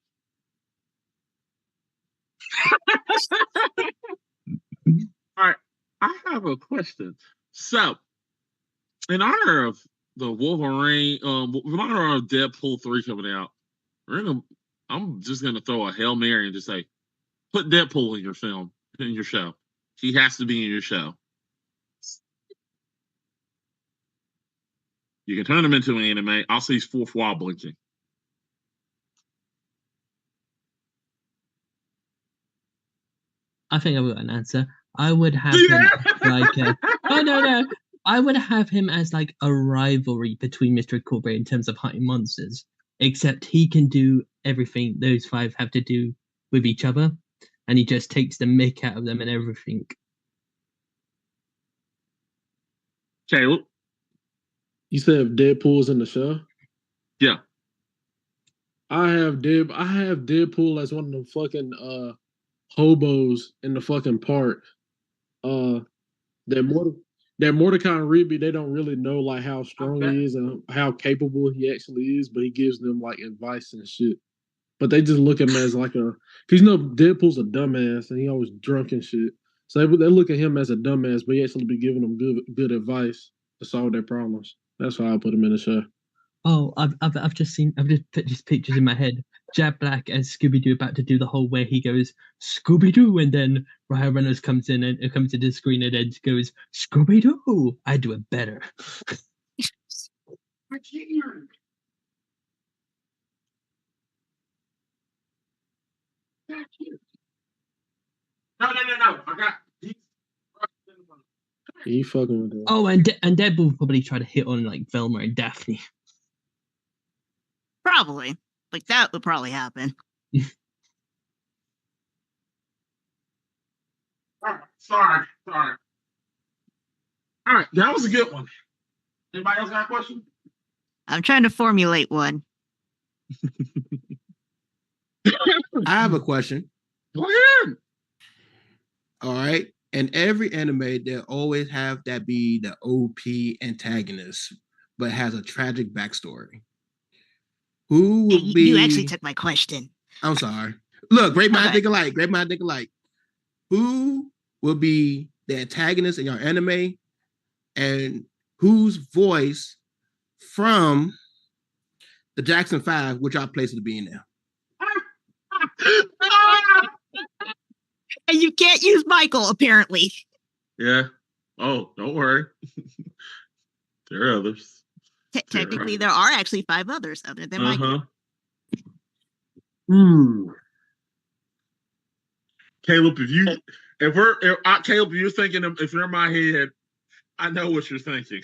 Speaker 4: All right. I have a question. So, in honor of the Wolverine, in honor of Deadpool 3 coming out, I'm just gonna throw a Hail Mary and just say, put Deadpool in your show. He has to be in your show. You can turn him into an anime. I'll see his fourth wall blinking.
Speaker 2: I think I've got an answer. I would have him like no. I would have him as like a rivalry between Mr. Incorporated in terms of hunting monsters. Except he can do everything those five have to do with each other, and he just takes the mick out of them and everything.
Speaker 4: Caleb,
Speaker 5: you said if Deadpool's in the show?
Speaker 4: Yeah.
Speaker 5: I have Deadpool as one of them fucking hobos in the fucking park. That Mordecai and Rigby, they don't really know like how strong he is and how capable he actually is, but he gives them like advice and shit. But they just look at him as like because Deadpool's a dumbass and he always drunk and shit. So they look at him as a dumbass, but he actually be giving them good advice to solve their problems. That's why I put him in the show.
Speaker 2: Oh, I've just put just pictures in my head. Jack Black as Scooby Doo about to do the whole where he goes Scooby Doo, and then Ryan Reynolds comes in and comes to the screen and then goes Scooby Doo. I do it better.
Speaker 4: No. I got.
Speaker 5: He fucking with that.
Speaker 2: Oh, and Deadpool will probably try to hit on like Velma and Daphne.
Speaker 1: Probably. Like that would probably happen.
Speaker 4: Sorry. All right, that was a good one. Anybody else got a question?
Speaker 1: I'm trying to formulate one.
Speaker 6: I have a question.
Speaker 4: Go ahead.
Speaker 6: All right. In every anime, they always have that be the OP antagonist. but has a tragic backstory. Who would be?
Speaker 1: You actually took my question.
Speaker 6: I'm sorry. Look, great mind
Speaker 1: Okay.
Speaker 6: think alike. Great mind think alike. Who will be the antagonist in your anime, and whose voice from the Jackson 5, which I place it to be in there?
Speaker 1: And you can't use Michael, apparently.
Speaker 4: Yeah. Oh, don't worry. There are others.
Speaker 1: Technically, there are actually 5 others other than Michael.
Speaker 4: Caleb, if you're thinking, if you're in my head, I know what you're thinking.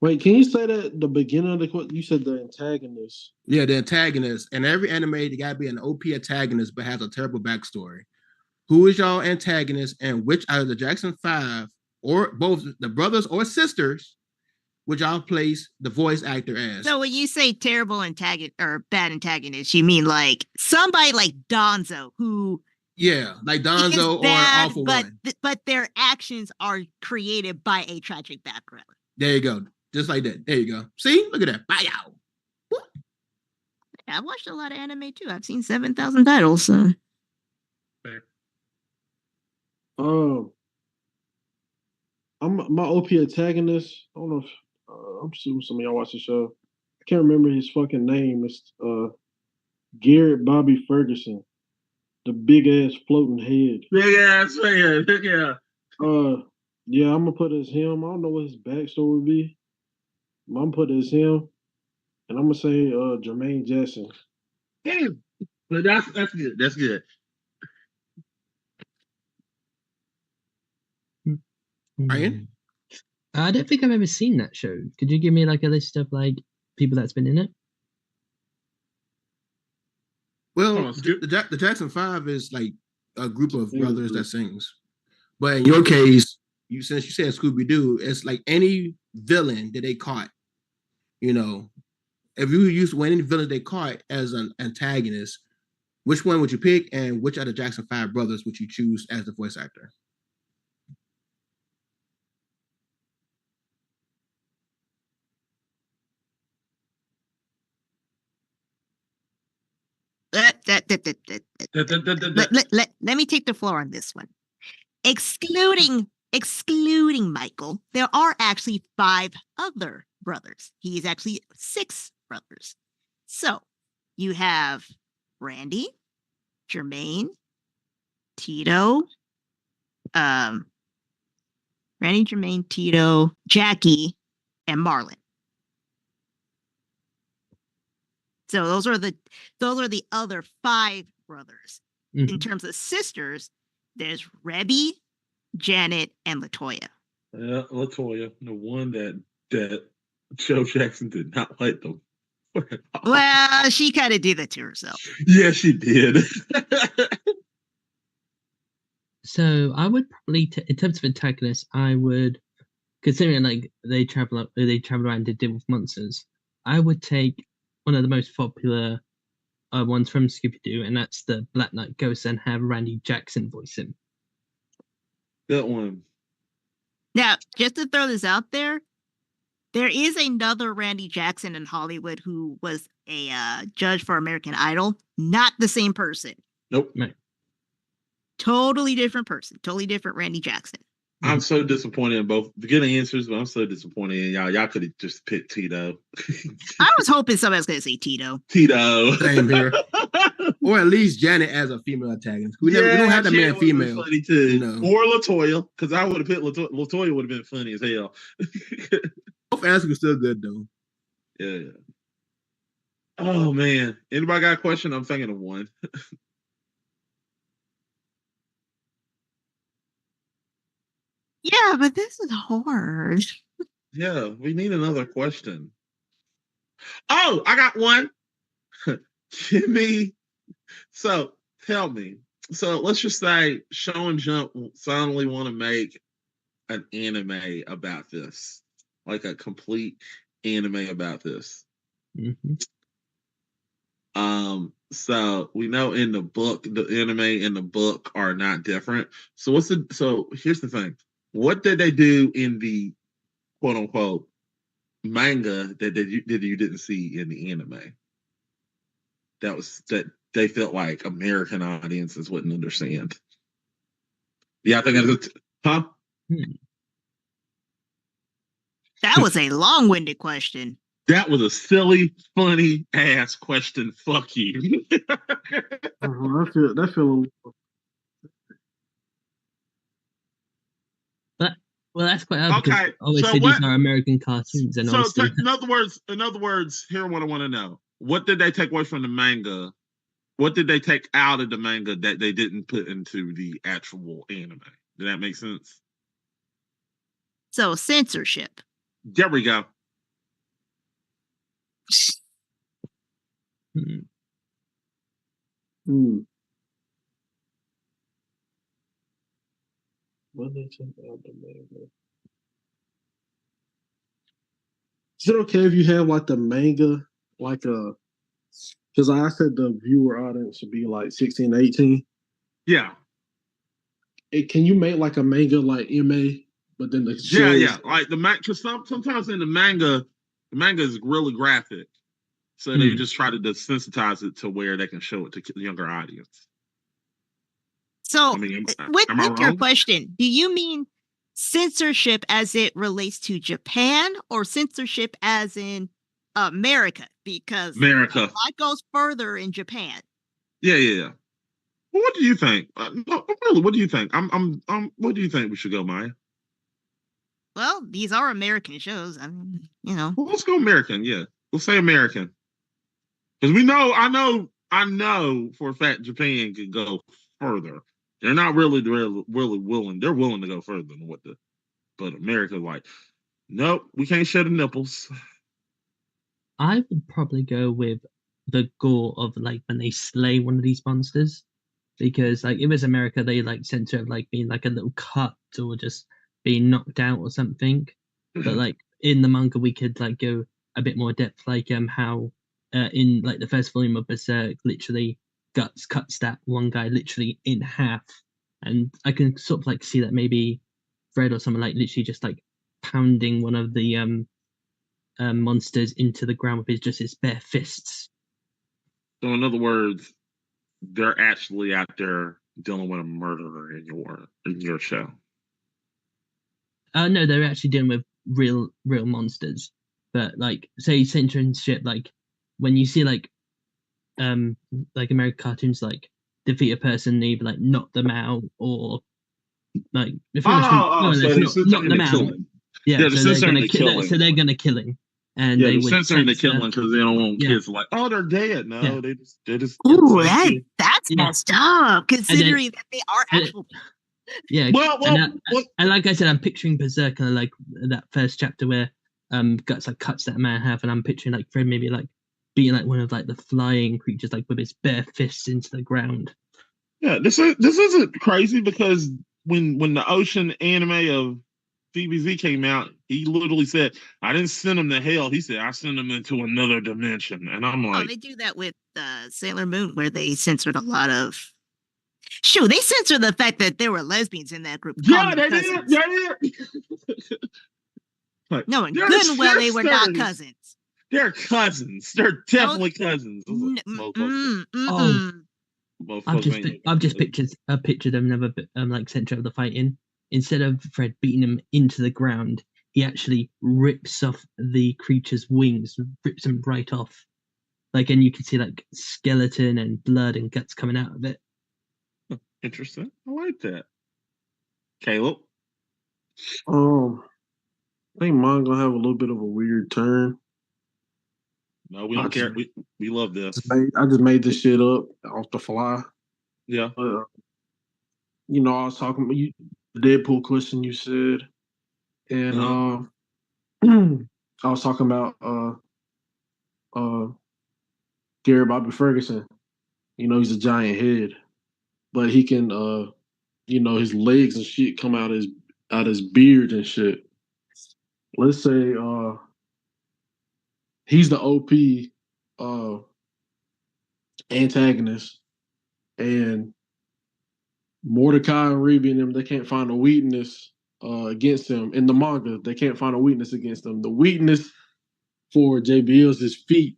Speaker 5: Wait, can you say that the beginning of the question? You said the antagonist.
Speaker 6: Yeah, the antagonist. In every anime, there gotta be an OP antagonist, but has a terrible backstory. Who is y'all antagonist, and which out of the Jackson 5, or both the brothers or sisters, would y'all place the voice actor as?
Speaker 1: So when you say terrible antagonist or bad antagonist, you mean like somebody like Donzo, who
Speaker 6: like Donzo
Speaker 1: bad,
Speaker 6: or Awful
Speaker 1: but
Speaker 6: One.
Speaker 1: But their actions are created by a tragic background.
Speaker 6: There you go. Just like that. There you go. See? Look at that. Bye, y'all.
Speaker 1: Yeah, I've watched a lot of anime too. I've seen 7,000 titles. So.
Speaker 5: I'm my OP antagonist. I don't know if I'm assuming some of y'all watch the show. I can't remember his fucking name. It's Garrett Bobby Ferguson, the big ass floating head.
Speaker 4: Big ass head. Yeah.
Speaker 5: Yeah, I'm gonna put it as him. I don't know what his backstory would be. I'm gonna put it as him, and I'm gonna say Jermaine Jackson.
Speaker 4: Damn. But that's good. That's good.
Speaker 6: Ryan?
Speaker 2: I don't think I've ever seen that show. Could you give me like a list of like people that's been in it?
Speaker 6: Well, the Jackson 5 is like a group of brothers that sings. But in your case, since you said Scooby-Doo, it's like any villain that they caught. If you use any villain they caught as an antagonist, which one would you pick, and which of the Jackson 5 brothers would you choose as the voice actor?
Speaker 1: Let me take the floor on this one. Excluding Michael, there are actually 5 other brothers. He's actually 6 brothers. So you have Randy, Jermaine, Tito, Jackie, and Marlon. So those are the other 5 brothers. In terms of sisters, there's Rebby, Janet, and Latoya.
Speaker 4: Yeah, Latoya, the one that Joe Jackson did not like them.
Speaker 1: Well, she kind of did that to herself.
Speaker 4: Yeah, she did.
Speaker 2: So I would probably, in terms of antagonists, I would, considering like they travel around and deal with monsters, I would take one of the most popular ones from Scooby-Doo, and that's the Black Knight Ghost, and have Randy Jackson voice him.
Speaker 4: That one.
Speaker 1: Now, just to throw this out there is another Randy Jackson in Hollywood who was a judge for American Idol. Not the same person.
Speaker 4: Nope.
Speaker 2: No.
Speaker 1: Totally different person. Totally different Randy Jackson.
Speaker 4: I'm so disappointed in both the good answers, but I'm so disappointed in y'all. Y'all could have just picked Tito.
Speaker 1: I was hoping somebody was going to say Tito.
Speaker 4: Tito.
Speaker 6: Same here. Or at least Janet as a female antagonist. We don't have that man female.
Speaker 4: Funny too. Or Latoya, because I would have picked Latoya. Would have been funny as hell.
Speaker 6: Both answers were still good though.
Speaker 4: Yeah. Oh man. Anybody got a question? I'm thinking of one.
Speaker 1: Yeah, but this is hard.
Speaker 4: Yeah, we need another question. Oh, I got one. Jimmy. So tell me. So let's just say Show and Jump suddenly want to make an anime about this, like a complete anime about this. So we know in the book, the anime and the book are not different. So here's the thing. What did they do in the quote unquote manga that you didn't see in the anime? That they felt like American audiences wouldn't understand. Yeah, I think that's huh?
Speaker 1: That was a long-winded question.
Speaker 4: That was a silly, funny ass question. Fuck you.
Speaker 5: That feel
Speaker 2: But well, that's quite hard because
Speaker 4: Okay,
Speaker 2: obviously these are American cartoons, and
Speaker 4: So,
Speaker 2: obviously
Speaker 4: in other words, here what I want to know: what did they take away from the manga? What did they take out of the manga that they didn't put into the actual anime? Did that make sense?
Speaker 1: So censorship.
Speaker 4: There we go.
Speaker 5: What they take out the manga? Is it okay if you have like the manga, like because I said the viewer audience should be like 16, 18.
Speaker 4: Yeah.
Speaker 5: Can you make like a manga like MA, but then the show
Speaker 4: Yeah. Like the manga, because sometimes in the manga is really graphic. So they just try to desensitize it to where they can show it to the younger audience.
Speaker 1: So,
Speaker 4: I mean,
Speaker 1: with your
Speaker 4: wrong?
Speaker 1: question, do you mean censorship as it relates to Japan or censorship as in America? Because
Speaker 4: America.
Speaker 1: a lot goes further in Japan.
Speaker 4: Yeah. Well, what do you think? No, really, what do you think? What do you think we should go, Maya?
Speaker 1: Well, these are American shows. I mean,
Speaker 4: Well, let's go American. Yeah, we'll say American because I know for a fact Japan could go further. They're not really willing. They're willing to go further than but America's like, nope, we can't show the nipples.
Speaker 2: I would probably go with the gore of like when they slay one of these monsters, because like if it was America, they like censor it like being like a little cut or just being knocked out or something. But like in the manga, we could like go a bit more depth, like how in like the first volume of Berserk, literally Guts cuts that one guy literally in half, and I can sort of like see that maybe Fred or someone like literally just like pounding one of the monsters into the ground with his bare fists.
Speaker 4: So in other words, they're actually out there dealing with a murderer in your show.
Speaker 2: No, they're actually dealing with real monsters. But like, say censorship, like when you see like American cartoons, like defeat a person, they either like knock them out or like if
Speaker 4: so they're censoring the killing.
Speaker 2: Yeah,
Speaker 4: so they're censoring the killing.
Speaker 2: So they're gonna kill him. And
Speaker 4: yeah,
Speaker 2: they
Speaker 4: they're
Speaker 2: would
Speaker 4: censoring the killing because they don't want kids like, oh, they're dead. No, they just.
Speaker 1: Ooh, that's messed up. Considering that they are actual.
Speaker 2: Yeah. And like I said, I'm picturing Berserk like that first chapter where Guts like cuts that man in half, and I'm picturing like Fred maybe like being like one of like the flying creatures like with his bare fists into the ground.
Speaker 4: Yeah, this isn't crazy because when the Ocean anime of DBZ came out, he literally said, I didn't send him to hell. He said, I sent him into another dimension. And I'm like,
Speaker 1: they do that with Sailor Moon, where they censored a lot of. Shoot, they censored the fact that there were lesbians in that group.
Speaker 4: Yeah, they did. Like,
Speaker 1: no, good and well, they were not cousins.
Speaker 4: They're cousins. They're definitely cousins.
Speaker 2: I've just pictured another like center of the fighting. Instead of Fred beating him into the ground, he actually rips off the creature's wings, rips them right off. Like, and you can see like skeleton and blood and guts coming out of it.
Speaker 4: Interesting. I like that. Caleb?
Speaker 5: I think mine gonna have a little bit of a weird turn.
Speaker 4: No, we don't care. We love this.
Speaker 5: I just made this shit up off the fly.
Speaker 4: Yeah.
Speaker 5: I was talking about the Deadpool question you said, and I was talking about Gary Bobby Ferguson. He's a giant head, but he can his legs and shit come out his beard and shit. Let's say he's the OP antagonist, and Mordecai and Reeve and them, they can't find a weakness against him in the manga. They can't find a weakness against him. The weakness for JBL is his feet.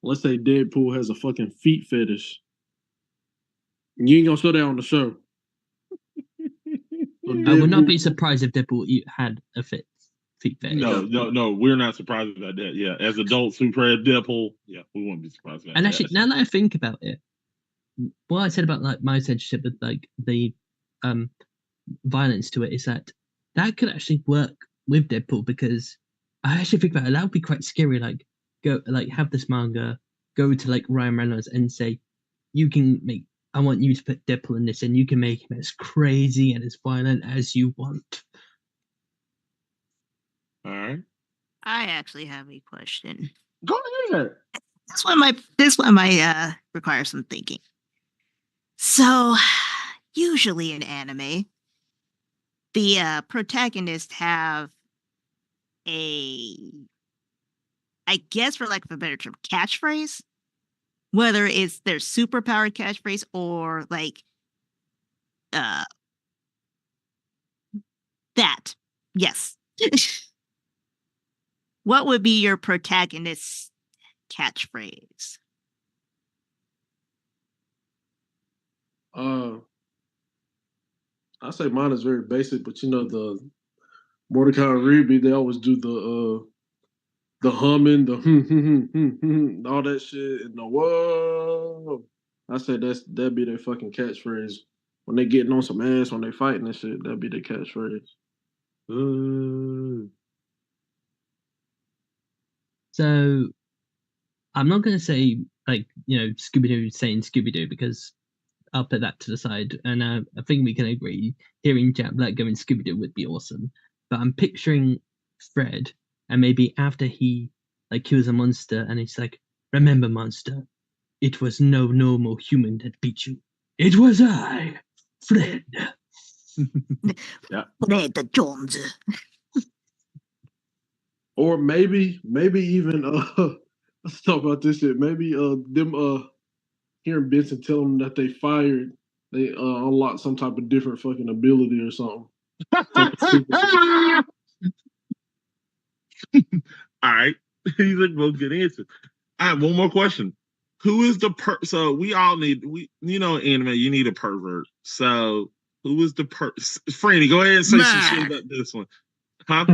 Speaker 5: Let's say Deadpool has a fucking feet fetish. You ain't gonna show that on the show. So
Speaker 2: I would not be
Speaker 5: Deadpool-
Speaker 2: surprised if Deadpool had a feet fetish.
Speaker 4: No, we're not surprised about that. Yeah, as adults who play Deadpool, yeah, we wouldn't be surprised about
Speaker 2: And
Speaker 4: that.
Speaker 2: actually, now that I think about it, what I said about like my censorship with like the violence to it is that could actually work with Deadpool, because I actually think about it, that would be quite scary. Like go like have this manga, go to like Ryan Reynolds and say, I want you to put Deadpool in this, and you can make him as crazy and as violent as you want.
Speaker 4: All right,
Speaker 1: I actually have a question.
Speaker 4: go ahead.
Speaker 1: This one might require some thinking. So, usually in anime, the protagonists have I guess for lack of a better term, catchphrase. Whether it's their superpowered catchphrase or like uh that. Yes. What would be your protagonist's catchphrase?
Speaker 5: I say mine is very basic, but you know the Mordecai and Rigby, they always do the humming, the all that shit, and the whoa. I say that'd be their fucking catchphrase when they getting on some ass, when they fighting and shit. That'd be their catchphrase.
Speaker 2: So I'm not going to say like Scooby Doo saying Scooby Doo, because I'll put that to the side, and I think we can agree hearing Jack Black going Scooby Doo would be awesome. But I'm picturing Fred, and maybe after he like kills a monster, and he's like, "Remember, monster, it was no normal human that beat you. It was I, Fred."
Speaker 1: Fred Jones.
Speaker 5: Or maybe even let's talk about this shit. Maybe them hearing Benson tell them that they fired, they unlock some type of different fucking ability or something.
Speaker 4: All right, these are both good answers. I have one more question. Who is the So we all need anime. You need a pervert. So who is the Franny, go ahead and say some shit about this one, huh?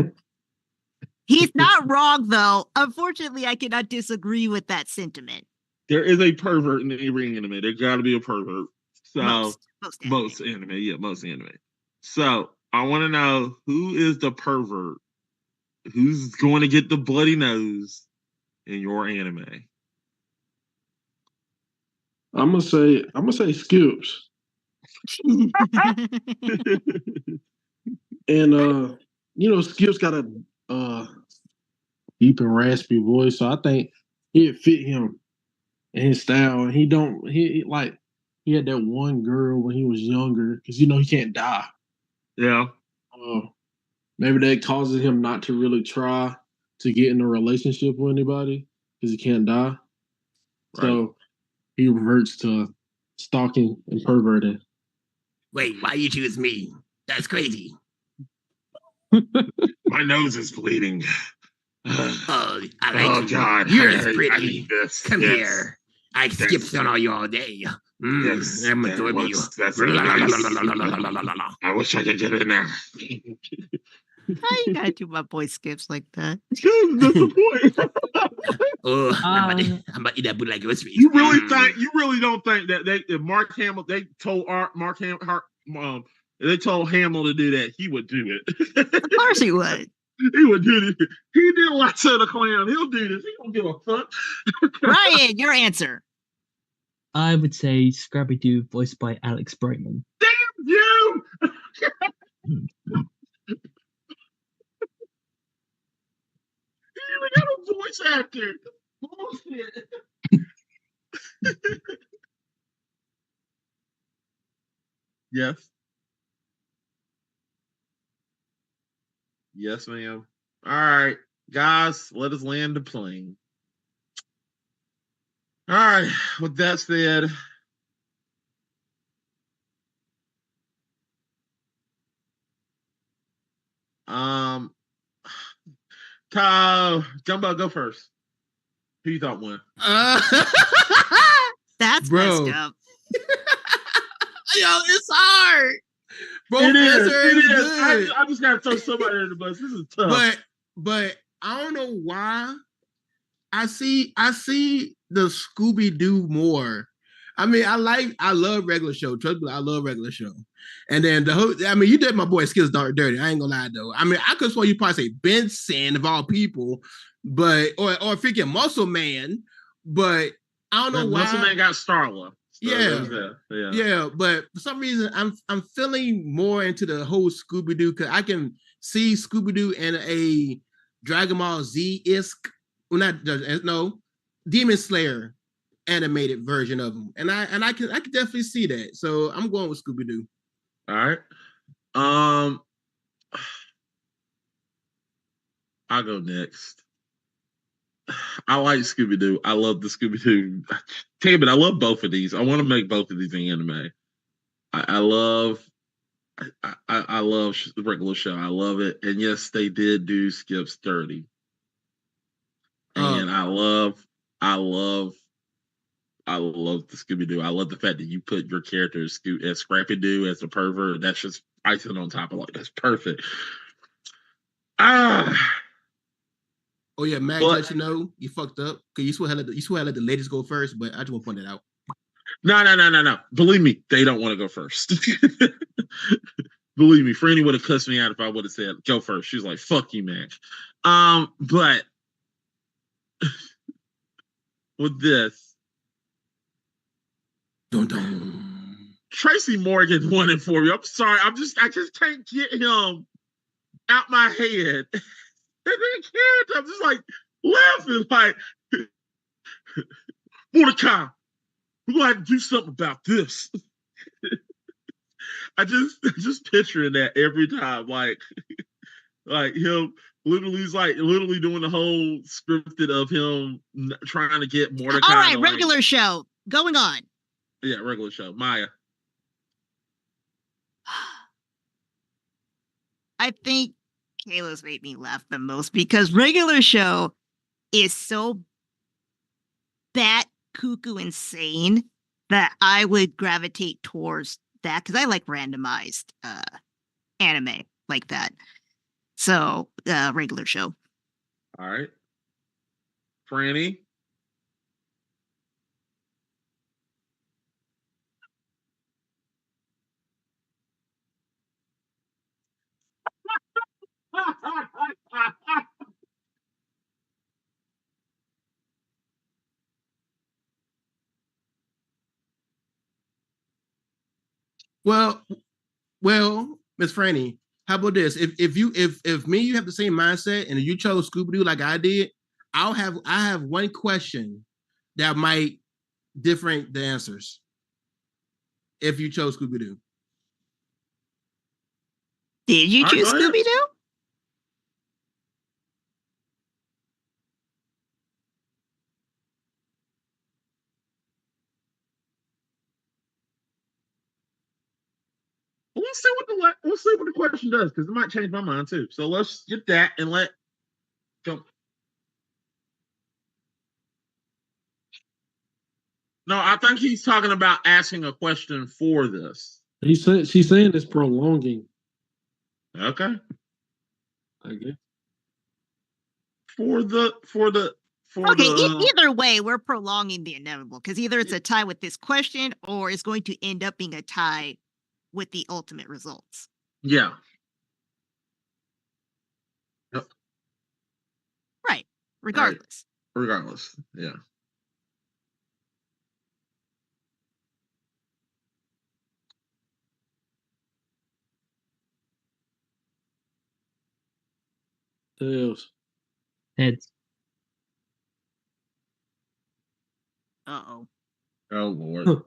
Speaker 1: He's not wrong though. Unfortunately, I cannot disagree with that sentiment.
Speaker 4: There is a pervert in every anime. There got to be a pervert. So most anime, yeah, most anime. So I want to know, who is the pervert? Who's going to get the bloody nose in your anime?
Speaker 5: I'm gonna say Skips. And Skips got a deep and raspy voice, so I think it fit him and his style. And he had that one girl when he was younger, because he can't die.
Speaker 4: Yeah.
Speaker 5: Maybe that causes him not to really try to get in a relationship with anybody because he can't die. Right. So he reverts to stalking and perverting.
Speaker 6: Wait, why you choose me? That's crazy.
Speaker 4: My nose is bleeding.
Speaker 6: Oh, I like you.
Speaker 4: God.
Speaker 6: You're as pretty. Come
Speaker 4: yes.
Speaker 6: here. I skipped on all you all day.
Speaker 4: Yes,
Speaker 6: I'm adoring you.
Speaker 4: I wish I could get in there.
Speaker 1: How you gotta do my boy Skips like that?
Speaker 4: That's the
Speaker 6: point. I'm about to eat that boot like groceries.
Speaker 4: You really don't think that if Mark Hamill, they told Mark Hamill, they told Hamill to do that, he would do it.
Speaker 1: Of course he would.
Speaker 4: He would do this. He did like the Clown. He'll do this. He don't give a fuck.
Speaker 1: Ryan, your answer.
Speaker 2: I would say Scrappy Doo, voiced by Alex Brightman.
Speaker 4: Damn you! He even got a voice actor. Bullshit. Yes. Yes, ma'am. All right, guys, let us land the plane. All right, with that said, Um, Jumbo, go first. Who you thought won?
Speaker 1: That's
Speaker 6: Bro.
Speaker 1: messed up.
Speaker 6: Yo, it's hard. Both
Speaker 4: It
Speaker 6: answers
Speaker 4: is.
Speaker 6: good.
Speaker 4: I just gotta throw somebody under the bus. This is tough.
Speaker 6: But I don't know why. I see the Scooby Doo more. I mean, I love regular show. Trust me, I love regular show. And then you did my boy skills dirty. I ain't gonna lie though. I mean, I could swear you probably say Benson of all people, but or freaking Muscle Man, but I don't know why.
Speaker 4: Muscle Man got Starla. So
Speaker 6: yeah. But for some reason, I'm feeling more into the whole Scooby Doo because I can see Scooby Doo in a Dragon Ball Z-esque, well, Demon Slayer animated version of them, and I can definitely see that. So I'm going with Scooby Doo.
Speaker 4: All right. I'll go next. I like Scooby Doo. I love the Scooby Doo. Damn it, I love both of these. I want to make both of these in anime. I love the regular show. I love it. And yes, they did do Skip's 30. And I love the Scooby Doo. I love the fact that you put your character as Scrappy Doo as a pervert. That's just icing on top of that's perfect.
Speaker 6: Oh yeah, Mac, let you know you fucked up because you swear to let the ladies go first, but I just want to point that out.
Speaker 4: No. Believe me, they don't want to go first. Believe me, Franny would have cussed me out if I would have said go first. She was like, "Fuck you, Mac." But with this, Tracy Morgan won it for me. I'm sorry, I just can't get him out my head. I'm just like laughing, like Mordecai, we're gonna have to do something about this. I just picturing that every time, like him literally doing the whole scripted of him trying to get Mordecai.
Speaker 1: All right, regular show going on.
Speaker 4: Yeah, regular show. Maya.
Speaker 1: I think Kayla's made me laugh the most because regular show is so bat cuckoo insane that I would gravitate towards that because I like randomized anime like that. So regular show.
Speaker 4: All right. Franny.
Speaker 6: Well, Miss Franny, how about this? If me and you have the same mindset and you chose Scooby Doo like I did, I have one question that might different the answers. If you chose Scooby Doo,
Speaker 1: did you choose Scooby Doo?
Speaker 4: We'll see what the question does because it might change my mind too. So let's get that and let go. No, I think he's talking about asking a question for this.
Speaker 5: She's saying it's prolonging.
Speaker 4: Okay.
Speaker 5: I guess.
Speaker 1: Either way, we're prolonging the inevitable because either it's a tie with this question or it's going to end up being a tie with the ultimate results.
Speaker 4: Yeah.
Speaker 1: Right. Regardless.
Speaker 4: Yeah.
Speaker 5: Tails.
Speaker 2: Heads.
Speaker 1: Uh-oh.
Speaker 4: Oh, Lord.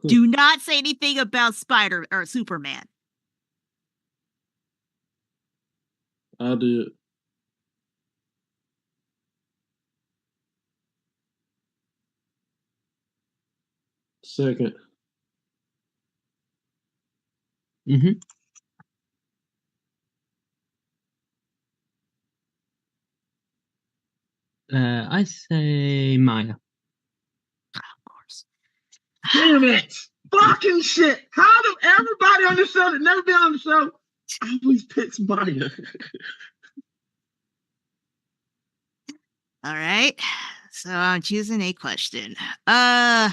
Speaker 1: Do not say anything about Spider or Superman.
Speaker 5: I did. Second.
Speaker 2: Mm-hmm. I say Maya.
Speaker 1: Of course.
Speaker 4: Damn it! Fucking shit! How do everybody on the show that never been on the show always picks Maya?
Speaker 1: All right. So I'm choosing a question. And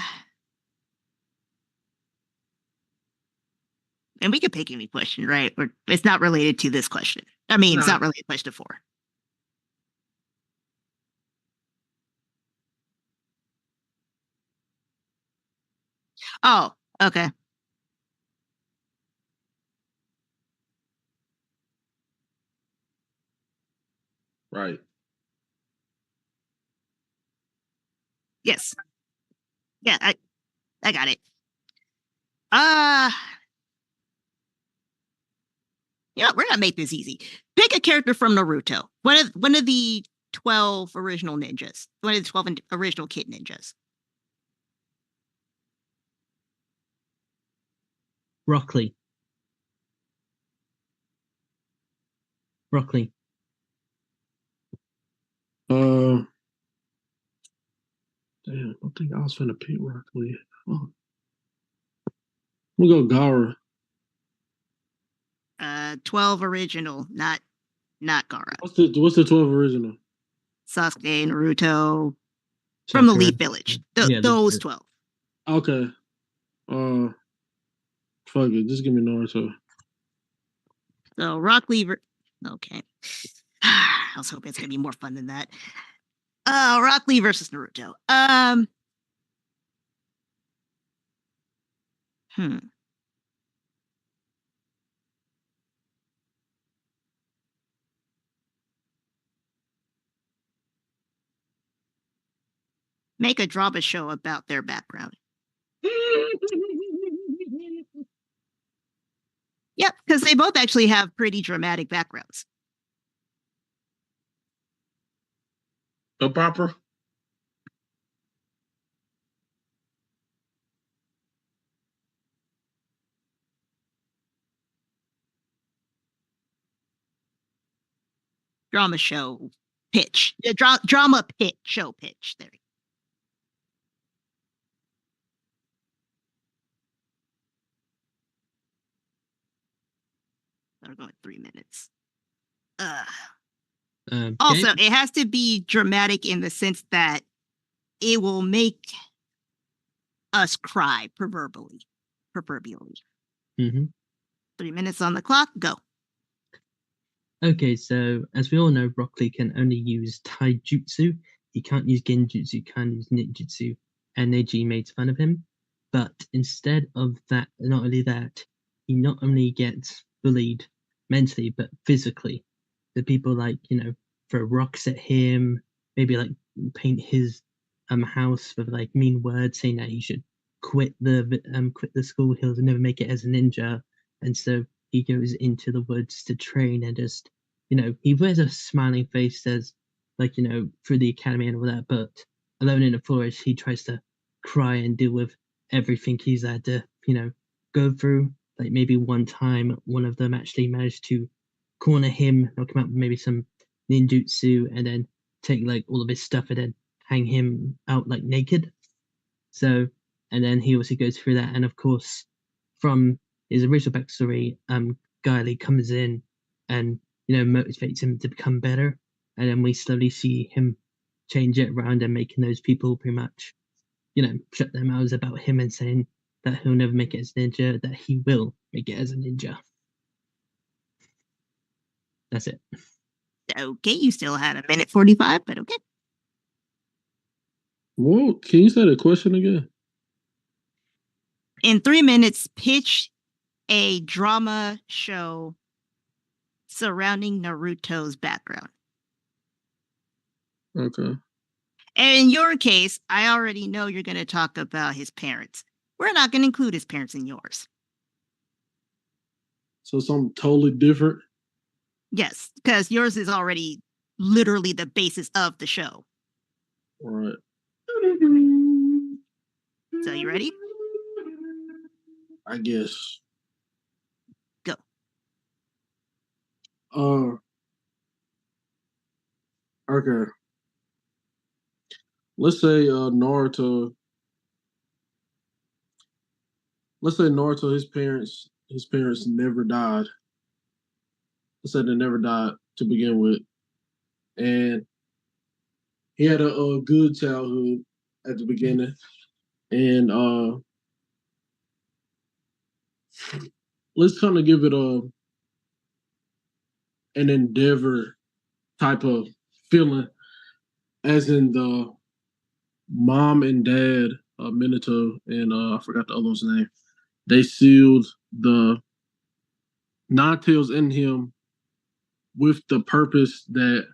Speaker 1: we could pick any question, right? Or it's not related to this question. I mean, it's not related to question 4. Oh, okay.
Speaker 4: Right.
Speaker 1: Yes. Yeah, I got it. Uh we're gonna make this easy. Pick a character from Naruto. One of the 12 original ninjas. One of the 12 original kid ninjas.
Speaker 2: Rock Lee.
Speaker 5: Damn, I think I was finna pick Rock Lee. Oh. We'll go Gara.
Speaker 1: 12 original, not Gaara.
Speaker 5: What's the 12 original?
Speaker 1: Sasuke, Naruto, from the
Speaker 2: Sakura.
Speaker 1: Leaf Village.
Speaker 2: Yeah,
Speaker 1: Those 12.
Speaker 5: Okay. Fuck it. Just give me Naruto.
Speaker 1: So Rock Lee. Okay. I was hoping it's gonna be more fun than that. Rock Lee versus Naruto. Make a drama show about their background. Yep, because they both actually have pretty dramatic backgrounds.
Speaker 4: Soap opera?
Speaker 1: Drama show pitch. Drama pitch, show pitch. There. We're going 3 minutes. Also, it has to be dramatic in the sense that it will make us cry proverbially. 3 minutes on the clock. Go.
Speaker 2: Okay, so as we all know, Rock Lee can only use taijutsu. He can't use genjutsu, he can't use ninjutsu. And Neji made fun of him. But instead of that, not only that, he not only gets bullied mentally, but physically. The people throw rocks at him, maybe paint his house with mean words, saying that he should quit the school. He'll never make it as a ninja. And so he goes into the woods to train and just, he wears a smiling face, says, through the academy and all that, but alone in the forest, he tries to cry and deal with everything he's had to, go through. Like maybe one time, one of them actually managed to corner him, knock him out with maybe some ninjutsu, and then take all of his stuff and then hang him out naked. So, and then he also goes through that, and of course, from his original backstory, Guy Lee comes in and motivates him to become better, and then we slowly see him change it around and making those people pretty much, shut their mouths about him and saying that he'll never make it as a ninja, that he will make it as a ninja. That's it.
Speaker 1: Okay, you still had a minute 45, but okay.
Speaker 5: Whoa, can you say the question again?
Speaker 1: In 3 minutes, pitch a drama show surrounding Naruto's background.
Speaker 5: Okay.
Speaker 1: And in your case, I already know you're going to talk about his parents. We're not going to include his parents in yours.
Speaker 5: So something totally different?
Speaker 1: Yes, because yours is already literally the basis of the show.
Speaker 5: All right.
Speaker 1: So you ready?
Speaker 5: I guess.
Speaker 1: Go.
Speaker 5: Okay. let's say Naruto. Let's say Naruto. His parents never died. Let's say they never died to begin with, and he had a good childhood at the beginning, and let's kind of give it an endeavor type of feeling, as in the mom and dad, Minato and I forgot the other's name. They sealed the Nine Tails in him with the purpose that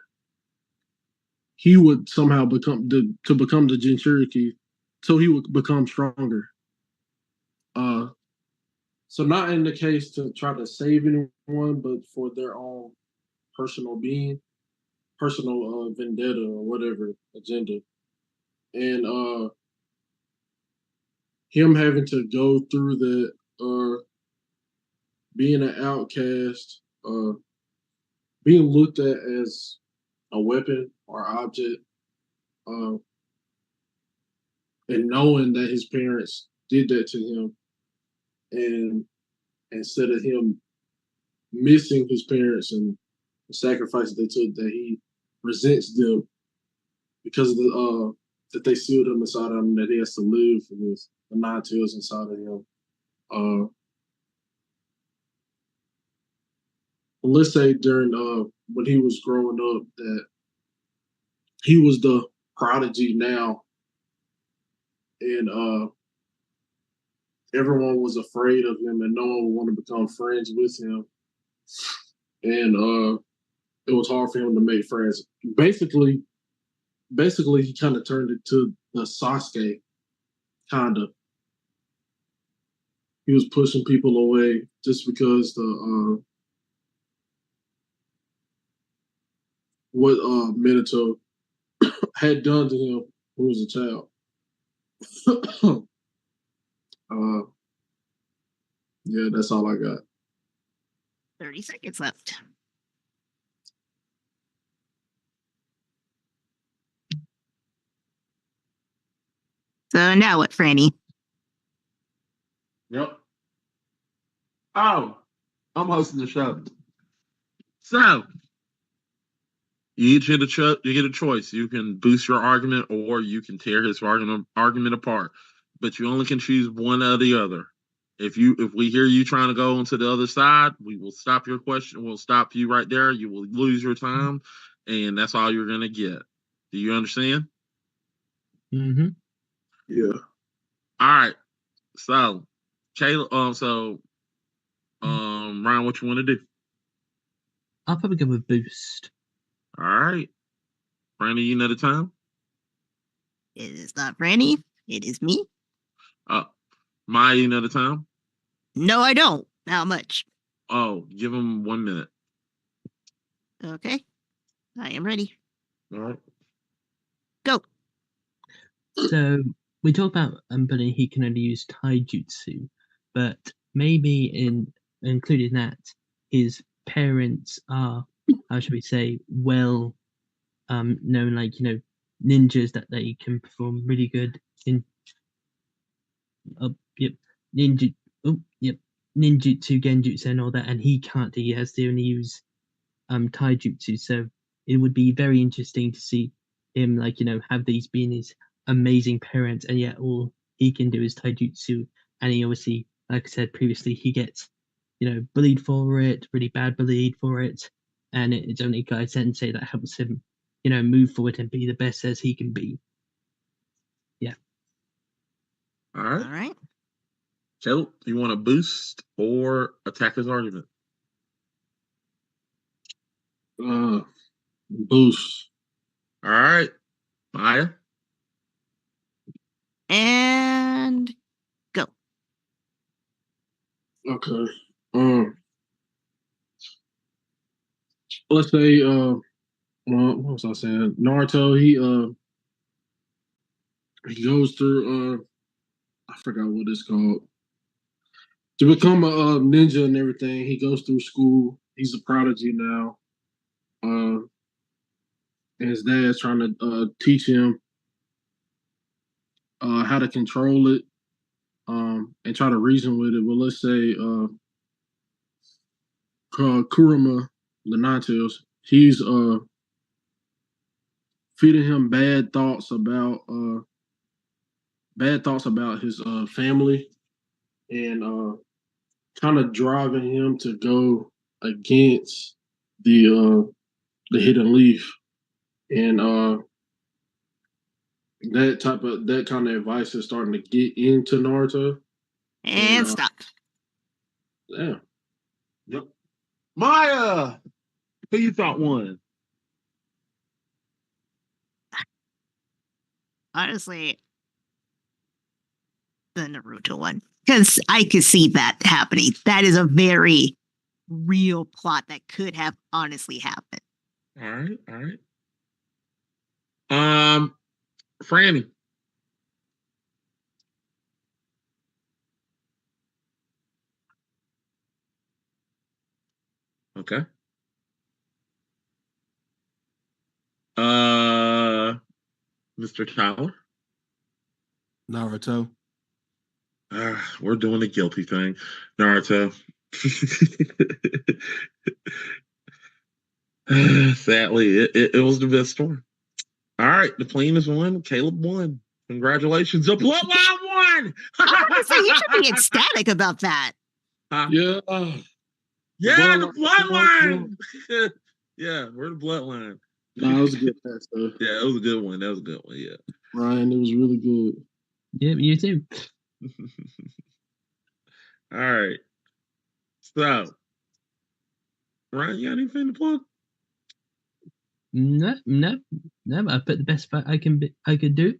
Speaker 5: he would somehow become the Jinchuriki, so he would become stronger. Uh, so not in the case to try to save anyone, but for their own personal being, personal vendetta or whatever agenda, and him having to go through the being an outcast, being looked at as a weapon or object, uh, and knowing that his parents did that to him, and instead of him missing his parents and the sacrifices they took, that he resents them because of the that they sealed him inside of him, that he has to live with the Nine Tails inside of him. Let's say during when he was growing up, that he was the prodigy now, and everyone was afraid of him, and no one would want to become friends with him, and it was hard for him to make friends. Basically, he kind of turned it to the Sasuke, kind of. He was pushing people away just because the what Minato had done to him when he was a child. Yeah, that's all I got.
Speaker 1: 30 seconds left. So now what, Franny?
Speaker 4: Yep. Oh, I'm hosting the show. So you each get a choice. You can boost your argument, or you can tear his argument apart. But you only can choose one or the other. If we hear you trying to go onto the other side, we will stop your question. We'll stop you right there. You will lose your time, and that's all you're gonna get. Do you understand?
Speaker 2: Mm-hmm.
Speaker 5: Yeah.
Speaker 4: All right. So, Caleb. Ryan, what you want to do?
Speaker 2: I'll probably go with boost.
Speaker 4: All right, Brandy, you know the time.
Speaker 1: It is not Franny. It is me.
Speaker 4: Maya, you know the time.
Speaker 1: No, I don't. How much?
Speaker 4: Oh, give him 1 minute.
Speaker 1: Okay. I am ready.
Speaker 4: All right.
Speaker 1: Go.
Speaker 2: So we talk about but he can only use taijutsu, but maybe including that, his parents are, how should we say, well known, like, ninjas, that they can perform really good in yep, ninja yep, ninjutsu, genjutsu and all that, and he can't. He has to only use taijutsu. So it would be very interesting to see him, like, have these being his amazing parents, and yet all he can do is taijutsu. And he obviously, like I said previously, he gets bullied for it, really bad bullied for it, and it's only Guy Sensei that helps him move forward and be the best as he can be. Yeah.
Speaker 4: All right.
Speaker 1: All right.
Speaker 4: Caleb, you want to boost or attack his argument?
Speaker 5: Boost.
Speaker 4: All right, Maya.
Speaker 1: And go.
Speaker 5: Okay. Let's say what was I saying? Naruto, he goes through I forgot what it's called. To become a ninja and everything, he goes through school. He's a prodigy now. And his dad's trying to teach him how to control it, and try to reason with it. Well, let's say Kurama, the Ninetales, he's feeding him bad thoughts about his family, and kind of driving him to go against the hidden leaf, and that kind of advice is starting to get into Naruto.
Speaker 1: And stop.
Speaker 5: Yeah.
Speaker 4: Yep. Maya, who you thought won?
Speaker 1: Honestly, the Naruto one. Because I could see that happening. That is a very real plot that could have honestly happened.
Speaker 4: All right, all right. Franny. Okay. Mr. Tyler.
Speaker 6: Naruto.
Speaker 4: We're doing the guilty thing. Naruto. Sadly, it was the best story. All right, the cleanest one. Caleb won. Congratulations. The bloodline won.
Speaker 1: Honestly, you should be ecstatic about that.
Speaker 5: Yeah.
Speaker 4: Yeah, the bloodline. Yeah, we're the bloodline.
Speaker 5: No, it was a good pass, though.
Speaker 4: Yeah, it was a good one. That was a good one. Yeah.
Speaker 5: Ryan, it was really good.
Speaker 2: Yeah, you too.
Speaker 4: All right. So, Ryan, you got anything to plug?
Speaker 2: No. I put the best I could do.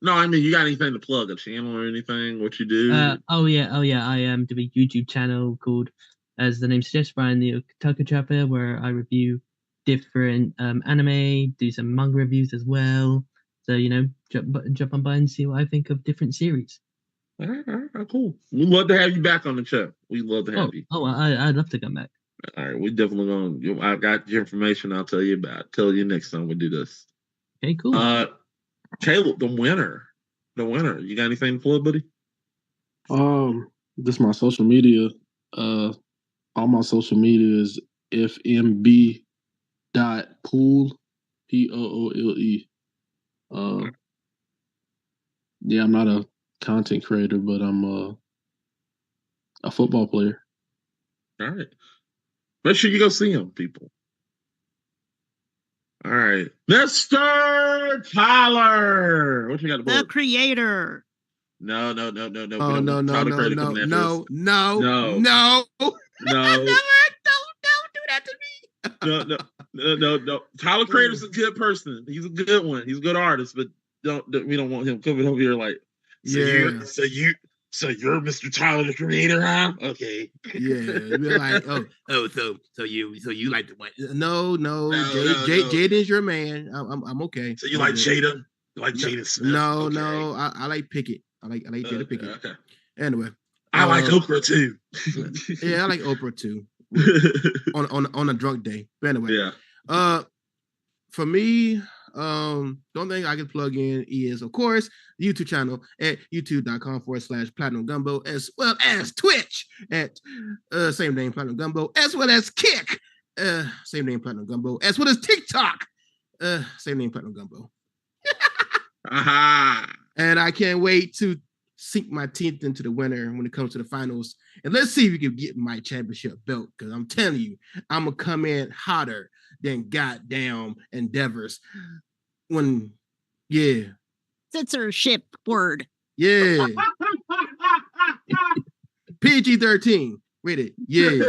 Speaker 4: No, I mean, you got anything to plug? A channel or anything? What you do?
Speaker 2: Oh yeah. I do a YouTube channel called, as the name suggests, Brian the Otaku Trapper, where I review different anime, do some manga reviews as well. So jump on by and see what I think of different series.
Speaker 4: All right, cool. We'd love to have you back on the show. We'd love to have you.
Speaker 2: I'd love to come back.
Speaker 4: All right, we definitely gonna. I got your information. I'll tell you about. Tell you next time we do this.
Speaker 2: Okay, cool.
Speaker 4: Caleb, the winner. You got anything to plug, buddy?
Speaker 5: This is my social media. All my social media is fmb.poole, Poole. Yeah, I'm not a content creator, but I'm a football player.
Speaker 4: All right. Make sure you go see him, people. All right. Mr. Tyler. What you got to
Speaker 1: The
Speaker 4: plug?
Speaker 1: creator.
Speaker 4: No.
Speaker 6: Oh, no.
Speaker 4: Don't
Speaker 6: Do that to me.
Speaker 4: No. Tyler Creator's a good person. He's a good one. He's a good artist, but we don't want him coming over here like, so you're Mr. Tyler the Creator, huh? Okay.
Speaker 6: Yeah, we're like, so you like the white? No, Jaden's your man. I'm okay.
Speaker 4: So you like Jada? You like Jada Smith?
Speaker 6: No,
Speaker 4: okay.
Speaker 6: no, I like Pickett. I like Jada Pickett.
Speaker 4: Okay.
Speaker 6: Anyway,
Speaker 4: I like Oprah too.
Speaker 6: Yeah, I like Oprah too. on a drunk day. But anyway,
Speaker 4: yeah.
Speaker 6: For me, the only thing I can plug in is, of course, the YouTube channel at youtube.com/Platinum Gumbo, as well as Twitch at same name Platinum Gumbo, as well as Kick, same name Platinum Gumbo, as well as TikTok, same name Platinum Gumbo. And I can't wait to sink my teeth into the winner when it comes to the finals. And let's see if we can get my championship belt, because I'm telling you, I'm going to come in hotter than goddamn Endeavors.
Speaker 1: Censorship word.
Speaker 6: Yeah. PG-13. Rated. Yeah.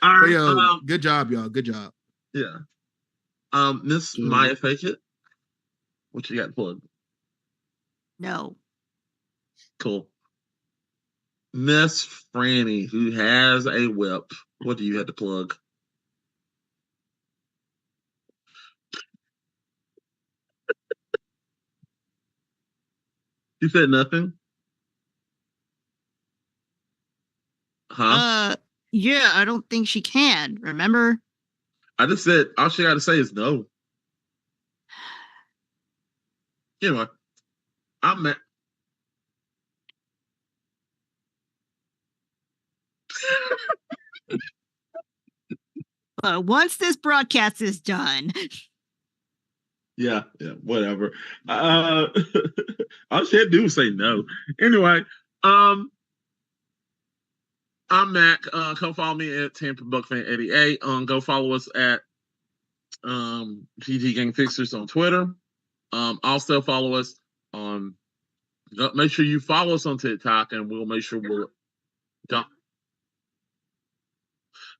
Speaker 4: All right.
Speaker 6: Yo, good job, y'all. Good job.
Speaker 4: Yeah. Miss Maya Fakeit, what you got plugged?
Speaker 1: No.
Speaker 4: Cool. Miss Franny, who has a whip, what do you have to plug? You said nothing? Huh?
Speaker 1: Yeah, I don't think she can. Remember?
Speaker 4: I just said all she got to say is no. Anyway, I'm Mac.
Speaker 1: Once this broadcast is done,
Speaker 4: Yeah, whatever. All she had to do was say no. Anyway, I'm Mac. Come follow me at Tampa Buck Fan 88. Go follow us at GG Gang Fixers on Twitter. Also follow us on. Make sure you follow us on TikTok, and we'll make sure we'll. Don't,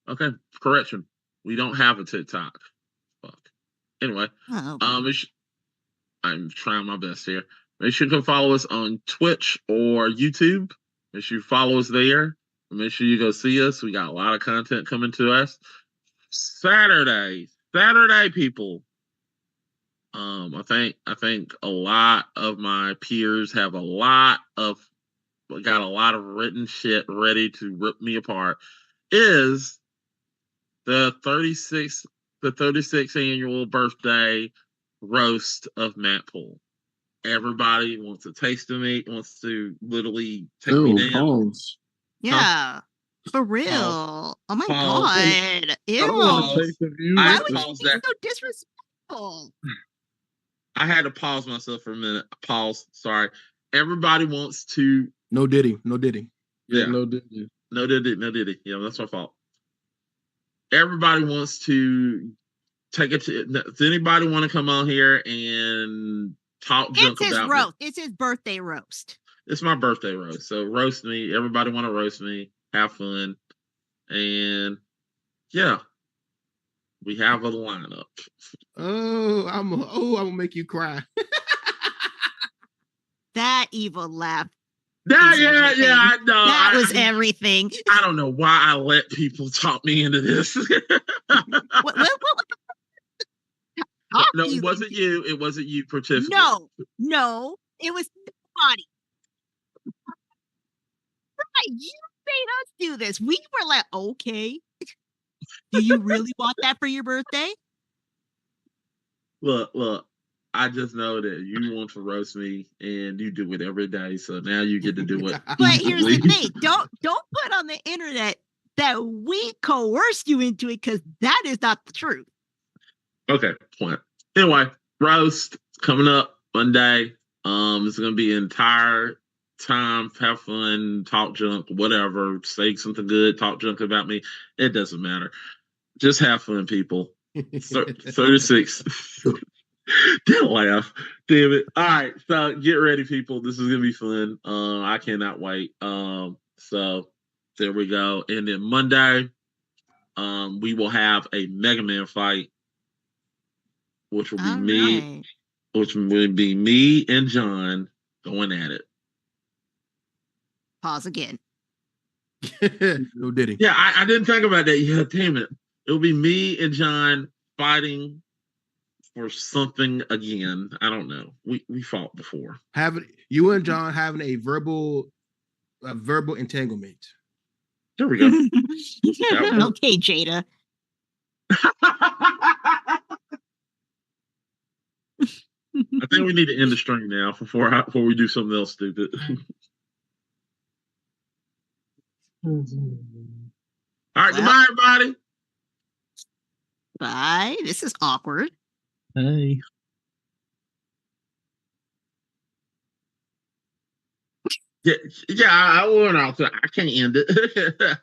Speaker 4: okay, correction. We don't have a TikTok. Fuck. Anyway,
Speaker 1: oh,
Speaker 4: I'm trying my best here. Make sure you can follow us on Twitch or YouTube. Make sure you follow us there. Make sure you go see us. We got a lot of content coming to us. Saturday, people. I think a lot of my peers have got a lot of written shit ready to rip me apart. Is the 36th annual birthday roast of Mac Poole. Everybody wants a taste of me, wants to literally take me down.
Speaker 5: Pause.
Speaker 1: yeah, for real. Oh my
Speaker 4: Pause.
Speaker 1: god, ew!
Speaker 5: I don't want to taste of you.
Speaker 1: Why
Speaker 4: I
Speaker 1: would you
Speaker 4: pause
Speaker 1: be
Speaker 4: that.
Speaker 1: so disrespectful?
Speaker 4: I had to pause myself for a minute. Pause. Sorry. Everybody wants to.
Speaker 6: No Diddy.
Speaker 4: Yeah.
Speaker 5: No Diddy.
Speaker 4: No Diddy. Yeah, that's my fault. Everybody wants to take it to. Does anybody want to come on here and talk junk
Speaker 1: It's his
Speaker 4: about
Speaker 1: roast.
Speaker 4: me?
Speaker 1: It's his birthday roast.
Speaker 4: It's my birthday roast. So roast me. Everybody want to roast me. Have fun. And yeah, we have a lineup.
Speaker 6: I'm gonna make you cry.
Speaker 1: That evil laugh.
Speaker 4: Yeah, I know.
Speaker 1: That was everything.
Speaker 4: I don't know why I let people talk me into this.
Speaker 1: What?
Speaker 4: No, it wasn't you. It wasn't you, participant.
Speaker 1: No, it was nobody. Right, you made us do this. We were like, okay. Do you really want that for your birthday?
Speaker 4: Look. I just know that you want to roast me, and you do it every day. So now you get to do it.
Speaker 1: But here's the thing: don't put on the internet that we coerced you into it, because that is not the truth.
Speaker 4: Okay, point. Anyway, roast coming up Monday. It's gonna be entire time. Have fun, talk junk, whatever. Say something good, talk junk about me. It doesn't matter. Just have fun, people. 36. Don't laugh. Damn it. All right, so get ready, people. This is gonna be fun. I cannot wait. So there we go. And then Monday, we will have a Mega Man fight, which will be me, which will be me and John going at it.
Speaker 1: Pause again.
Speaker 6: No Diddy.
Speaker 4: Yeah, I didn't think about that. Yeah, damn it. It'll be me and John fighting for something again. I don't know. We fought before.
Speaker 6: You and John having a verbal entanglement.
Speaker 4: There we go.
Speaker 1: Okay, Jada.
Speaker 4: I think we need to end the string now before we do something else stupid. All right, goodbye, everybody.
Speaker 1: Bye. This is awkward.
Speaker 2: Hey.
Speaker 4: Yeah, I went out. I can't end it.